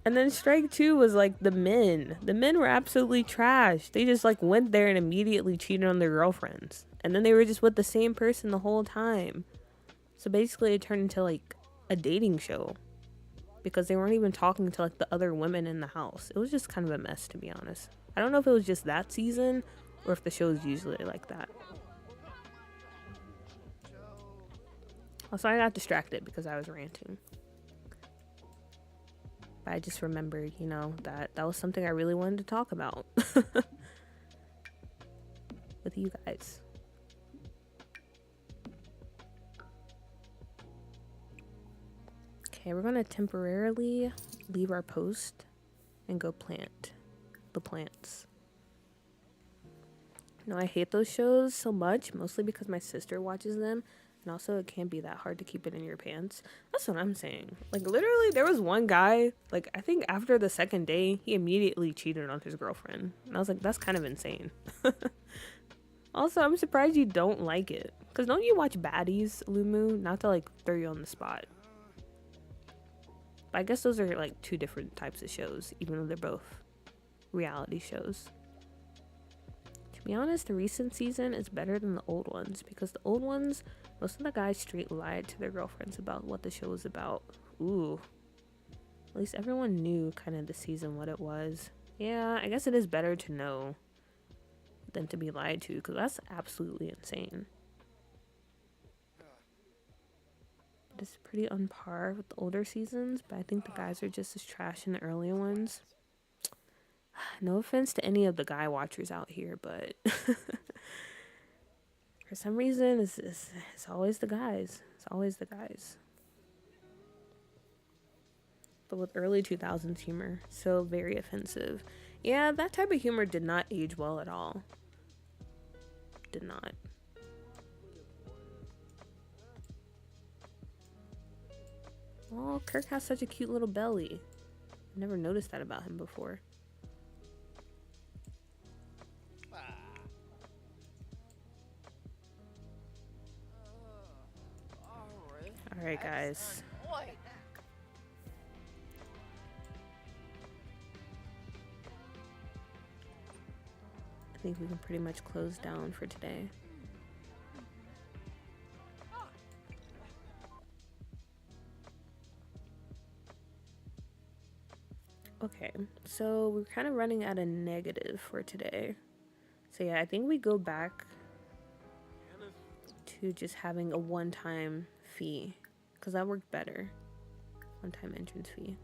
S1: And then strike two was like the men. The men were absolutely trash. They just like went there and immediately cheated on their girlfriends. And then they were just with the same person the whole time. So basically it turned into like a dating show, because they weren't even talking to like the other women in the house. It was just kind of a mess, to be honest. I don't know if it was just that season or if the show's usually like that. Also, I got distracted because I was ranting. But I just remembered, that was something I really wanted to talk about with you guys. Okay, we're gonna temporarily leave our post and go plant the plants. I hate those shows so much, mostly because my sister watches them, and also it can't be that hard to keep it in your pants. That's what I'm saying. Like, literally, there was one guy, like, I think after the second day, he immediately cheated on his girlfriend. And I was like, that's kind of insane. Also, I'm surprised you don't like it. Because don't you watch Baddies, Lumu? Not to, like, throw you on the spot. But I guess those are, like, two different types of shows, even though they're both reality shows. To be honest, the recent season is better than the old ones because the old ones, most of the guys straight lied to their girlfriends about what the show was about. Ooh. At least everyone knew kind of the season what it was. Yeah, I guess it is better to know than to be lied to because that's absolutely insane. But it's pretty on par with the older seasons, but I think the guys are just as trash in the earlier ones. No offense to any of the guy watchers out here, but for some reason, it's always the guys. It's always the guys. But with early 2000s humor, so very offensive. Yeah, that type of humor did not age well at all. Did not. Oh, Kirk has such a cute little belly. I never noticed that about him before. Alright, guys. I think we can pretty much close down for today. Okay, so we're kind of running at a negative for today. So yeah, I think we go back to just having a one-time fee because that worked better. One-time entrance fee.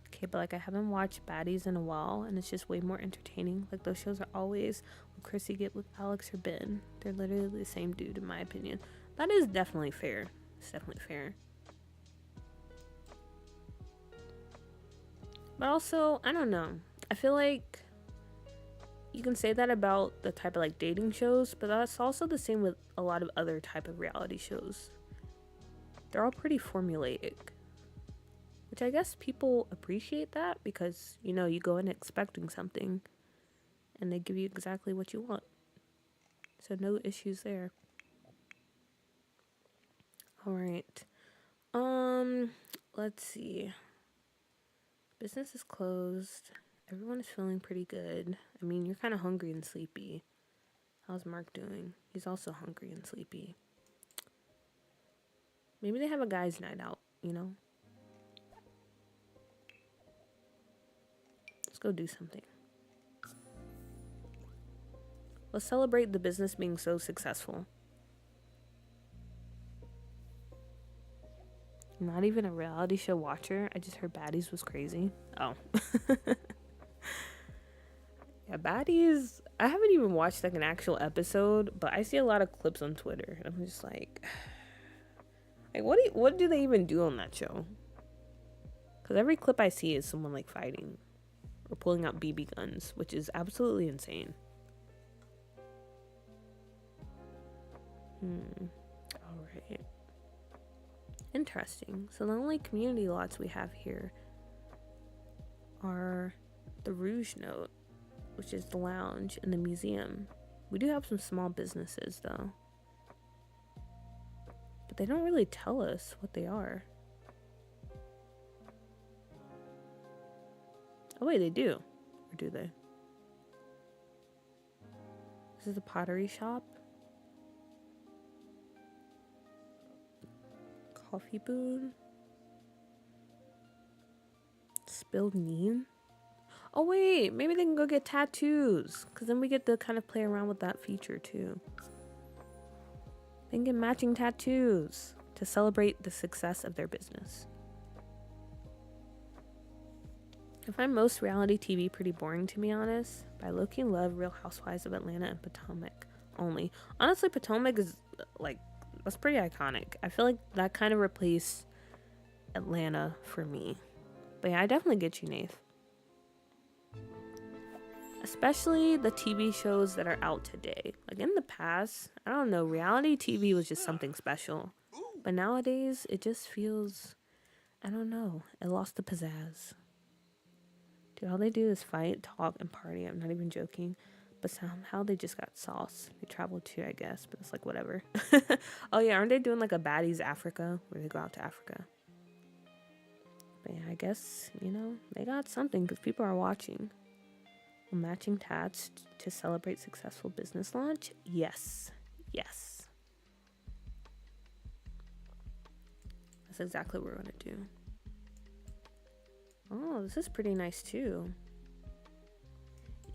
S1: Okay, but like I haven't watched Baddies in a while and it's just way more entertaining. Like those shows are always what Chrissy get with Alex or Ben. They're literally the same dude in my opinion. That is definitely fair. It's definitely fair. But also, I don't know. I feel like you can say that about the type of like dating shows, but that's also the same with a lot of other type of reality shows. They're all pretty formulaic. Which I guess people appreciate that because, you go in expecting something and they give you exactly what you want. So no issues there. All right. Let's see. Business is closed. Everyone is feeling pretty good. I mean, you're kind of hungry and sleepy. How's Mark doing? He's also hungry and sleepy. Maybe they have a guys' night out, Let's go do something. Let's celebrate the business being so successful. I'm not even a reality show watcher. I just heard Baddies was crazy. Oh. Yeah, Baddies, I haven't even watched like an actual episode, but I see a lot of clips on Twitter. And I'm just like what do they even do on that show? Because every clip I see is someone like fighting or pulling out BB guns, which is absolutely insane. All right. Interesting. So the only community lots we have here are the Rouge Note, which is the lounge and the museum. We do have some small businesses though, but they don't really tell us what they are. Oh wait, they do. Or do they? This is a pottery shop. Coffee booth. Spilled Neem. Oh wait, maybe they can go get tattoos, because then we get to kind of play around with that feature too. They can get matching tattoos to celebrate the success of their business. I find most reality TV pretty boring, to be honest. But I low-key love Real Housewives of Atlanta and Potomac only. Honestly, Potomac is like, that's pretty iconic. I feel like that kind of replaced Atlanta for me. But yeah, I definitely get you, Nath. Especially the TV shows that are out today. Like in the past, I don't know, reality TV was just something special. But nowadays, it just feels, I don't know, it lost the pizzazz. Dude, all they do is fight, talk, and party. I'm not even joking. But somehow they just got sauce. They traveled too, I guess. But it's like, whatever. Oh, yeah. Aren't they doing like a Baddies Africa? Where they go out to Africa. But yeah, I guess, you know, they got something because people are watching. Matching tats to celebrate successful business launch? Yes. Yes. That's exactly what we're going to do. Oh, this is pretty nice too.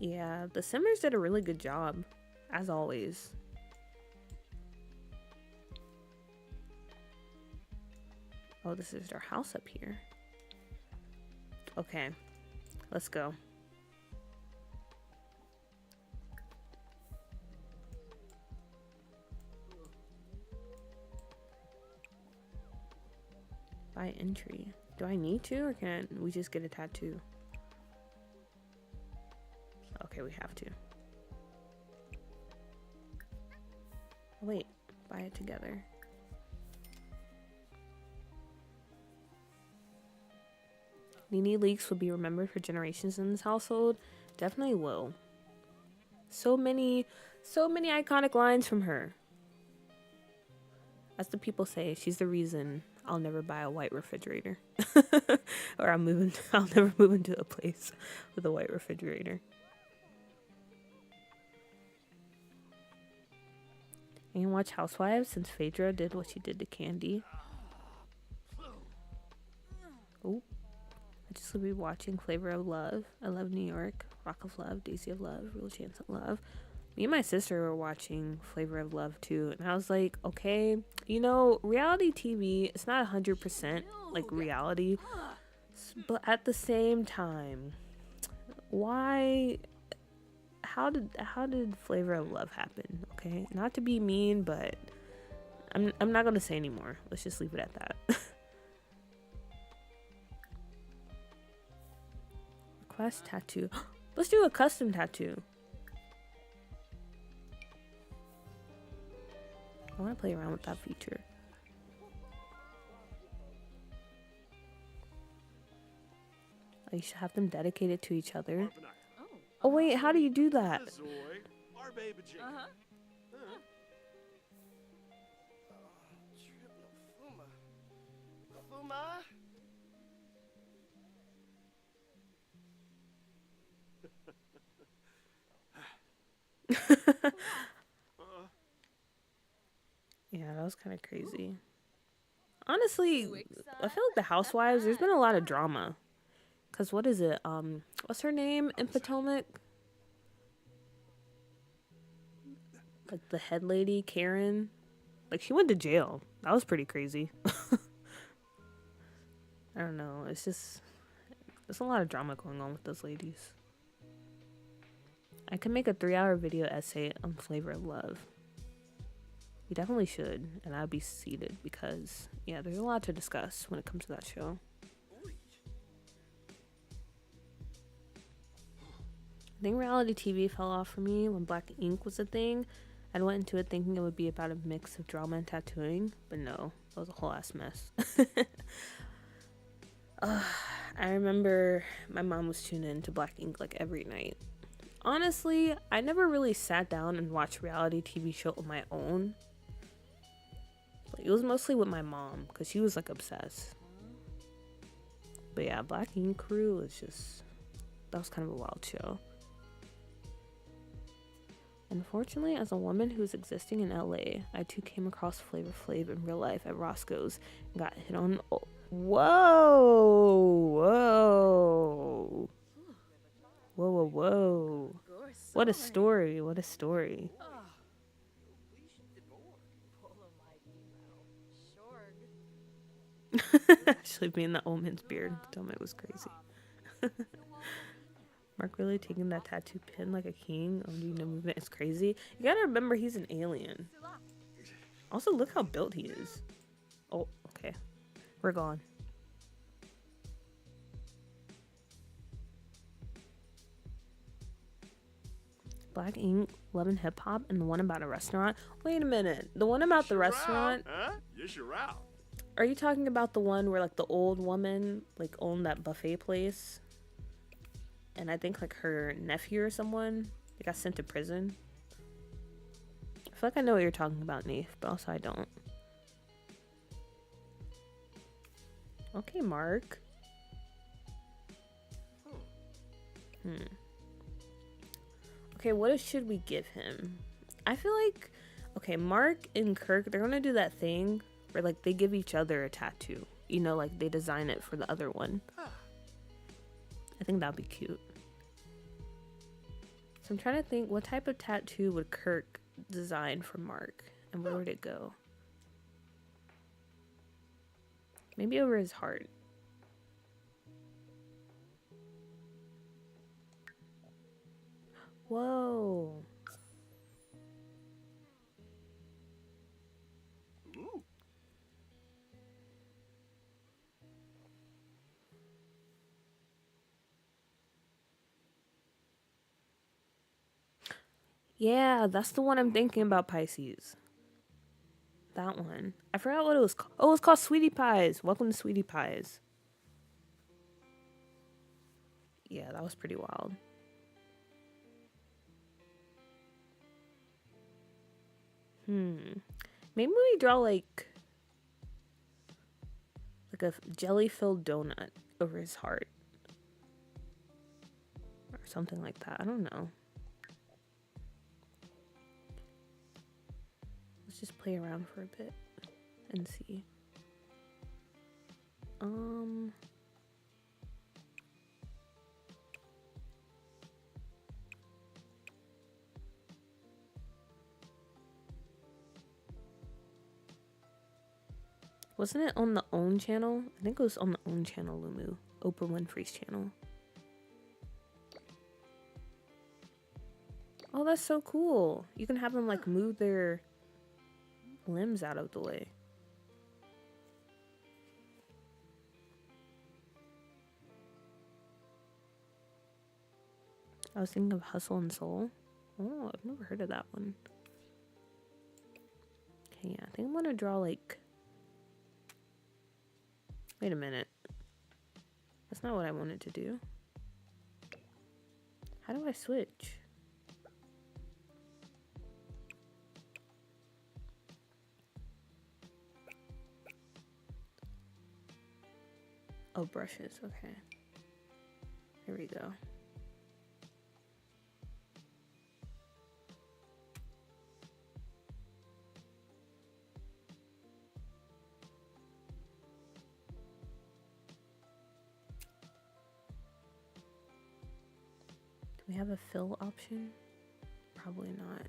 S1: Yeah, the Simmers did a really good job, as always. Oh, this is their house up here. Okay, let's go. Buy entry. Do I need to, or can we just get a tattoo? Okay, we have to. Oh, wait, buy it together. Nene Leakes will be remembered for generations in this household. Definitely will. So many iconic lines from her. As the people say, she's the reason I'll never buy a white refrigerator. Or I'll never move into a place with a white refrigerator. And watch Housewives since Phaedra did what she did to Candy. Oh, I just will be watching Flavor of Love. I Love New York, Rock of Love, Daisy of Love, Real Chance of Love. Me and my sister were watching Flavor of Love too, and I was like, okay, you know, reality TV, it's not 100% like reality, but at the same time, why? How did Flavor of Love happen? Okay, not to be mean, but I'm not gonna say anymore. Let's just leave it at that. Request tattoo. Let's do a custom tattoo. I want to play around with that feature. Oh, you should have them dedicated to each other. Oh wait, how do you do that? Yeah, that was kind of crazy. Honestly, I feel like the Housewives, there's been a lot of drama. Cause what is it? What's her name in Potomac? Like the head lady, Karen. Like she went to jail. That was pretty crazy. I don't know. It's just there's a lot of drama going on with those ladies. I could make a 3-hour video essay on Flavor of Love. You definitely should, and I'd be seated because yeah, there's a lot to discuss when it comes to that show. I think reality TV fell off for me when Black ink was a thing. I went into it thinking it would be about a mix of drama and tattooing, but no, that was a whole ass mess. I remember my mom was tuning into Black ink like every night. Honestly, I never really sat down and watched reality TV show on my own. Like, it was mostly with my mom because she was like obsessed. But yeah, Black ink crew was just, that was kind of a wild show. Unfortunately, as a woman who's existing in LA, I too came across Flavor Flav in real life at Roscoe's and got hit on. Oh, whoa! What a story. What a story. Actually being the omen's beard. Tell me it was crazy. Mark really taking that tattoo pin like a king. Oh, you know, movement is crazy. You gotta remember he's an alien. Also, look how built he is. Oh, okay. We're gone. Black Ink, Love and Hip Hop, and the one about a restaurant. Wait a minute. The one about the restaurant.
S3: Huh? Yes, you're out.
S1: Are you talking about the one where like the old woman like owned that buffet place? And I think like her nephew or someone they got sent to prison. I feel like I know what you're talking about, Nath, but also I don't. Okay, Mark. Okay, what should we give him? I feel like, okay, Mark and Kirk, they're gonna do that thing where like they give each other a tattoo. You know, like they design it for the other one. I think that'd be cute. So I'm trying to think, what type of tattoo would Kirk design for Mark? And where would it go? Maybe over his heart. Whoa.
S3: Ooh.
S1: Yeah, that's the one I'm thinking about, Pisces. That one. I forgot what it was called. Oh, it was called Sweetie Pies. Welcome to Sweetie Pies. Yeah, that was pretty wild. Maybe we draw like a jelly-filled donut over his heart. Or something like that. I don't know. Let's just play around for a bit and see. Wasn't it on the OWN channel? I think it was on the OWN channel, Lumu. Oprah Winfrey's channel. Oh, that's so cool. You can have them like move their limbs out of the way. I was thinking of Hustle and Soul. Oh, I've never heard of that one. Okay, yeah, I think I'm gonna draw like... Wait a minute. That's not what I wanted to do. How do I switch? Oh, brushes. Okay. Here we go. Do we have a fill option? Probably not.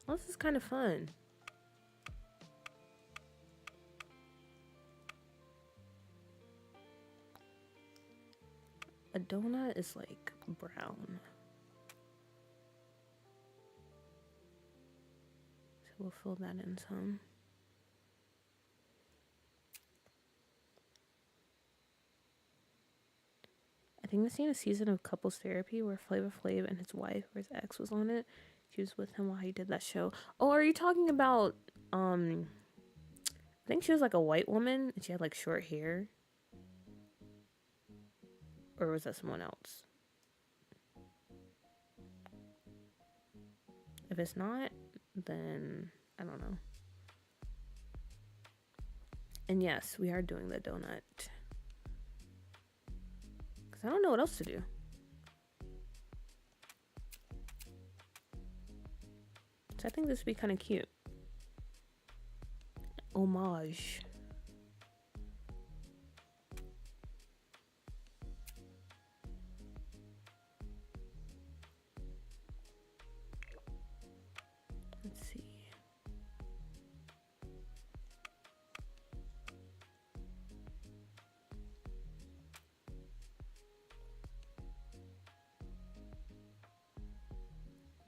S1: Well, this is kind of fun. A donut is like brown. So we'll fill that in some. I think this scene a season of couples therapy where Flavor Flav and his wife, or his ex, was on it. She was with him while he did that show. Oh, are you talking about I think she was like a white woman and she had like short hair? Or was that someone else? If it's not, then I don't know. And yes, we are doing the donut. Because I don't know what else to do. So I think this would be kind of cute. Homage.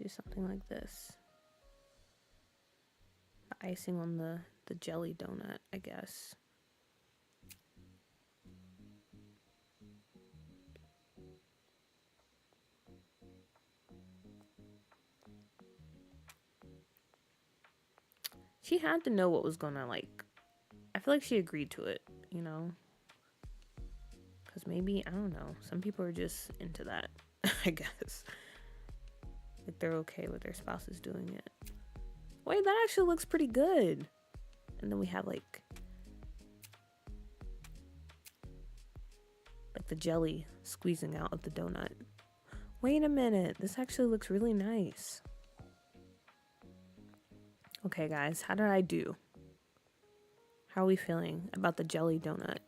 S1: do something like this. The icing on the jelly donut, I guess. She had to know what was gonna, like, I feel like she agreed to it, you know? Because maybe, I don't know, some people are just into that, I guess. Like, they're okay with their spouses doing it. Wait, that actually looks pretty good. And then we have, like the jelly squeezing out of the donut. Wait a minute, this actually looks really nice. Okay, guys, how did I do? How are we feeling about the jelly donut?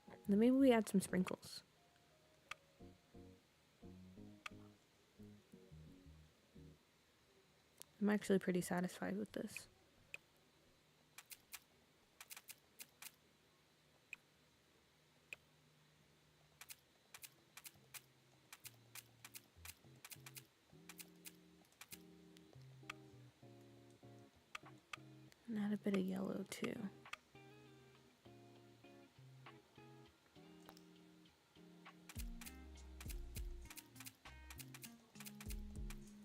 S1: And then maybe we add some sprinkles. I'm actually pretty satisfied with this. And add a bit of yellow too.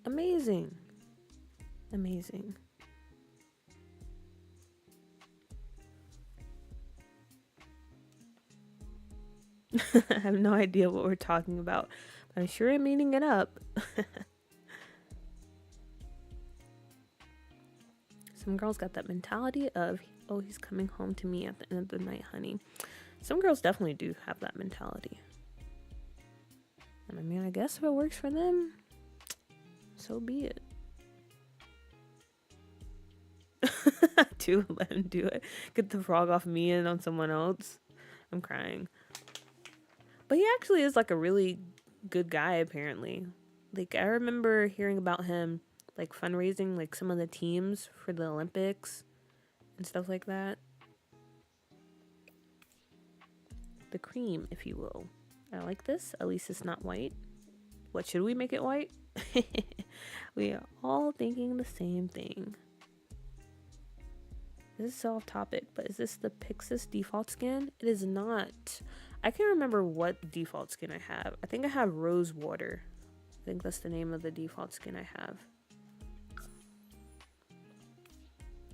S1: Amazing. Amazing. I have no idea what we're talking about, but I'm sure I'm eating it up. Some girls got that mentality of, oh, he's coming home to me at the end of the night, honey. Some girls definitely do have that mentality. And I mean, I guess if it works for them, so be it. To let him do it. Get the frog off me and on someone else. I'm crying. But he actually is like a really good guy, apparently. Like, I remember hearing about him, like, fundraising, like, some of the teams for the Olympics and stuff like that. The cream, if you will. I like this. At least it's not white. What, should we make it white? We are all thinking the same thing. This is so off topic, but is this the Pixis default skin? It is not. I can't remember what default skin I have. I think I have Rose Water. I think that's the name of the default skin I have.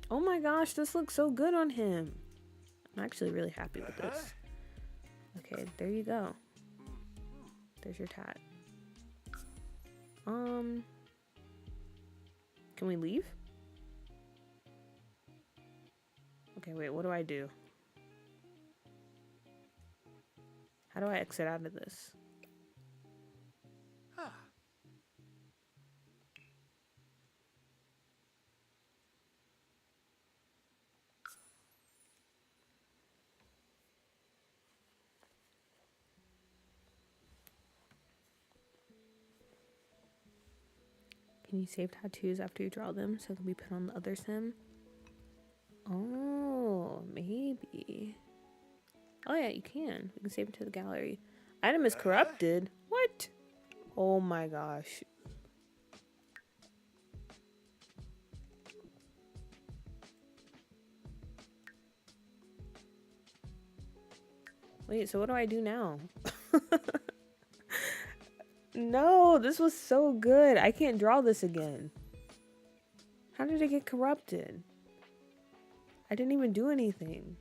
S1: Oh my gosh, this looks so good on him. I'm actually really happy with this. Okay, there you go. There's your tat. Can we leave? Okay, wait, what do I do? How do I exit out of this? Can you save tattoos after you draw them so they can be put on the other sim? Oh, maybe. Oh yeah, you can. You can save it to the gallery. Item is corrupted. What? Oh my gosh. Wait, so what do I do now? No, this was so good. I can't draw this again. How did it get corrupted? I didn't even do anything.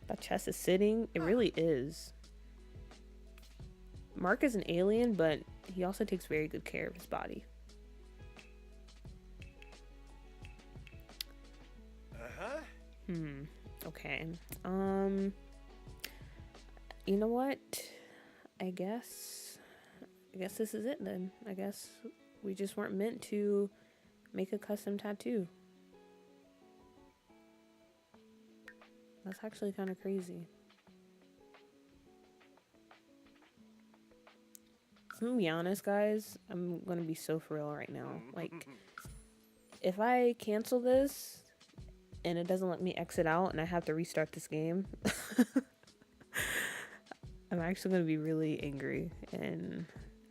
S1: That chest is sitting. It really is. Mark is an alien, but he also takes very good care of his body. Okay. You know what? I guess this is it then. I guess we just weren't meant to make a custom tattoo. That's actually kind of crazy. I'm gonna be honest, guys. I'm gonna be so for real right now. Like, if I cancel this and it doesn't let me exit out and I have to restart this game, I'm actually gonna be really angry and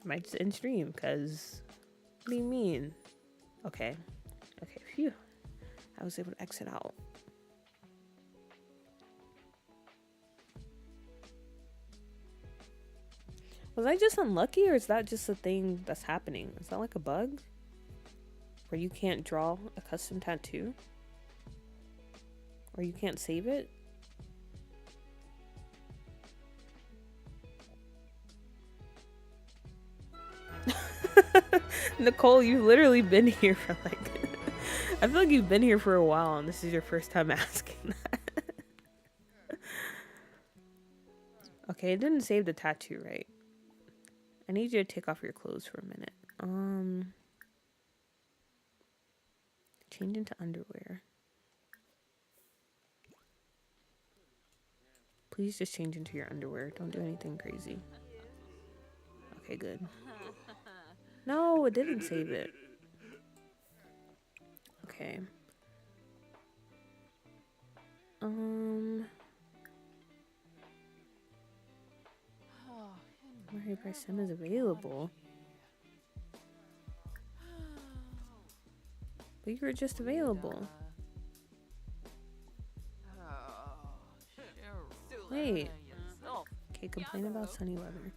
S1: I might just end stream because what do you mean? Okay. Okay, phew. I was able to exit out. Was I just unlucky or is that just a thing that's happening? Is that like a bug? Where you can't draw a custom tattoo? Or you can't save it? Nicole, you've literally been here for like... I feel like you've been here for a while and this is your first time asking that. Okay, it didn't save the tattoo, right? I need you to take off your clothes for a minute. Change into underwear. Please just change into your underwear. Don't do anything crazy. Okay, good. No, it didn't save it. Okay. Mario by Sim is available. But you were just available. Wait. Okay, complain about sunny weather.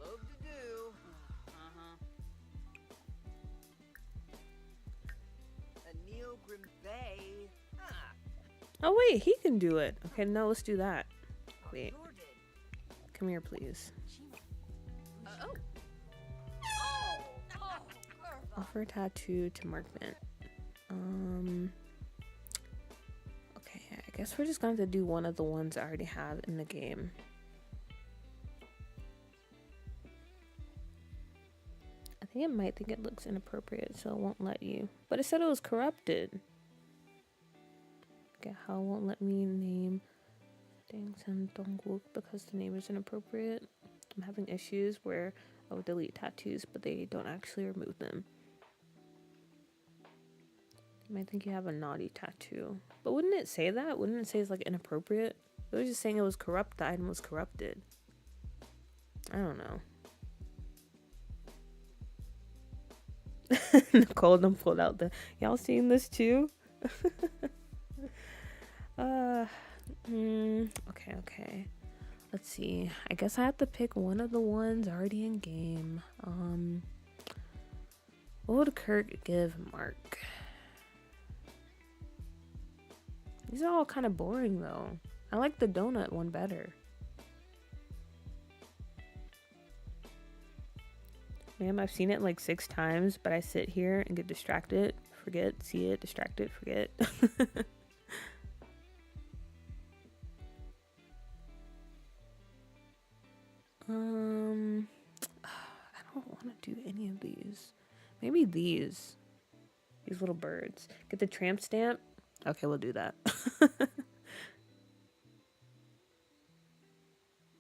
S2: Love to do. A Neo Grimbay.
S1: Oh wait, he can do it. Okay, no, let's do that. Wait. Come here, please. Offer tattoo to Markman. Okay, I guess we're just going to do one of the ones I already have in the game. I think it might think it looks inappropriate, so it won't let you. But it said it was corrupted. Okay, how it won't let me name Dangsan Dongguk because the name is inappropriate. I'm having issues where I would delete tattoos, but they don't actually remove them. You might think you have a naughty tattoo. But wouldn't it say that? Wouldn't it say it's like inappropriate? It was just saying it was corrupt. The item was corrupted. I don't know. Nicole done pulled out the... Y'all seeing this too? Okay. Let's see. I guess I have to pick one of the ones already in game. What would Kirk give Mark? These are all kind of boring though. I like the donut one better. Ma'am, I've seen it like 6 times, but I sit here and get distracted, forget, see it, distracted, forget. I don't want to do any of these. Maybe these. These little birds. Get the tramp stamp. Okay, we'll do that.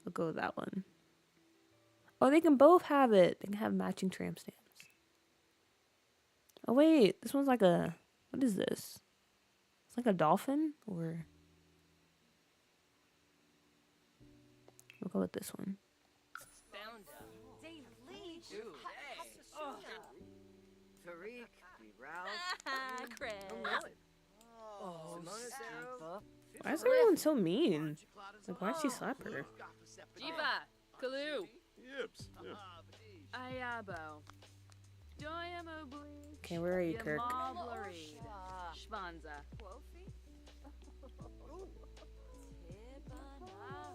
S1: We'll go with that one. Oh, they can both have it. They can have matching tramp stamps. Oh, wait. This one's like a... What is this? It's like a dolphin? Or... We'll go with this one.
S2: Tariq, Ralph.
S4: Chris.
S2: Oh,
S1: Why is everyone so mean? Like, why'd she slap her?
S4: Jiva. Kalu.
S3: Yips. Yeah.
S4: Ayabo. Doyamo
S1: Okay, where are you, Kirk?
S4: Schwanza.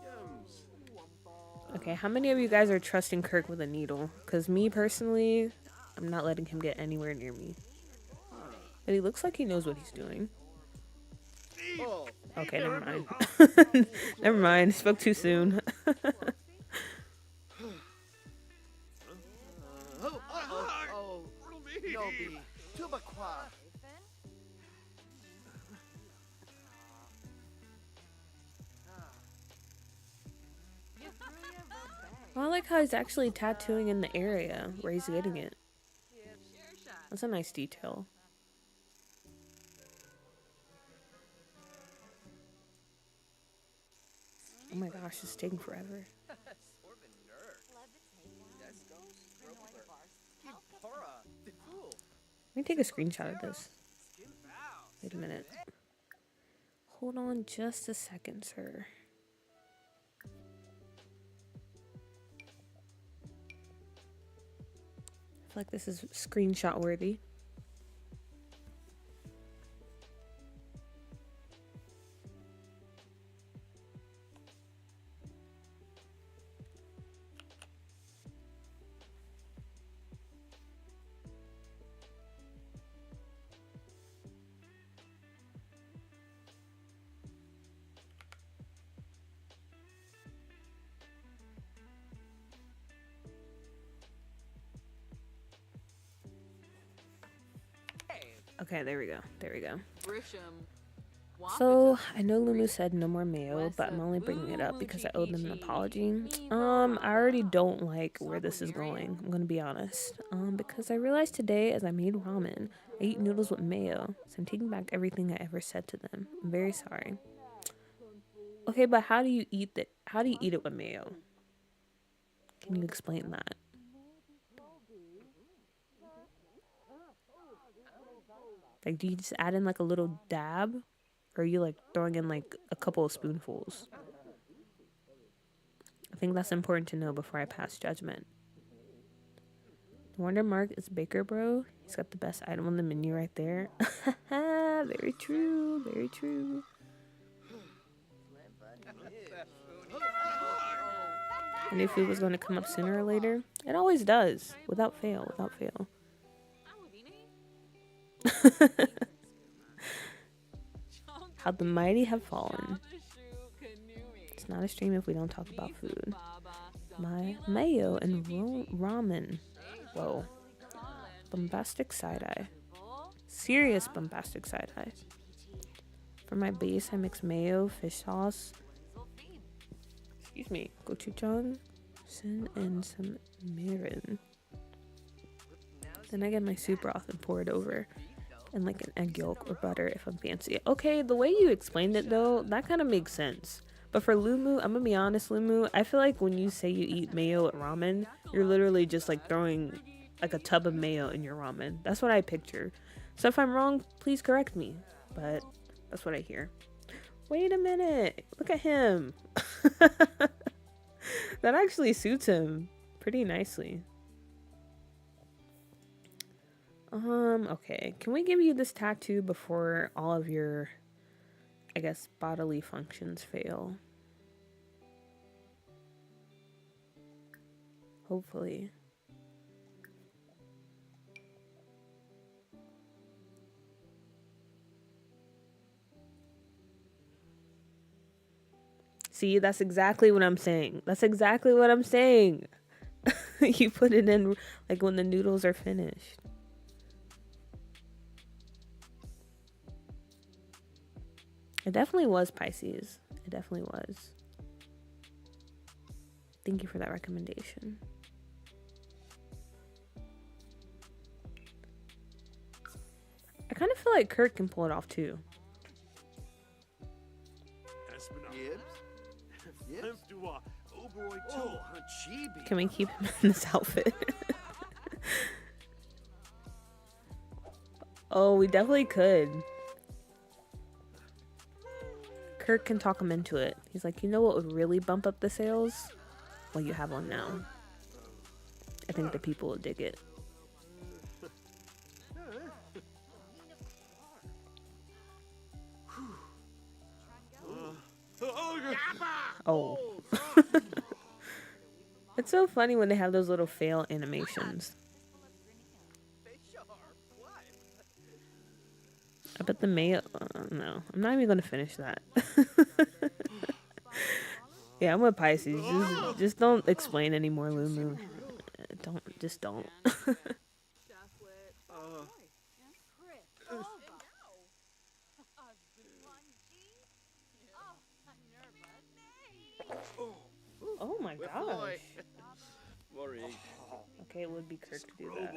S3: Yums.
S1: Okay, how many of you guys are trusting Kirk with a needle? Because me, personally, I'm not letting him get anywhere near me. But he looks like he knows what he's doing. Okay, never mind. Never mind, spoke too soon.
S2: Nobi. Tubaqua.
S1: I like how he's actually tattooing in the area where he's getting it. That's a nice detail. Oh my gosh, it's taking forever. me take a screenshot of this. Wait a minute. Hold on just a second, sir. I feel like this is screenshot worthy. Okay, there we go. There we go.
S4: Grisham.
S1: So, I know Lulu said no more mayo, but I'm only bringing it up because I owed them an apology. I already don't like where this is going, I'm gonna be honest. Because I realized today as I made ramen, I eat noodles with mayo, so I'm taking back everything I ever said to them. I'm very sorry. Okay, but how do you eat that? How do you eat it with mayo? Can you explain that? Like, do you just add in like a little dab? Or are you like throwing in like a couple of spoonfuls? I think that's important to know before I pass judgment. The wonder mark is Baker Bro. He's got the best item on the menu right there. Very true. Very true. I knew food was going to come up sooner or later. It always does. Without fail. Without fail. How the mighty have fallen. It's not a stream if we don't talk about food. My mayo and ramen. Whoa. Bombastic side-eye. Serious bombastic side-eye. For my base, I mix mayo, fish sauce, excuse me, gochujang, sin, and some mirin. Then I get my soup broth and pour it over. And like an egg yolk or butter if I'm fancy. Okay, the way you explained it though, that kind of makes sense. But for Lumu, I'm gonna be honest, Lumu, I feel like when you say you eat mayo at ramen, you're literally just like throwing like a tub of mayo in your ramen. That's what I picture. So if I'm wrong, please correct me. But that's what I hear. Wait a minute. Look at him. That actually suits him pretty nicely. Okay. Can we give you this tattoo before all of your, I guess, bodily functions fail? Hopefully. See, that's exactly what I'm saying. That's exactly what I'm saying. You put it in like when the noodles are finished. It definitely was Pisces. It definitely was. Thank you for that recommendation. I kind of feel like Kurt can pull it off too. Can we keep him in this outfit? Oh, we definitely could. Kirk can talk him into it. He's like, you know what would really bump up the sales? What you have on now. I think the people will dig it. Oh. It's so funny when they have those little fail animations. I bet the mayo... no, I'm not even going to finish that. Yeah, I'm with Pisces. Just don't explain anymore, Lumu. Just don't. Oh my gosh. Okay, it would be Kirk to do that.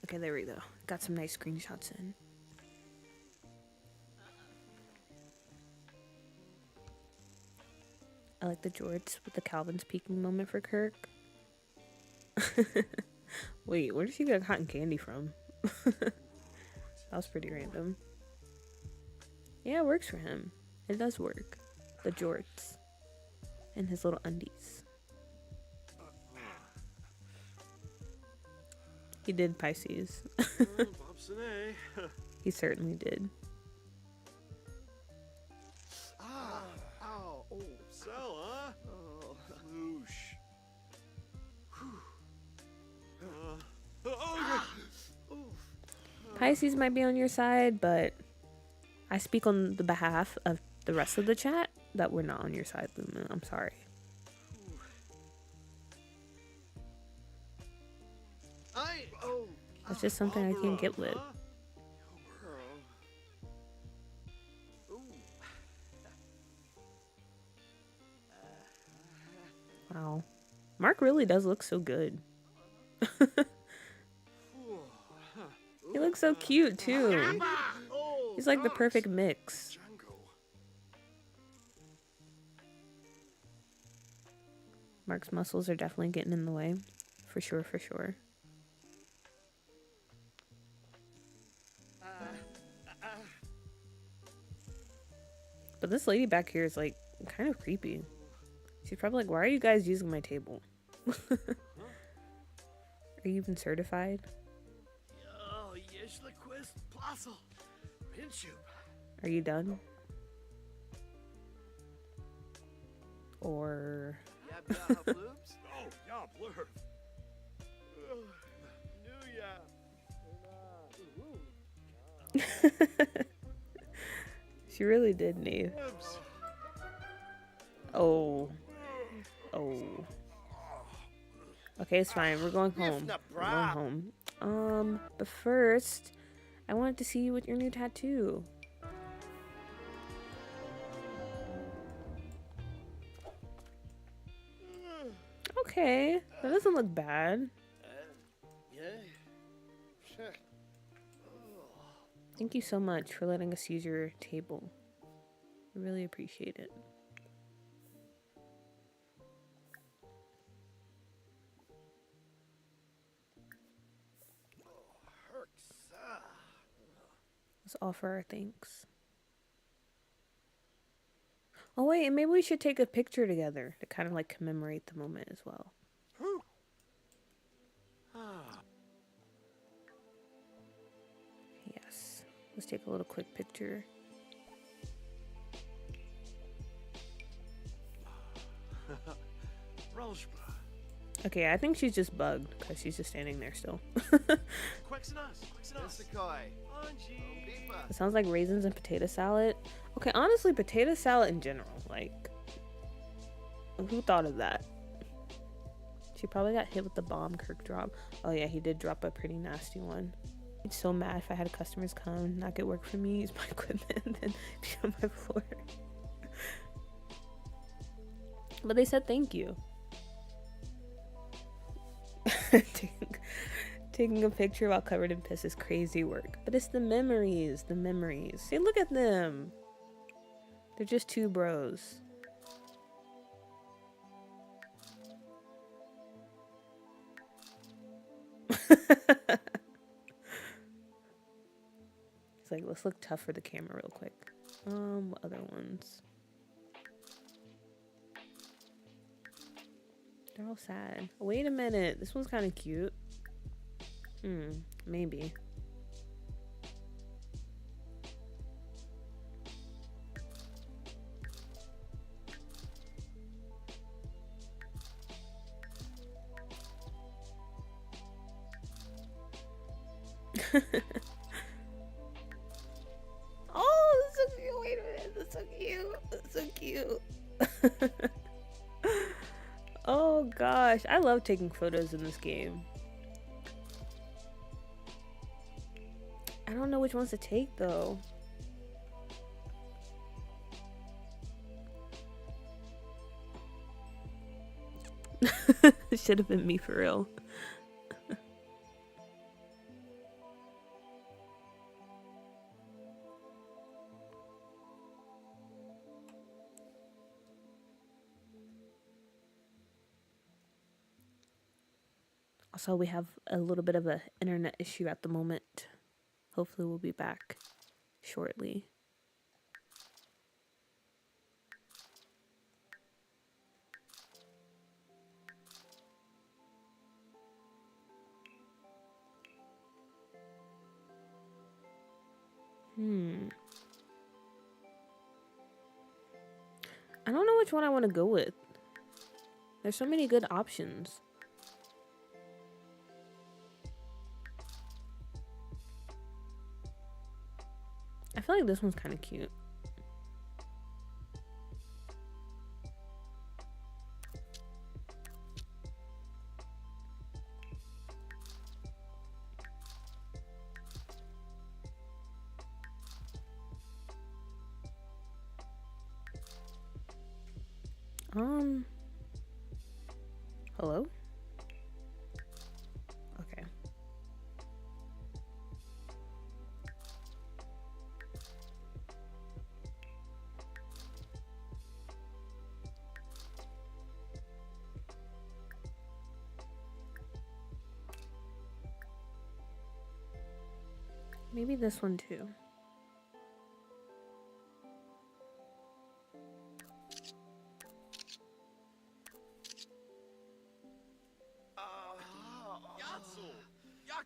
S1: Okay, there we go. Got some nice screenshots in. I like the jorts with the Calvin's peaking moment for Kirk. Wait, where did she get cotton candy from? That was pretty random. Yeah, it works for him. It does work. The jorts. And his little undies. He did Pisces.
S3: Bobson.
S1: He certainly did.
S2: Ah, ow, oh,
S3: Sell, huh?
S2: oh.
S3: Loosh. Oh,
S1: Pisces might be on your side, but I speak on the behalf of the rest of the chat that we're not on your side, Lumen. I'm sorry.
S2: Oh,
S1: That's just something I can't get with. Wow. Mark really does look so good. He looks so cute, too. He's like the perfect mix.
S3: Django.
S1: Mark's muscles are definitely getting in the way. For sure, for sure. But this lady back here is like kind of creepy. She's probably like, why are you guys using my table? Are you even certified?
S2: oh, jeśli quest plaza. Pinchu.
S1: Are you done? Or
S2: Yab yab bloops.
S3: Oh, yeah, blurb.
S2: New yab.
S1: she really did, Nave. Oh. Oh. Okay, it's fine. We're going home. We're going home. But first, I wanted to see you with your new tattoo. Okay, that doesn't look bad.
S2: Yeah. Sure.
S1: Thank you so much for letting us use your table. I really appreciate it. Let's offer our thanks. Oh wait, and maybe we should take a picture together to kind of like commemorate the moment as well. Yes. Let's take a little quick picture. Okay, I think she's just bugged because she's just standing there still. It sounds like raisins and potato salad. Okay, honestly, potato salad in general, like, who thought of that? She probably got hit with the bomb Kirk drop. Oh yeah, he did drop a pretty nasty one. I'd so mad if I had customers come, not get work for me, use my equipment, and then be on my floor. But they said thank you. Taking a picture while covered in piss is crazy work. But it's the memories, the memories. See, look at them. They're just two bros. It's like, let's look tough for the camera real quick. What other ones? They're all sad. Wait a minute. This one's kind of cute. Maybe. Oh, that's so cute. Wait a minute. That's so cute. That's so cute. Oh gosh, I love taking photos in this game. I don't know which ones to take though. It should have been me for real. Also, we have a little bit of an internet issue at the moment. Hopefully, we'll be back shortly. I don't know which one I want to go with. There's so many good options. I feel like this one's kind of cute. Hello? Okay. Maybe this one too.
S3: Yatsul!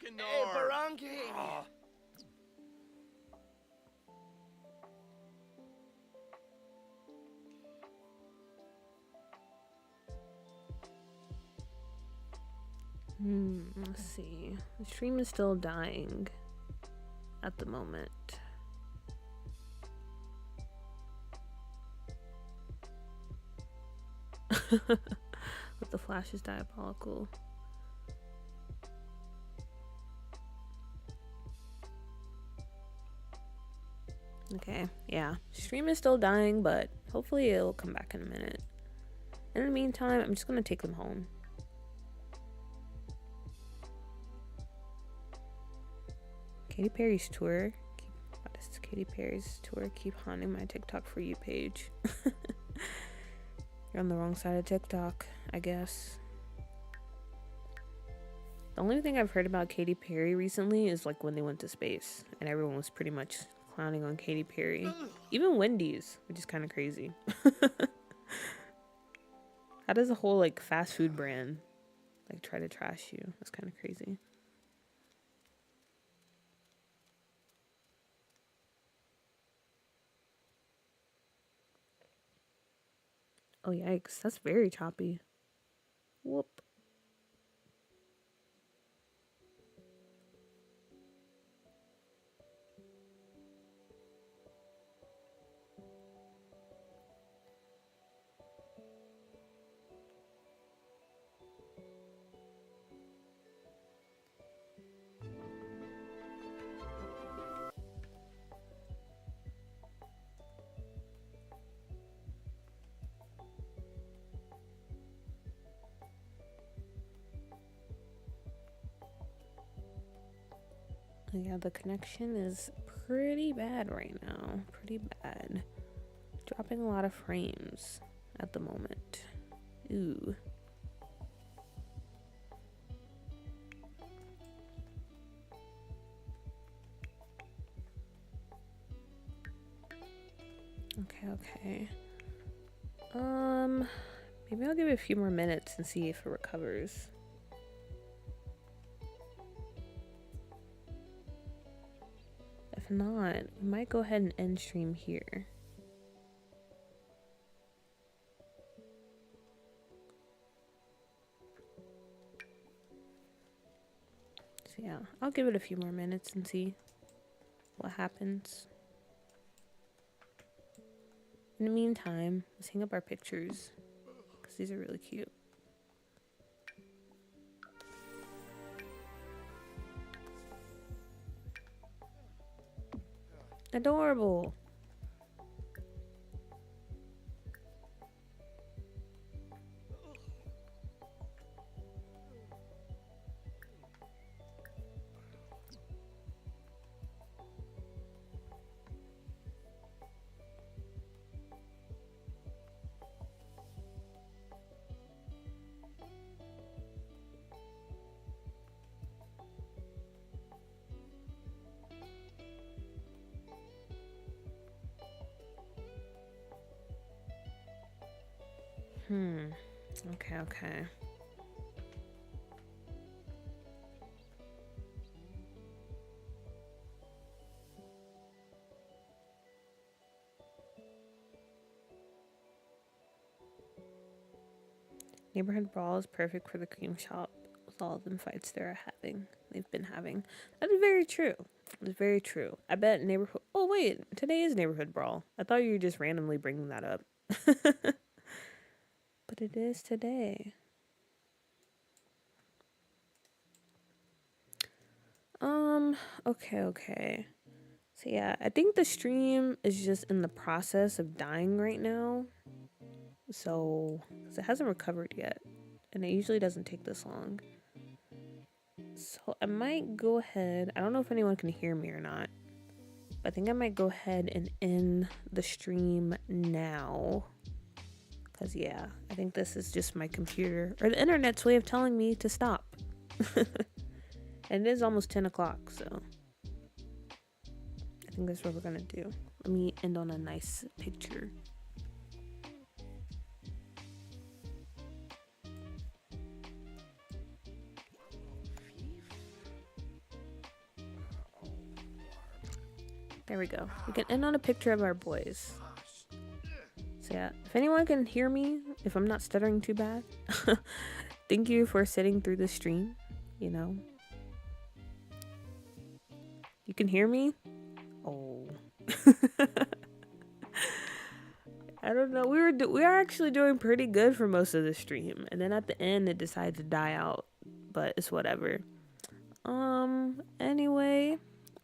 S2: Hey,
S3: Yakinar!
S2: Barangi!
S1: Let's see. The stream is still dying at the moment. But the flash is diabolical. Okay, yeah. Stream is still dying, but hopefully it'll come back in a minute. In the meantime, I'm just gonna take them home. Katy Perry's tour. What is Katy Perry's tour? Keep haunting my TikTok for you page. You're on the wrong side of TikTok, I guess. The only thing I've heard about Katy Perry recently is like when they went to space and everyone was pretty much clowning on Katy Perry. Even Wendy's, which is kind of crazy. How does a whole like fast food brand like try to trash you? That's kind of crazy. Oh yikes, that's very choppy. Whoop. Yeah, the connection is pretty bad right now. Pretty bad. Dropping a lot of frames at the moment. Ooh. Okay. Maybe I'll give it a few more minutes and see if it recovers. If not, we might go ahead and end stream here. So yeah, I'll give it a few more minutes and see what happens. In the meantime, let's hang up our pictures because these are really cute. Adorable. Okay, okay. Neighborhood Brawl is perfect for the cream shop with all of them fights they've been having. That is very true. It's very true. I bet neighborhood. Oh wait, today is Neighborhood Brawl. I thought you were just randomly bringing that up, but it is today. Okay, okay. So yeah, I think the stream is just in the process of dying right now. So, 'cause it hasn't recovered yet, and it usually doesn't take this long. So I might go ahead. I don't know if anyone can hear me or not. But I think I might go ahead and end the stream now. Because, yeah, I think this is just my computer or the internet's way of telling me to stop. And it is almost 10 o'clock, so I think that's what we're going to do. Let me end on a nice picture. There we go. We can end on a picture of our boys. So yeah, if anyone can hear me, if I'm not stuttering too bad, thank you for sitting through the stream, you know. You can hear me? Oh. I don't know. We were actually doing pretty good for most of the stream, and then at the end it decided to die out, but it's whatever. Anyway,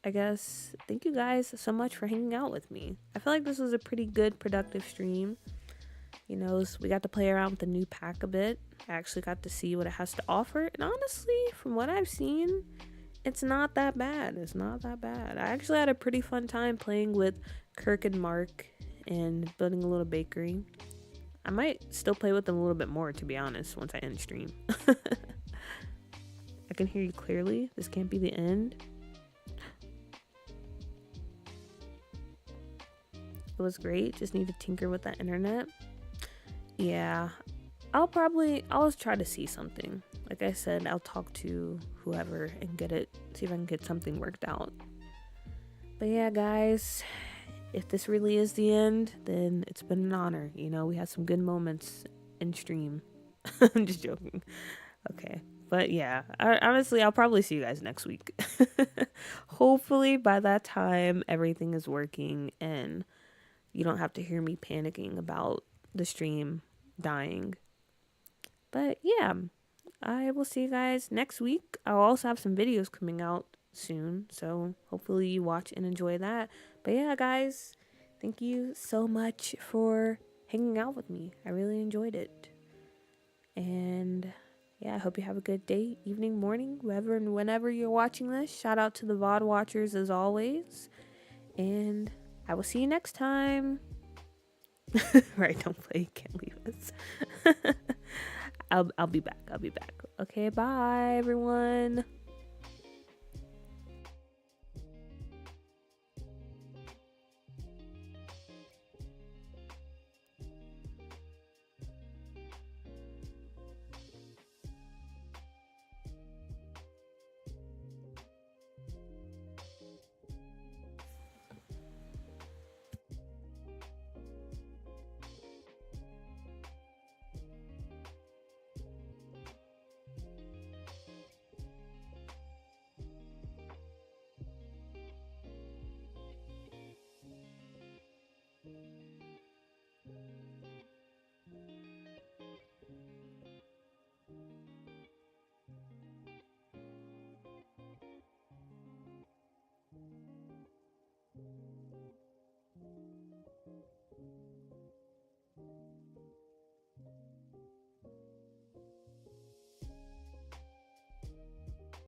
S1: I guess thank you guys so much for hanging out with me. I feel like this was a pretty good productive stream. You know, we got to play around with the new pack a bit. I actually got to see what it has to offer, and honestly, from what I've seen, it's not that bad. It's not that bad. I actually had a pretty fun time playing with Kirk and Mark and building a little bakery. I might still play with them a little bit more, to be honest, once I end stream. I can hear you clearly. This can't be the end. It was great. Just need to tinker with that internet. Yeah. I'll try to see something. Like I said, I'll talk to whoever and see if I can get something worked out. But yeah, guys, if this really is the end, then it's been an honor. You know, we had some good moments in stream. I'm just joking. Okay. But yeah, honestly, I'll probably see you guys next week. Hopefully by that time, everything is working and you don't have to hear me panicking about the stream dying. But yeah, I will see you guys next week. I'll also have some videos coming out soon, so hopefully you watch and enjoy that. But yeah, guys, thank you so much for hanging out with me. I really enjoyed it. And yeah, I hope you have a good day, evening, morning, wherever and whenever you're watching this. Shout out to the VOD watchers as always. And I will see you next time. Right, don't play, can't leave us. I'll be back. Okay, bye everyone.